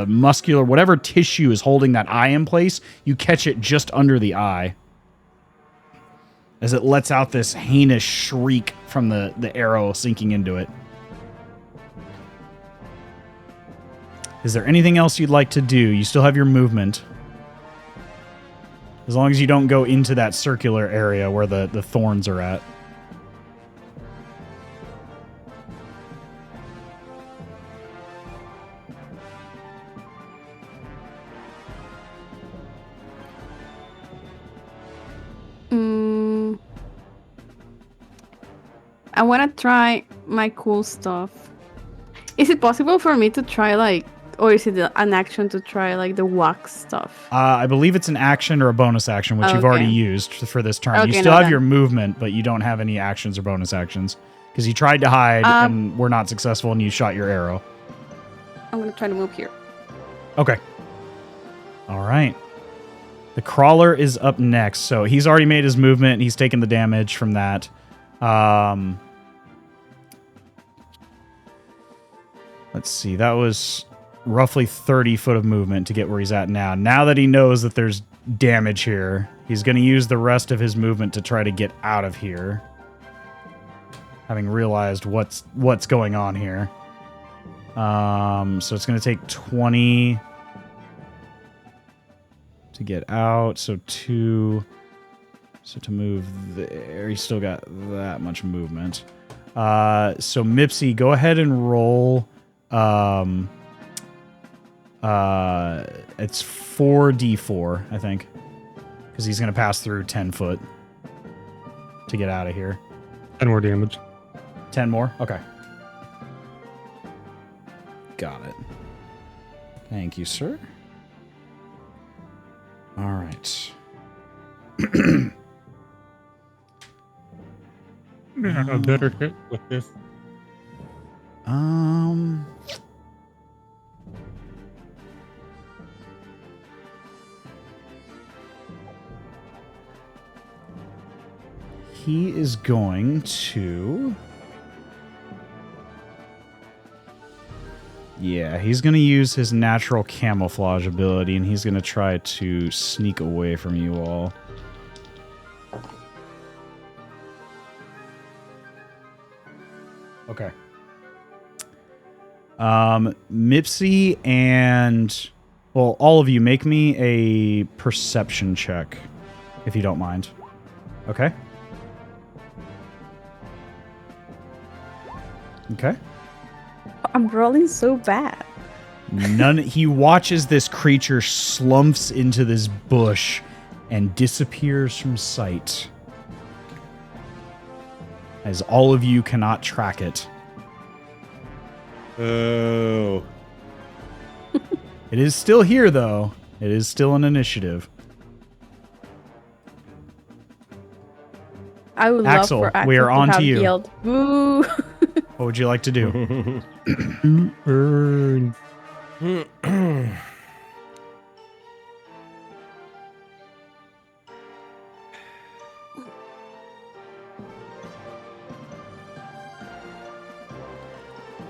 [SPEAKER 1] muscular, whatever tissue is holding that eye in place. You catch it just under the eye as it lets out this heinous shriek from the arrow sinking into it. Is there anything else you'd like to do? You still have your movement. As long as you don't go into that circular area where the thorns are at.
[SPEAKER 3] I want to try my cool stuff. Is it possible for me to try like, or is it an action to try like the wax stuff?
[SPEAKER 1] I believe it's an action or a bonus action, which you've already
[SPEAKER 3] Okay.
[SPEAKER 1] used for this turn.
[SPEAKER 3] Okay,
[SPEAKER 1] You
[SPEAKER 3] no,
[SPEAKER 1] still have
[SPEAKER 3] then.
[SPEAKER 1] your movement, but you don't have any actions or bonus actions because you tried to hide and were not successful, and you shot your arrow.
[SPEAKER 3] I'm gonna try to move here.
[SPEAKER 1] Okay. All right. The crawler is up next, so he's already made his movement. He's taken the damage from that. Let's see. That was roughly 30 foot of movement to get where he's at now. Now that he knows that there's damage here, he's going to use the rest of his movement to try to get out of here, having realized what's going on here. So it's going to take 20 to get out. So 2. So to move there, he's still got that much movement. So Mipsy, go ahead and roll. It's 4d4, I think, because he's going to pass through 10 foot to get out of here.
[SPEAKER 5] 10 more damage.
[SPEAKER 1] 10 more? Okay. Got it. Thank you, sir. All right.
[SPEAKER 5] A better hit with this.
[SPEAKER 1] He is going to... Yeah, he's going to use his natural camouflage ability, and he's going to try to sneak away from you all. Okay. Mipsy and... Well, all of you, make me a perception check, if you don't mind. Okay? Okay.
[SPEAKER 3] I'm rolling so bad.
[SPEAKER 1] He watches this creature slumps into this bush and disappears from sight, as all of you cannot track it.
[SPEAKER 2] Oh.
[SPEAKER 1] It is still here, though. It is still an initiative.
[SPEAKER 3] I would
[SPEAKER 1] Axel,
[SPEAKER 3] love for Axel
[SPEAKER 1] we are
[SPEAKER 3] to
[SPEAKER 1] on to
[SPEAKER 3] have
[SPEAKER 1] you.
[SPEAKER 3] yelled, "Boo!"
[SPEAKER 1] What would you like to do?
[SPEAKER 5] Burn.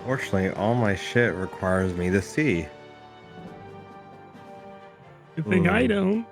[SPEAKER 2] Fortunately, all my shit requires me to see.
[SPEAKER 5] Good thing I don't.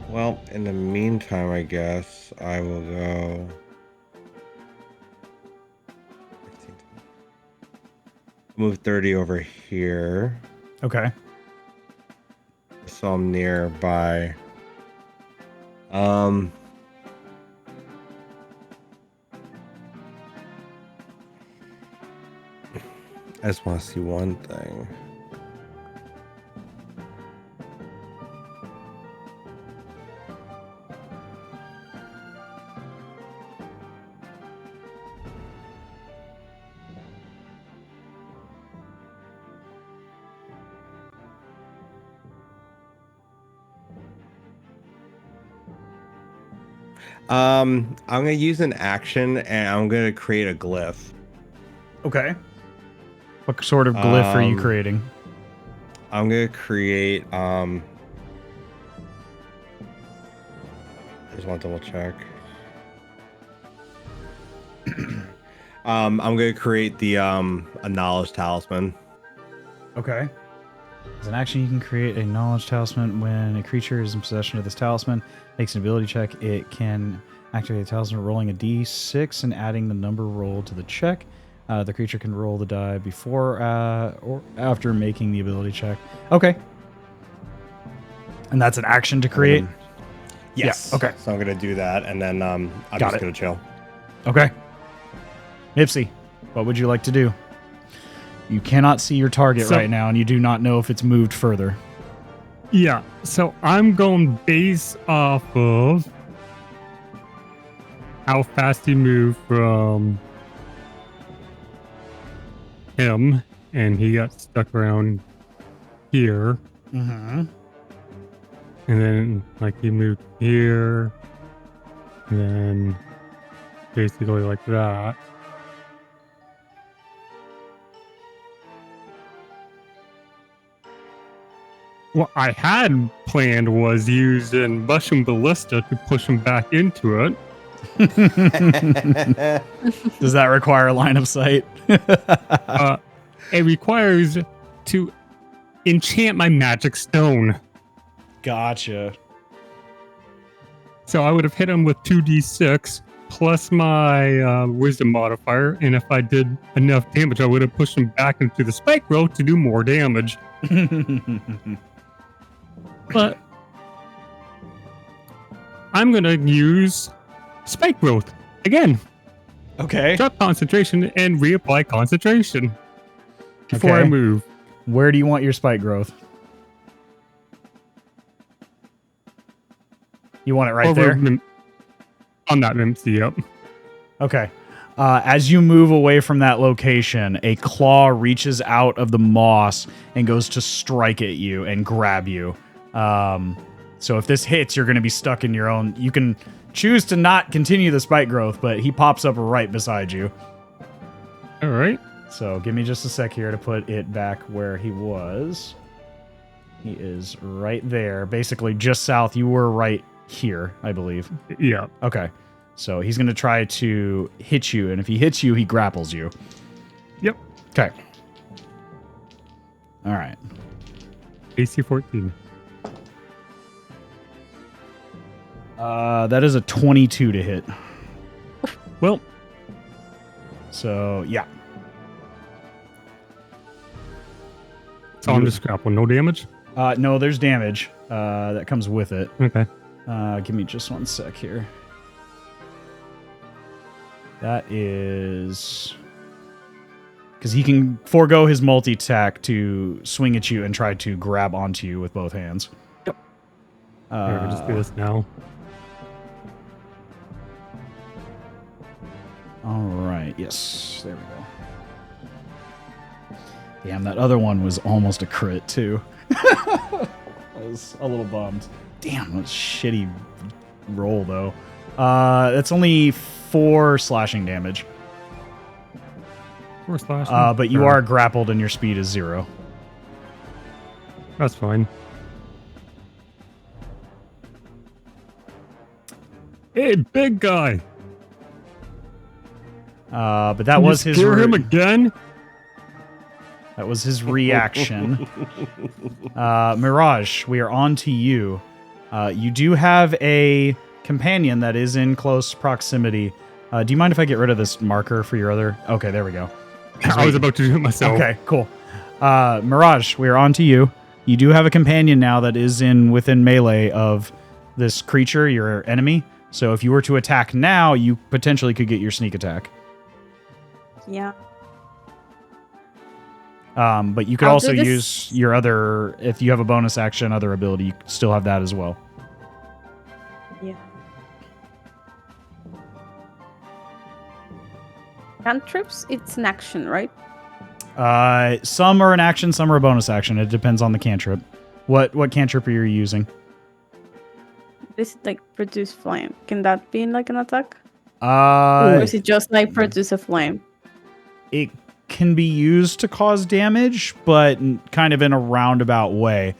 [SPEAKER 2] Well, in the meantime, I guess I will go. Move 30 over here,
[SPEAKER 1] Okay.
[SPEAKER 2] so I'm nearby. I just want to see one thing. I'm gonna use an action and I'm gonna create a glyph.
[SPEAKER 1] Okay. What sort of glyph are you creating?
[SPEAKER 2] I'm gonna create I just want to double check. I'm gonna create the a knowledge talisman.
[SPEAKER 1] Okay. As an action, you can create a knowledge talisman. When a creature is in possession of this talisman, makes an ability check, it can activate the talisman rolling a d6 and adding the number rolled to the check. The creature can roll the die before or after making the ability check. Okay. And that's an action to create?
[SPEAKER 2] Yes.
[SPEAKER 1] Yeah, okay.
[SPEAKER 2] So I'm gonna do that, and then I'm
[SPEAKER 1] Got
[SPEAKER 2] just
[SPEAKER 1] it.
[SPEAKER 2] gonna chill.
[SPEAKER 1] Okay. Nipsey, what would you like to do? You cannot see your target right now, and you do not know if it's moved further.
[SPEAKER 5] Yeah, so I'm going based off of how fast he moved from him, and he got stuck around here,
[SPEAKER 1] Mm-hmm.
[SPEAKER 5] and then like he moved here, and then basically like that. What I had planned was using Mushroom Ballista to push him back into it.
[SPEAKER 1] Does that require line of sight?
[SPEAKER 5] It requires to enchant my magic stone.
[SPEAKER 1] Gotcha.
[SPEAKER 5] So I would have hit him with 2d6 plus my wisdom modifier, and if I did enough damage, I would have pushed him back into the spike growth to do more damage. But I'm going to use spike growth again.
[SPEAKER 1] Okay.
[SPEAKER 5] Drop concentration and reapply concentration before I
[SPEAKER 1] Okay.
[SPEAKER 5] move.
[SPEAKER 1] Where do you want your spike growth? You want it right there?
[SPEAKER 5] On that Mimsy, yep.
[SPEAKER 1] Okay. As you move away from that location, a claw reaches out of the moss and goes to strike at you and grab you. So if this hits, you're going to be stuck in your own... You can choose to not continue the spike growth, but he pops up right beside you.
[SPEAKER 5] All right.
[SPEAKER 1] So give me just a sec here to put it back where he was. He is right there, basically just south. You were right here, I believe.
[SPEAKER 5] Yeah.
[SPEAKER 1] Okay. So he's going to try to hit you, and if he hits you, he grapples you.
[SPEAKER 5] Yep.
[SPEAKER 1] Okay. All right.
[SPEAKER 5] AC 14.
[SPEAKER 1] That is a 22 to hit.
[SPEAKER 5] Well,
[SPEAKER 1] So, yeah.
[SPEAKER 5] so I'm just grappling. No damage?
[SPEAKER 1] No, there's damage that comes with it.
[SPEAKER 5] Okay.
[SPEAKER 1] Give me just one sec here. That is... Because he can forego his multi-attack to swing at you and try to grab onto you with both hands.
[SPEAKER 5] Yep. Here, I'll just do this now.
[SPEAKER 1] All right. Yes. There we go. Damn, that other one was almost a crit, too. I was a little bummed. Damn, that's a shitty roll, though. That's only 4 slashing damage.
[SPEAKER 5] 4 slashing?
[SPEAKER 1] But you are grappled and your speed is 0.
[SPEAKER 5] That's fine. Hey, big guy!
[SPEAKER 1] But that
[SPEAKER 5] Can
[SPEAKER 1] was
[SPEAKER 5] you
[SPEAKER 1] his...
[SPEAKER 5] scare him again?
[SPEAKER 1] That was his reaction. Mirage, we are on to you. You do have a companion that is in close proximity. Do you mind if I get rid of this marker for your other... Okay, there we go.
[SPEAKER 5] I was about to do it myself.
[SPEAKER 1] Okay, cool. Mirage, we are on to you. You do have a companion now that is within melee of this creature, your enemy. So if you were to attack now, you potentially could get your sneak attack.
[SPEAKER 3] Yeah.
[SPEAKER 1] But you could
[SPEAKER 3] I'll
[SPEAKER 1] also
[SPEAKER 3] do this-
[SPEAKER 1] use your other, if you have a bonus action, other ability, you still have that as well.
[SPEAKER 3] Yeah. Cantrips, it's an action, right?
[SPEAKER 1] Some are an action, some are a bonus action. It depends on the cantrip. What cantrip are you using?
[SPEAKER 3] This is like produce flame. Can that be like an attack? Or
[SPEAKER 1] Uh,
[SPEAKER 3] is it just like produce a flame?
[SPEAKER 1] it can be used to cause damage, but kind of in a roundabout way.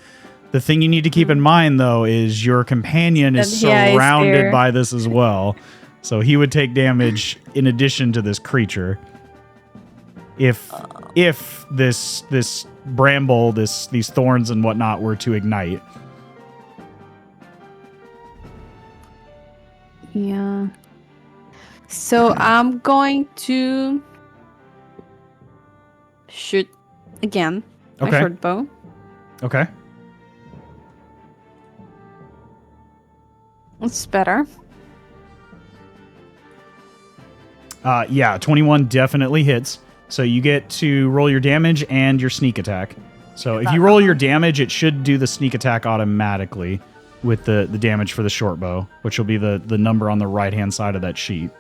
[SPEAKER 1] The thing you need to keep in mind, though, is your companion is
[SPEAKER 3] That- yeah, he's
[SPEAKER 1] surrounded
[SPEAKER 3] there.
[SPEAKER 1] by this as well. So he would take damage in addition to this creature. If this bramble, these thorns and whatnot were to ignite.
[SPEAKER 3] Yeah. So I'm going to shoot again. My
[SPEAKER 1] Okay.
[SPEAKER 3] short bow.
[SPEAKER 1] Okay.
[SPEAKER 3] It's better.
[SPEAKER 1] Yeah, 21 definitely hits. So you get to roll your damage and your sneak attack. So if you roll your damage, it should do the sneak attack automatically with the damage for the short bow, which will be the number on the right-hand side of that sheet.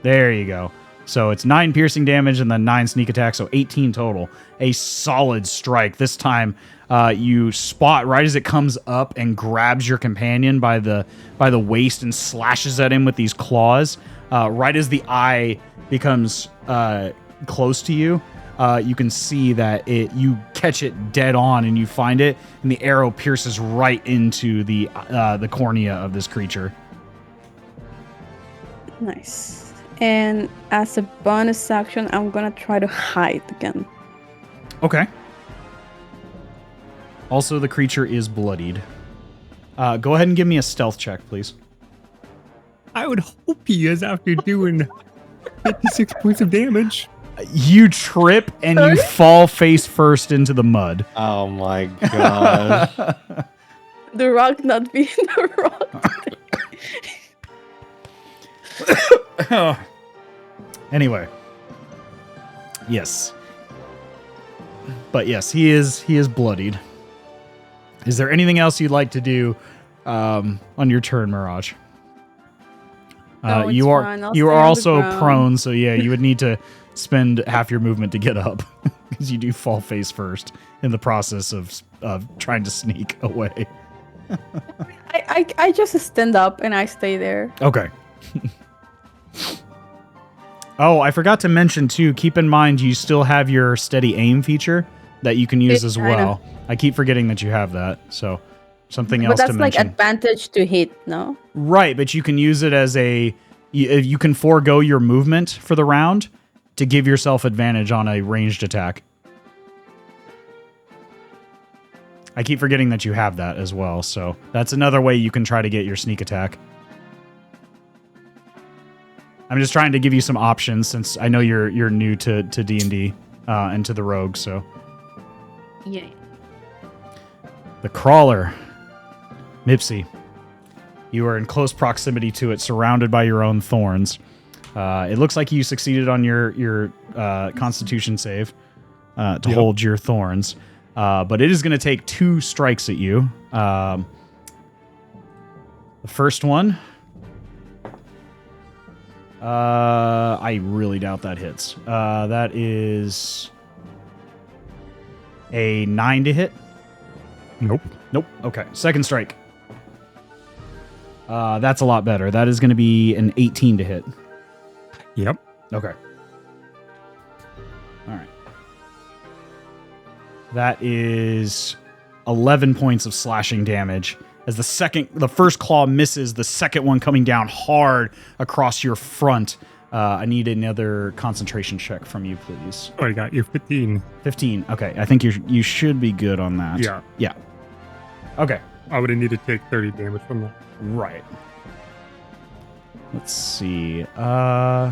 [SPEAKER 1] There you go. So it's 9 piercing damage and then 9 sneak attack, so 18 total. A solid strike. This time you spot right as it comes up and grabs your companion by the waist and slashes at him with these claws. Right as the eye becomes close to you, you can see that you catch it dead on and you find it, and the arrow pierces right into the cornea of this creature.
[SPEAKER 3] Nice. And as a bonus action, I'm gonna try to hide again.
[SPEAKER 1] Okay. Also, the creature is bloodied. Go ahead and give me a stealth check, please.
[SPEAKER 5] I would hope he is after doing 56 points of damage.
[SPEAKER 1] You trip and you fall face first into the mud.
[SPEAKER 2] Oh my god.
[SPEAKER 3] The rock not being the rock.
[SPEAKER 1] Anyway. Yes. But yes, he is bloodied. Is there anything else you'd like to do on your turn, Mirage?
[SPEAKER 3] No, it's
[SPEAKER 1] you are
[SPEAKER 3] fine. I'll
[SPEAKER 1] you
[SPEAKER 3] stay
[SPEAKER 1] are
[SPEAKER 3] on the
[SPEAKER 1] also
[SPEAKER 3] ground.
[SPEAKER 1] prone, so yeah, you would need to spend half your movement to get up because you do fall face first in the process of trying to sneak away.
[SPEAKER 3] I just stand up and I stay there.
[SPEAKER 1] Okay. Oh, I forgot to mention too, keep in mind you still have your steady aim feature that you can use as
[SPEAKER 3] I know.
[SPEAKER 1] well. I keep forgetting that you have that. So something
[SPEAKER 3] But
[SPEAKER 1] else to
[SPEAKER 3] that's like
[SPEAKER 1] mention.
[SPEAKER 3] advantage to hit, no?
[SPEAKER 1] Right, but you can use it as you can forego your movement for the round to give yourself advantage on a ranged attack. I keep forgetting that you have that as well, so that's another way you can try to get your sneak attack. I'm just trying to give you some options since I know you're new to D&D and to the rogue, so.
[SPEAKER 3] Yeah.
[SPEAKER 1] The crawler. Mipsy. You are in close proximity to it, surrounded by your own thorns. It looks like you succeeded on your Constitution save to hold your thorns. But it is going to take 2 strikes at you. The first one... I really doubt that hits. That is a 9 to hit.
[SPEAKER 5] Nope.
[SPEAKER 1] Nope. Okay. Second strike. That's a lot better. That is going to be an 18 to hit.
[SPEAKER 5] Yep.
[SPEAKER 1] Okay. All right. That is 11 points of slashing damage. As the first claw misses, the second one coming down hard across your front. I need another concentration check from you, please.
[SPEAKER 5] Oh, I got you 15.
[SPEAKER 1] 15. Okay, I think you should be good on that.
[SPEAKER 5] Yeah.
[SPEAKER 1] Yeah. Okay.
[SPEAKER 5] I would have needed to take 30 damage from that.
[SPEAKER 1] Right. Let's see. I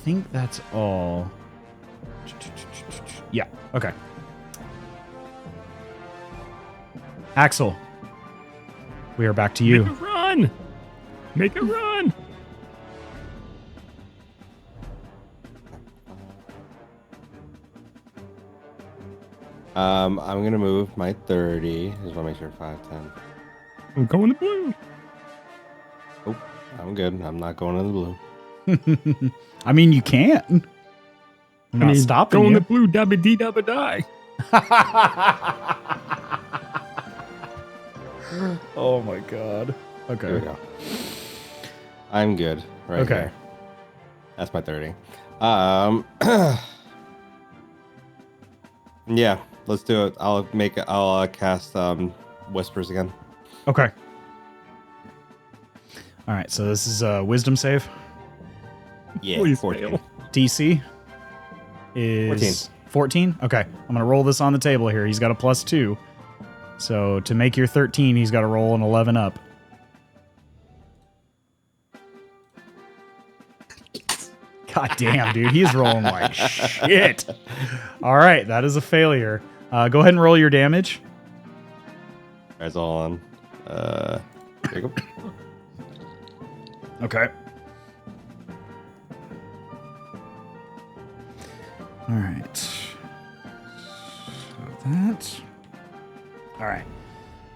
[SPEAKER 1] think that's all. Yeah. Okay. Axel. We are back to you.
[SPEAKER 5] Make a run! Make a run!
[SPEAKER 2] I'm gonna move my 30. Just wanna make sure 5, 10.
[SPEAKER 5] I'm going to blue.
[SPEAKER 2] Oh, I'm good. I'm not going in the blue.
[SPEAKER 1] I mean, you can't. I'm not stopping
[SPEAKER 5] going
[SPEAKER 1] you.
[SPEAKER 5] to blue, dabba dee dabba die.
[SPEAKER 1] Oh my god. Okay.
[SPEAKER 2] Here we go. I'm good. Right
[SPEAKER 1] Okay.
[SPEAKER 2] here. That's my 30. Yeah, let's do it. I'll cast Whispers again.
[SPEAKER 1] Okay. All right, so this is a wisdom save.
[SPEAKER 2] Yeah,
[SPEAKER 5] Please
[SPEAKER 2] 14.
[SPEAKER 5] fail.
[SPEAKER 1] DC is 14. Okay, I'm going to roll this on the table here. He's got a +2. So to make your 13, he's got to roll an 11 up. God damn, dude. He's rolling like shit. All right. That is a failure. Go ahead and roll your damage.
[SPEAKER 2] Guys, all on. There you go.
[SPEAKER 1] Okay. All right. So that. All right.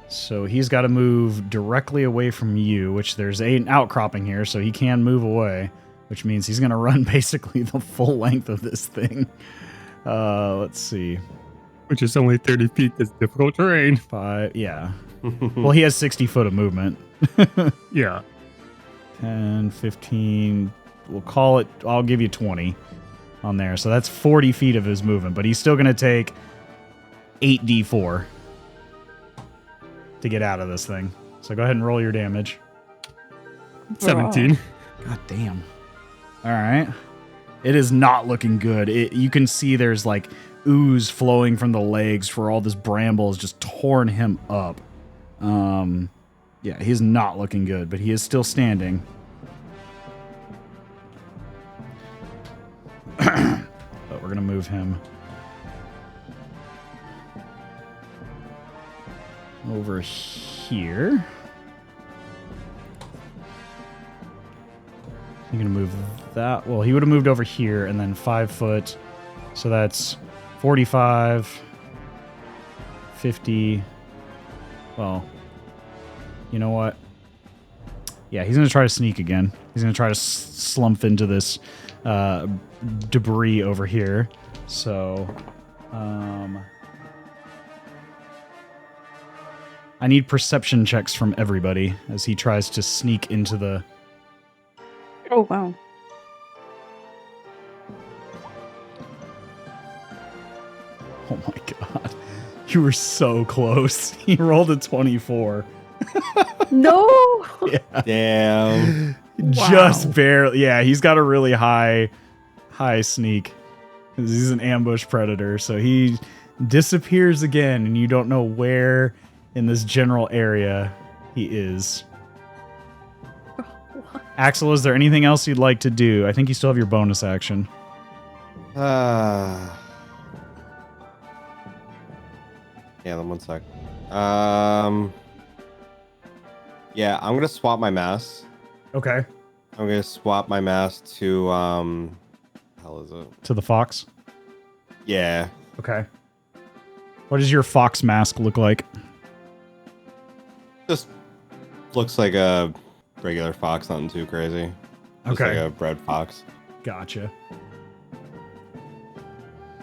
[SPEAKER 1] So he's got to move directly away from you, which there's an outcropping here, so he can move away, which means he's going to run basically the full length of this thing. Let's see.
[SPEAKER 5] Which is only 30 feet. That's difficult terrain.
[SPEAKER 1] 5, yeah. Well, he has 60 foot of movement.
[SPEAKER 5] Yeah.
[SPEAKER 1] 10, 15, we'll call it, I'll give you 20 on there. So that's 40 feet of his movement, but he's still going to take 8d4 to get out of this thing. So go ahead and roll your damage.
[SPEAKER 5] 17.
[SPEAKER 1] God damn. All right. It is not looking good. You can see there's like ooze flowing from the legs where all this bramble has just torn him up. Yeah, he's not looking good, but he is still standing. But we're going to move him over here. You're going to move that. Well, he would have moved over here and then 5 foot. So that's 45, 50. Well, you know what? Yeah, he's going to try to sneak again. He's going to try to slump into this debris over here. So, I need perception checks from everybody as he tries to sneak into the...
[SPEAKER 3] Oh, wow.
[SPEAKER 1] Oh my god. You were so close. He rolled a 24.
[SPEAKER 3] No!
[SPEAKER 1] Yeah.
[SPEAKER 2] Damn.
[SPEAKER 1] Just barely. Yeah, he's got a really high sneak. He's an ambush predator, so he disappears again, and you don't know where in this general area he is. Axel, is there anything else you'd like to do? I think you still have your bonus action.
[SPEAKER 2] Yeah, then 1 sec. Yeah, I'm gonna swap my mask.
[SPEAKER 1] Okay.
[SPEAKER 2] I'm gonna swap my mask to hell is it?
[SPEAKER 1] To the fox?
[SPEAKER 2] Yeah.
[SPEAKER 1] Okay. What does your fox mask look like?
[SPEAKER 2] Just looks like a regular fox, nothing too crazy. Just
[SPEAKER 1] Okay.
[SPEAKER 2] like a bred fox.
[SPEAKER 1] Gotcha.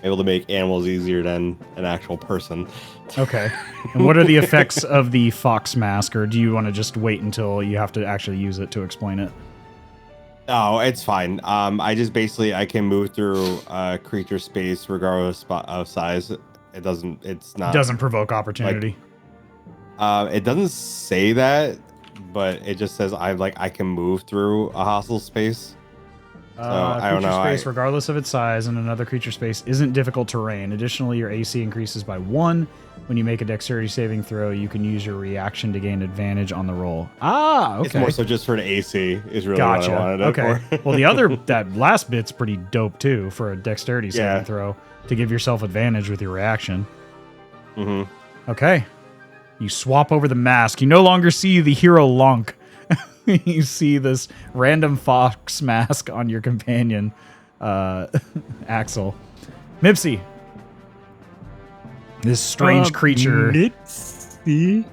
[SPEAKER 2] Able to make animals easier than an actual person.
[SPEAKER 1] Okay. And what are the effects of the fox mask, or do you want to just wait until you have to actually use it to explain it?
[SPEAKER 2] Oh, it's fine. I just basically I can move through creature space regardless of size. It's not.
[SPEAKER 1] Doesn't provoke opportunity.
[SPEAKER 2] It doesn't say that, but it just says I can move through a hostile space. So I don't
[SPEAKER 1] creature
[SPEAKER 2] know.
[SPEAKER 1] space, regardless of its size, and another creature space isn't difficult terrain. Additionally, your AC increases by 1. When you make a dexterity saving throw, you can use your reaction to gain advantage on the roll. Ah, okay.
[SPEAKER 2] It's more so just for the AC is really
[SPEAKER 1] Gotcha.
[SPEAKER 2] what I wanted it
[SPEAKER 1] Okay.
[SPEAKER 2] for.
[SPEAKER 1] Well, that last bit's pretty dope too for a dexterity saving throw to give yourself advantage with your reaction.
[SPEAKER 2] Mm-hmm.
[SPEAKER 1] Okay. You swap over the mask. You no longer see the hero Lonk. You see this random fox mask on your companion, Axel. Mipsy. This strange creature.
[SPEAKER 5] Mipsy.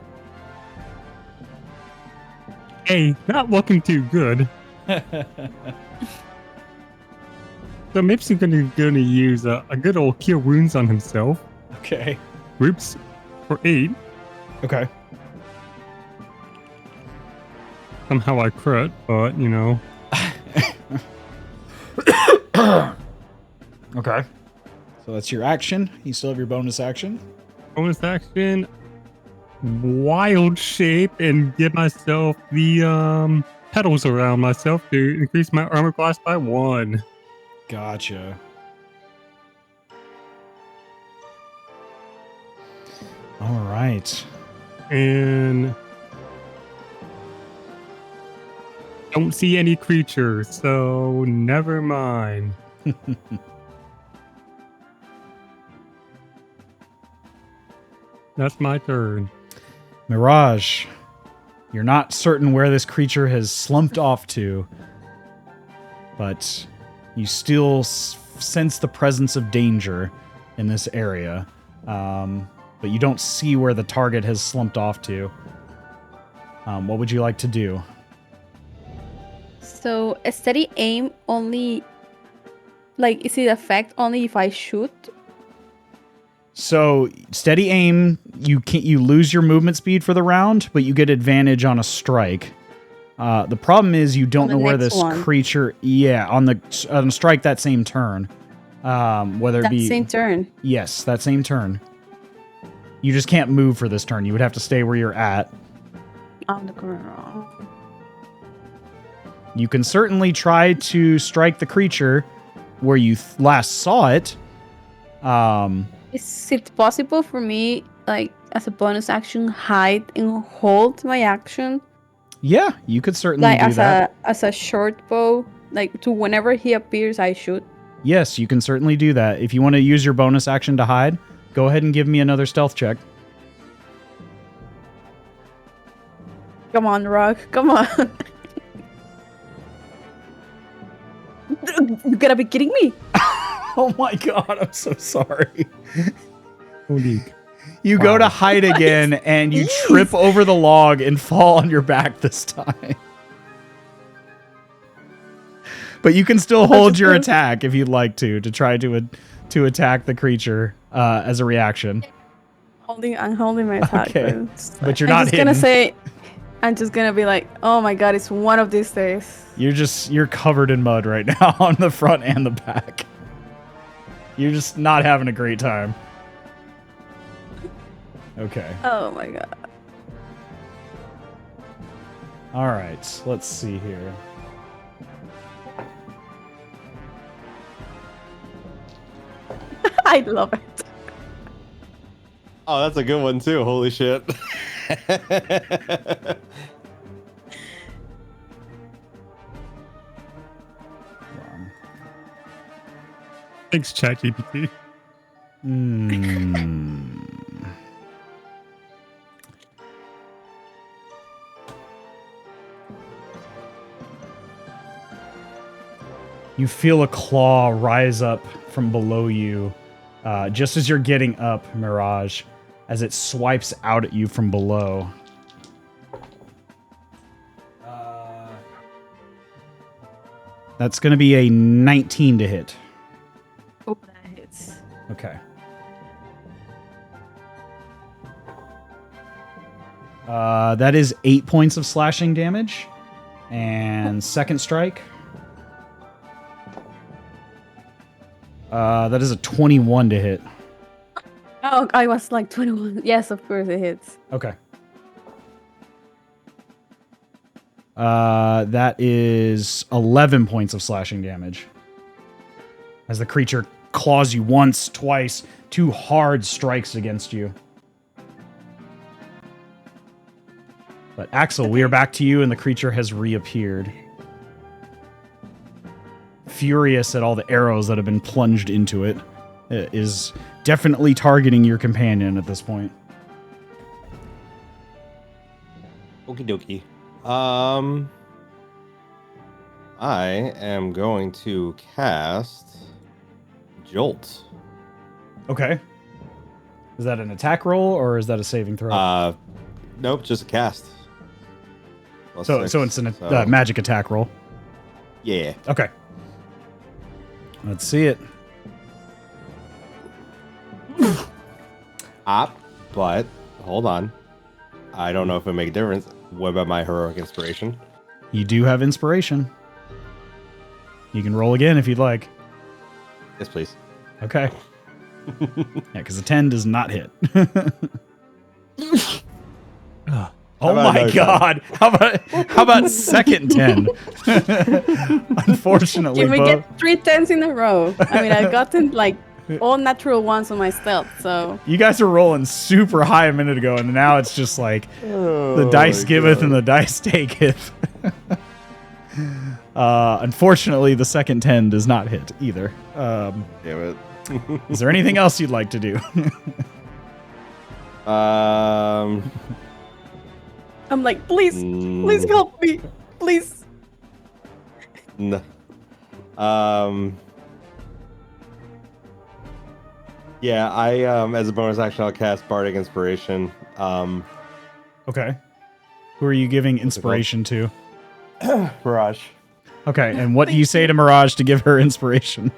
[SPEAKER 5] Hey, not looking too good. So Mipsy's gonna use a good old cure wounds on himself.
[SPEAKER 1] Okay.
[SPEAKER 5] Whoops. For 8.
[SPEAKER 1] Okay.
[SPEAKER 5] Somehow I crit, but you know.
[SPEAKER 1] Okay. So that's your action. You still have your bonus action.
[SPEAKER 5] Bonus action. Wild shape and give myself the petals around myself to increase my armor class by 1.
[SPEAKER 1] Gotcha. All right.
[SPEAKER 5] And Don't see any creatures, so never mind. That's my turn.
[SPEAKER 1] Mirage, you're not certain where this creature has slumped off to, but you still sense the presence of danger in this area. But you don't see where the target has slumped off to. What would you like to do?
[SPEAKER 3] So a steady aim only, like, is it effect only if I shoot?
[SPEAKER 1] So steady aim, you lose your movement speed for the round, but you get advantage on a strike. The problem is you don't know where this creature. Yeah, on the strike that same turn, whether it be
[SPEAKER 3] that same turn.
[SPEAKER 1] Yes, that same turn. You just can't move for this turn. You would have to stay where you're at.
[SPEAKER 3] On the corner.
[SPEAKER 1] You can certainly try to strike the creature where you last saw it.
[SPEAKER 3] Is it possible for me, like, as a bonus action, hide and hold my action?
[SPEAKER 1] Yeah, you could certainly do that.
[SPEAKER 3] As a short bow, like, to whenever he appears, I shoot.
[SPEAKER 1] Yes, you can certainly do that. If you want to use your bonus action to hide, go ahead and give me another stealth check.
[SPEAKER 3] Come on, Rock. Come on. You gotta be kidding me.
[SPEAKER 1] Oh my god, I'm so sorry.
[SPEAKER 5] Holy.
[SPEAKER 1] You go to hide again, and you trip over the log and fall on your back this time. But you can still hold your attack if you'd like to try to attack the creature as a reaction.
[SPEAKER 3] I'm holding my attack.
[SPEAKER 1] Okay. But you're not hitting.
[SPEAKER 3] I'm just gonna be like, oh my god, it's one of these days.
[SPEAKER 1] You're covered in mud right now on the front and the back. You're just not having a great time. Okay.
[SPEAKER 3] Oh my god.
[SPEAKER 1] All right, let's see here.
[SPEAKER 3] I love it.
[SPEAKER 2] Oh, that's a good one too. Holy shit.
[SPEAKER 5] Thanks, ChatGPT.
[SPEAKER 1] You feel a claw rise up from below you, just as you're getting up, Mirage, as it swipes out at you from below. That's going to be a 19 to hit.
[SPEAKER 3] Oh, that hits.
[SPEAKER 1] Okay. That is 8 points of slashing damage. And second strike. That is a 21 to hit.
[SPEAKER 3] Oh, I was like 21. Yes, of course it hits.
[SPEAKER 1] Okay. That is 11 points of slashing damage. As the creature claws you once, twice, 2 hard strikes against you. But Axel, we are back to you, and the creature has reappeared. Furious at all the arrows that have been plunged into it, it is definitely targeting your companion at this point.
[SPEAKER 2] Okie dokie. I am going to cast Jolt.
[SPEAKER 1] Okay. Is that an attack roll, or is that a saving throw?
[SPEAKER 2] Nope, just a cast.
[SPEAKER 1] So it's a magic attack roll.
[SPEAKER 2] Yeah.
[SPEAKER 1] Okay. Let's see it.
[SPEAKER 2] But hold on. I don't know if it make a difference. What about my heroic inspiration?
[SPEAKER 1] You do have inspiration. You can roll again if you'd like.
[SPEAKER 2] Yes, please.
[SPEAKER 1] Okay. Yeah, because a 10 does not hit. Oh my god! How about second 10? Unfortunately,
[SPEAKER 3] Can we get 3 10s in a row? I mean, I've gotten like all natural ones on my stealth, so
[SPEAKER 1] you guys are rolling super high a minute ago, and now it's just like the dice giveth and the dice taketh. Unfortunately, the second 10 does not hit either.
[SPEAKER 2] Damn it.
[SPEAKER 1] Is there anything else you'd like to do?
[SPEAKER 3] I'm like, please help me, please.
[SPEAKER 2] No. Yeah, I as a bonus action, I'll cast Bardic Inspiration.
[SPEAKER 1] Okay. Who are you giving inspiration to?
[SPEAKER 2] Mirage.
[SPEAKER 1] Okay, and what do you say to Mirage to give her inspiration?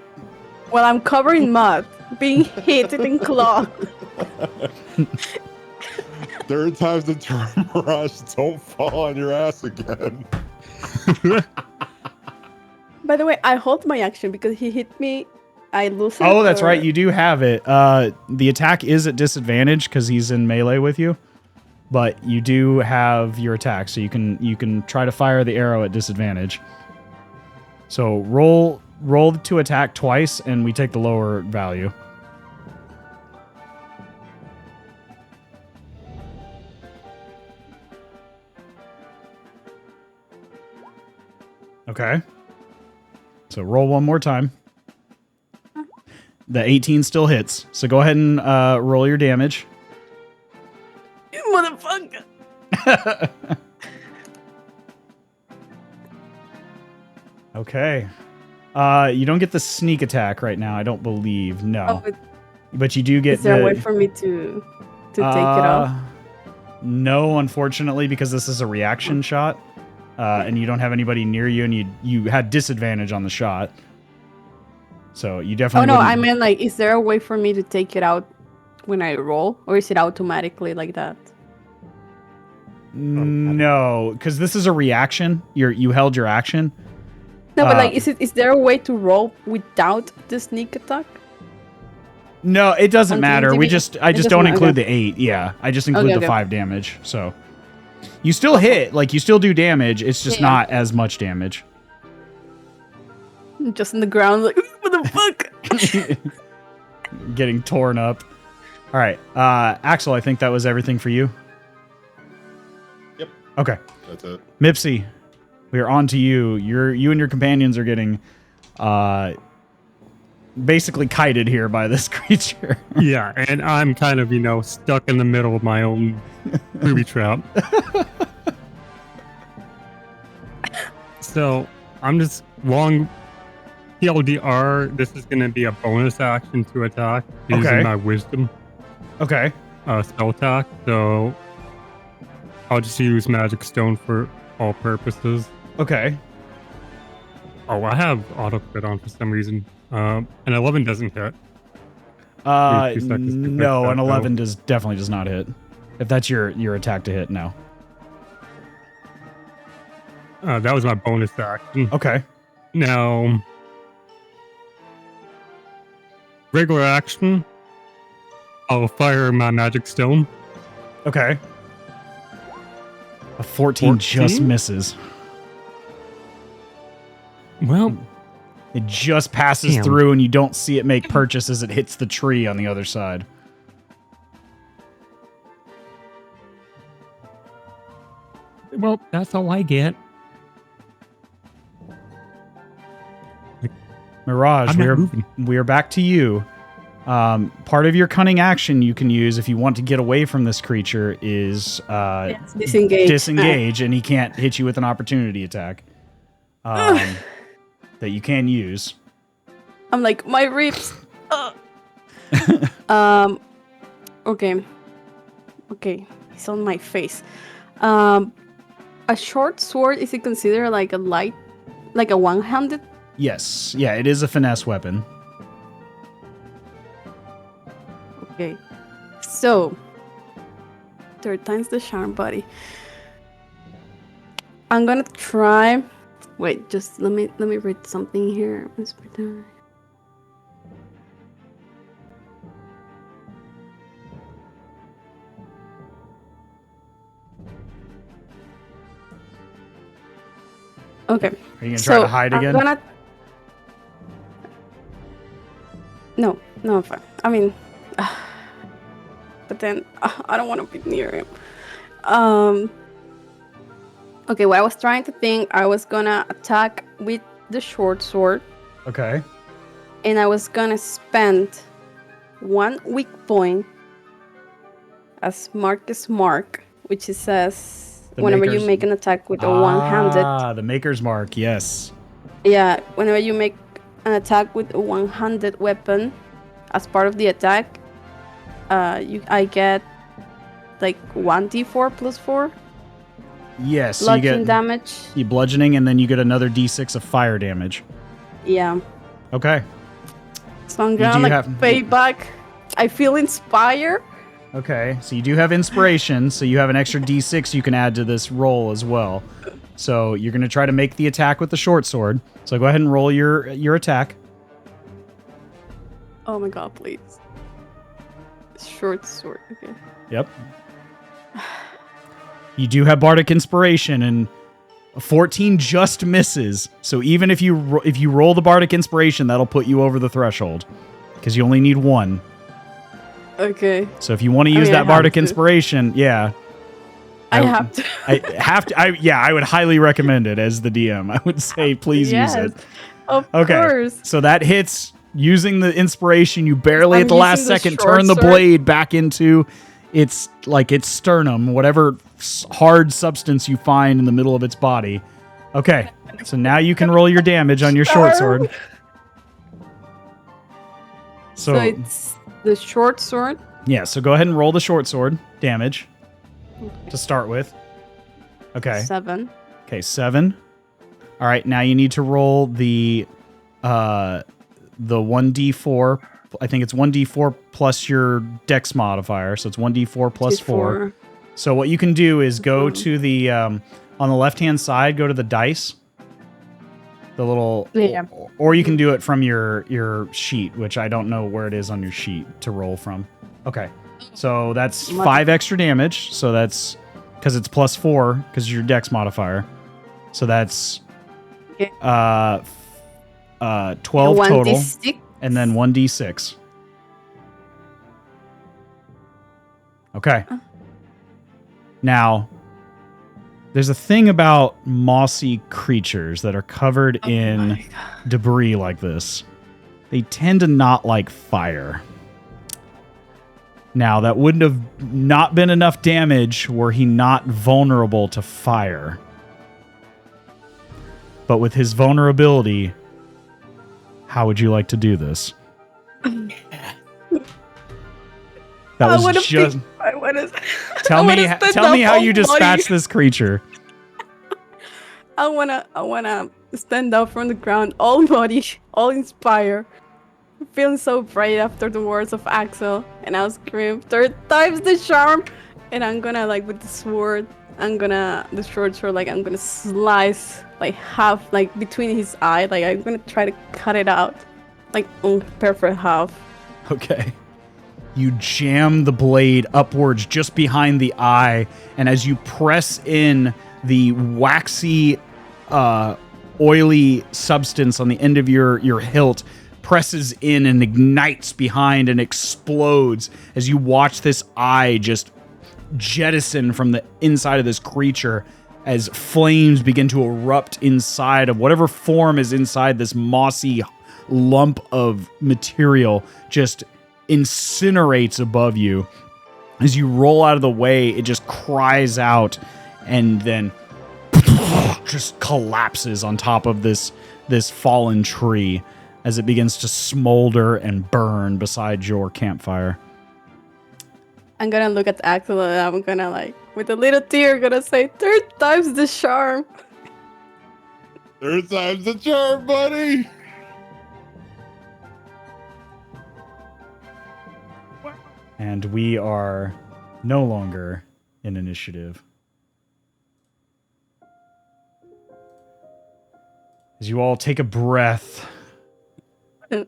[SPEAKER 3] Well, I'm covered in mud, being hit and clawed.
[SPEAKER 4] There are times the term Mirage don't fall on your ass again.
[SPEAKER 3] By the way, I hold my action because he hit me. I lose it.
[SPEAKER 1] Oh, that's right. You do have it. The attack is at disadvantage because he's in melee with you, but you do have your attack, so you can try to fire the arrow at disadvantage. So roll to attack twice, and we take the lower value. Okay. So roll one more time. The 18 still hits. So go ahead and roll your damage.
[SPEAKER 3] You motherfucker.
[SPEAKER 1] Okay. You don't get the sneak attack right now, I don't believe. No.
[SPEAKER 3] Oh,
[SPEAKER 1] But you do get
[SPEAKER 3] is there a way for me to take it off?
[SPEAKER 1] No, unfortunately, because this is a reaction shot. And you don't have anybody near you, and you had disadvantage on the shot. So you definitely.
[SPEAKER 3] Oh no,
[SPEAKER 1] wouldn't-
[SPEAKER 3] I meant like, is there a way for me to take it out when I roll, or is it automatically like that?
[SPEAKER 1] No, because this is a reaction. You held your action.
[SPEAKER 3] No, but like, is there a way to roll without the sneak attack?
[SPEAKER 1] No, it doesn't
[SPEAKER 3] On
[SPEAKER 1] matter.
[SPEAKER 3] TNT?
[SPEAKER 1] I just
[SPEAKER 3] doesn't
[SPEAKER 1] don't
[SPEAKER 3] matter,
[SPEAKER 1] include
[SPEAKER 3] okay.
[SPEAKER 1] the 8. Yeah, I just include
[SPEAKER 3] Okay,
[SPEAKER 1] the
[SPEAKER 3] okay.
[SPEAKER 1] 5 damage. So you still hit, like you still do damage. It's just
[SPEAKER 3] Yeah.
[SPEAKER 1] not as much damage.
[SPEAKER 3] I'm just in the ground, like, what the fuck?
[SPEAKER 1] Getting torn up. All right, Axel, I think that was everything for you.
[SPEAKER 4] Yep.
[SPEAKER 1] Okay,
[SPEAKER 4] That's it.
[SPEAKER 1] Mipsy, we are on to you. You and your companions are getting basically kited here by this creature.
[SPEAKER 5] Yeah, and I'm kind of, stuck in the middle of my own booby trap. So I'm just long TLDR. This is going to be a bonus action to attack using
[SPEAKER 1] Okay.
[SPEAKER 5] my wisdom
[SPEAKER 1] Okay.
[SPEAKER 5] spell attack. So I'll just use magic stone for all purposes.
[SPEAKER 1] Okay.
[SPEAKER 5] Oh, I have auto crit on for some reason. An 11 doesn't hit. 2 seconds to
[SPEAKER 1] No,
[SPEAKER 5] fix
[SPEAKER 1] an
[SPEAKER 5] that,
[SPEAKER 1] 11 definitely does not hit. If that's your attack to hit, no.
[SPEAKER 5] That was my bonus action.
[SPEAKER 1] Okay.
[SPEAKER 5] Now, regular action, I'll fire my magic stone.
[SPEAKER 1] Okay. A 14 just
[SPEAKER 5] 14?
[SPEAKER 1] misses.
[SPEAKER 5] Well,
[SPEAKER 1] It just passes
[SPEAKER 5] Damn.
[SPEAKER 1] through, and you don't see it make purchase as it hits the tree on the other side.
[SPEAKER 5] that's all I get.
[SPEAKER 1] Mirage,
[SPEAKER 5] I'm not moving.
[SPEAKER 1] we are back to you. Part of your cunning action you can use if you want to get away from this creature is
[SPEAKER 3] Disengage.
[SPEAKER 1] and he can't hit you with an opportunity attack. That you can use.
[SPEAKER 3] I'm like, my ribs. Okay. Okay, it's on my face. A short sword, is it considered like a one-handed?
[SPEAKER 1] Yes. Yeah, it is a finesse weapon.
[SPEAKER 3] Okay. So, third time's the charm, buddy. I'm gonna try. Wait, just let me read something here. Okay.
[SPEAKER 1] Are you gonna try to hide again?
[SPEAKER 3] No, I'm fine. I mean, but then I don't want to be near him. Okay, what I was trying to think, I was gonna attack with the short sword,
[SPEAKER 1] Okay.
[SPEAKER 3] and I was gonna spend 1 weak point as Marcus Mark, which it says
[SPEAKER 1] The
[SPEAKER 3] whenever you
[SPEAKER 1] maker's-
[SPEAKER 3] make an attack with a one-handed.
[SPEAKER 1] The Maker's Mark, yes.
[SPEAKER 3] Yeah, whenever you make an attack with a one-handed weapon, as part of the attack, I get like 1d4 plus 4
[SPEAKER 1] Yes, so you
[SPEAKER 3] bludgeoning
[SPEAKER 1] get
[SPEAKER 3] damage.
[SPEAKER 1] you bludgeoning, and then you get another d6 of fire damage.
[SPEAKER 3] Yeah,
[SPEAKER 1] Okay.
[SPEAKER 3] so I'm
[SPEAKER 1] You
[SPEAKER 3] gonna
[SPEAKER 1] do
[SPEAKER 3] like
[SPEAKER 1] have-
[SPEAKER 3] pay back. I feel inspired.
[SPEAKER 1] Okay, so you do have inspiration, so you have an extra d6 you can add to this roll as well. So you're going to try to make the attack with the short sword. So go ahead and roll your attack.
[SPEAKER 3] Oh my god, please. Short sword. Okay.
[SPEAKER 1] Yep. You do have bardic inspiration, and a 14 just misses. So even if you roll the bardic inspiration, that'll put you over the threshold because you only need one.
[SPEAKER 3] Okay.
[SPEAKER 1] So if you want to use
[SPEAKER 3] mean, I
[SPEAKER 1] that bardic
[SPEAKER 3] have to.
[SPEAKER 1] inspiration, yeah.
[SPEAKER 3] I have to.
[SPEAKER 1] I would highly recommend it as the DM. I would say please use it.
[SPEAKER 3] Of
[SPEAKER 1] Okay.
[SPEAKER 3] course.
[SPEAKER 1] So that hits using the inspiration. You barely
[SPEAKER 3] I'm
[SPEAKER 1] at the last
[SPEAKER 3] using the
[SPEAKER 1] second
[SPEAKER 3] short
[SPEAKER 1] turn the
[SPEAKER 3] sword.
[SPEAKER 1] blade back into its sternum, whatever hard substance you find in the middle of its body. Okay. So now you can roll your damage on your short sword.
[SPEAKER 3] So it's the short sword.
[SPEAKER 1] Yeah, so go ahead and roll the short sword damage to start with. Okay.
[SPEAKER 3] 7.
[SPEAKER 1] Okay, 7. All right, now you need to roll the 1d4. I think it's 1d4 plus your dex modifier, so it's 1d4 plus 4. So what you can do is go to the on the left-hand side, go to the dice. The little
[SPEAKER 3] Yeah.
[SPEAKER 1] or you can do it from your sheet, which I don't know where it is on your sheet to roll from. Okay. So that's 5 extra damage. So that's because it's plus 4 because your dex modifier. So that's
[SPEAKER 3] Okay.
[SPEAKER 1] 12 total,
[SPEAKER 3] 1d6.
[SPEAKER 1] and then 1d6. Okay. Now, there's a thing about mossy creatures that are covered in
[SPEAKER 3] my God.
[SPEAKER 1] debris like this. They tend to not like fire. Now, that wouldn't have not been enough damage were he not vulnerable to fire. But with his vulnerability, how would you like to do this? That was just...
[SPEAKER 3] I wanna,
[SPEAKER 1] Tell me how you dispatch this creature.
[SPEAKER 3] I wanna stand up from the ground, all bloody, all inspired, feeling so brave after the words of Axel, and I'll scream 3 times the charm, and I'm gonna with the sword, the short sword, I'm gonna slice half, between his eye, I'm gonna try to cut it out, on perfect half.
[SPEAKER 1] Okay. You jam the blade upwards just behind the eye, and as you press in, the waxy, oily substance on the end of your hilt presses in and ignites behind and explodes as you watch this eye just jettison from the inside of this creature as flames begin to erupt inside of whatever form is inside this mossy lump of material, just incinerates above you. As you roll out of the way, it just cries out and then just collapses on top of this fallen tree as it begins to smolder and burn beside your campfire.
[SPEAKER 3] I'm gonna look at Axel and I'm gonna with a little tear gonna say 3 times the charm.
[SPEAKER 4] 3 times the charm, buddy.
[SPEAKER 1] And we are no longer in initiative. As you all take a breath, and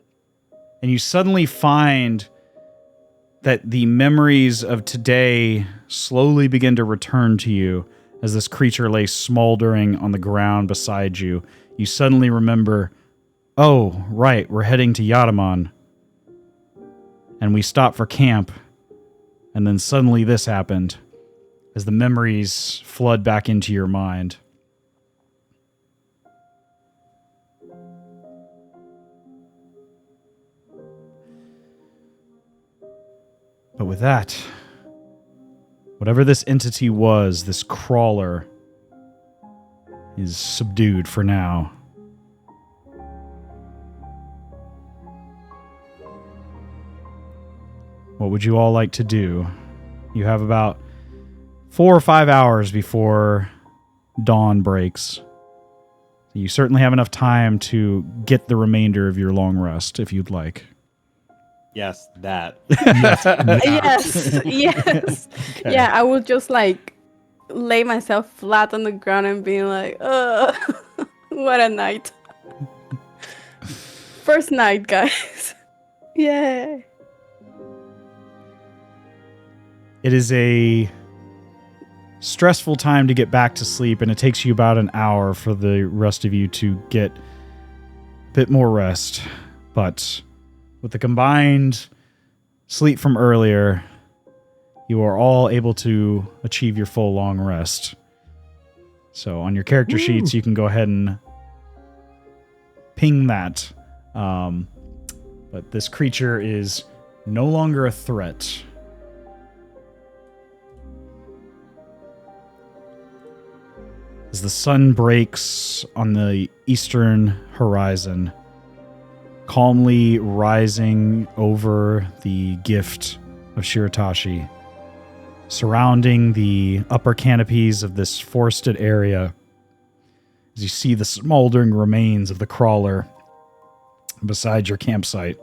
[SPEAKER 1] you suddenly find that the memories of today slowly begin to return to you as this creature lay smoldering on the ground beside you. You suddenly remember, oh, right, we're heading to Yatamon. And we stopped for camp. And then suddenly this happened as the memories flood back into your mind. But with that, whatever this entity was, this crawler, is subdued for now. What would you all like to do? You have about 4 or 5 hours before dawn breaks. You certainly have enough time to get the remainder of your long rest if you'd like.
[SPEAKER 2] Yes, that.
[SPEAKER 3] Yes.
[SPEAKER 1] Okay.
[SPEAKER 3] Yeah, I would just like lay myself flat on the ground and be like, what a night. First night, guys. Yay.
[SPEAKER 1] It is a stressful time to get back to sleep, and it takes you about an hour for the rest of you to get a bit more rest. But with the combined sleep from earlier, you are all able to achieve your full long rest. So on your character sheets, you can go ahead and ping that. But this creature is no longer a threat. As the sun breaks on the eastern horizon, calmly rising over the gift of Shiratashi, surrounding the upper canopies of this forested area, as you see the smoldering remains of the crawler beside your campsite.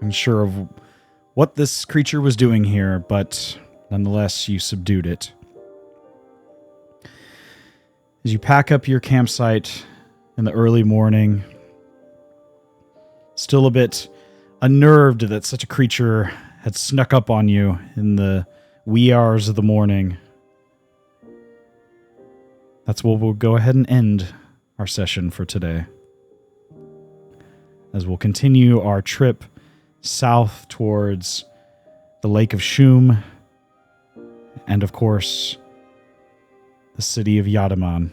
[SPEAKER 1] Unsure of what this creature was doing here, but nonetheless, you subdued it. As you pack up your campsite in the early morning, still a bit unnerved that such a creature had snuck up on you in the wee hours of the morning, that's where we'll go ahead and end our session for today. As we'll continue our trip south towards the Lake of Shum, and of course, the city of Yatamon.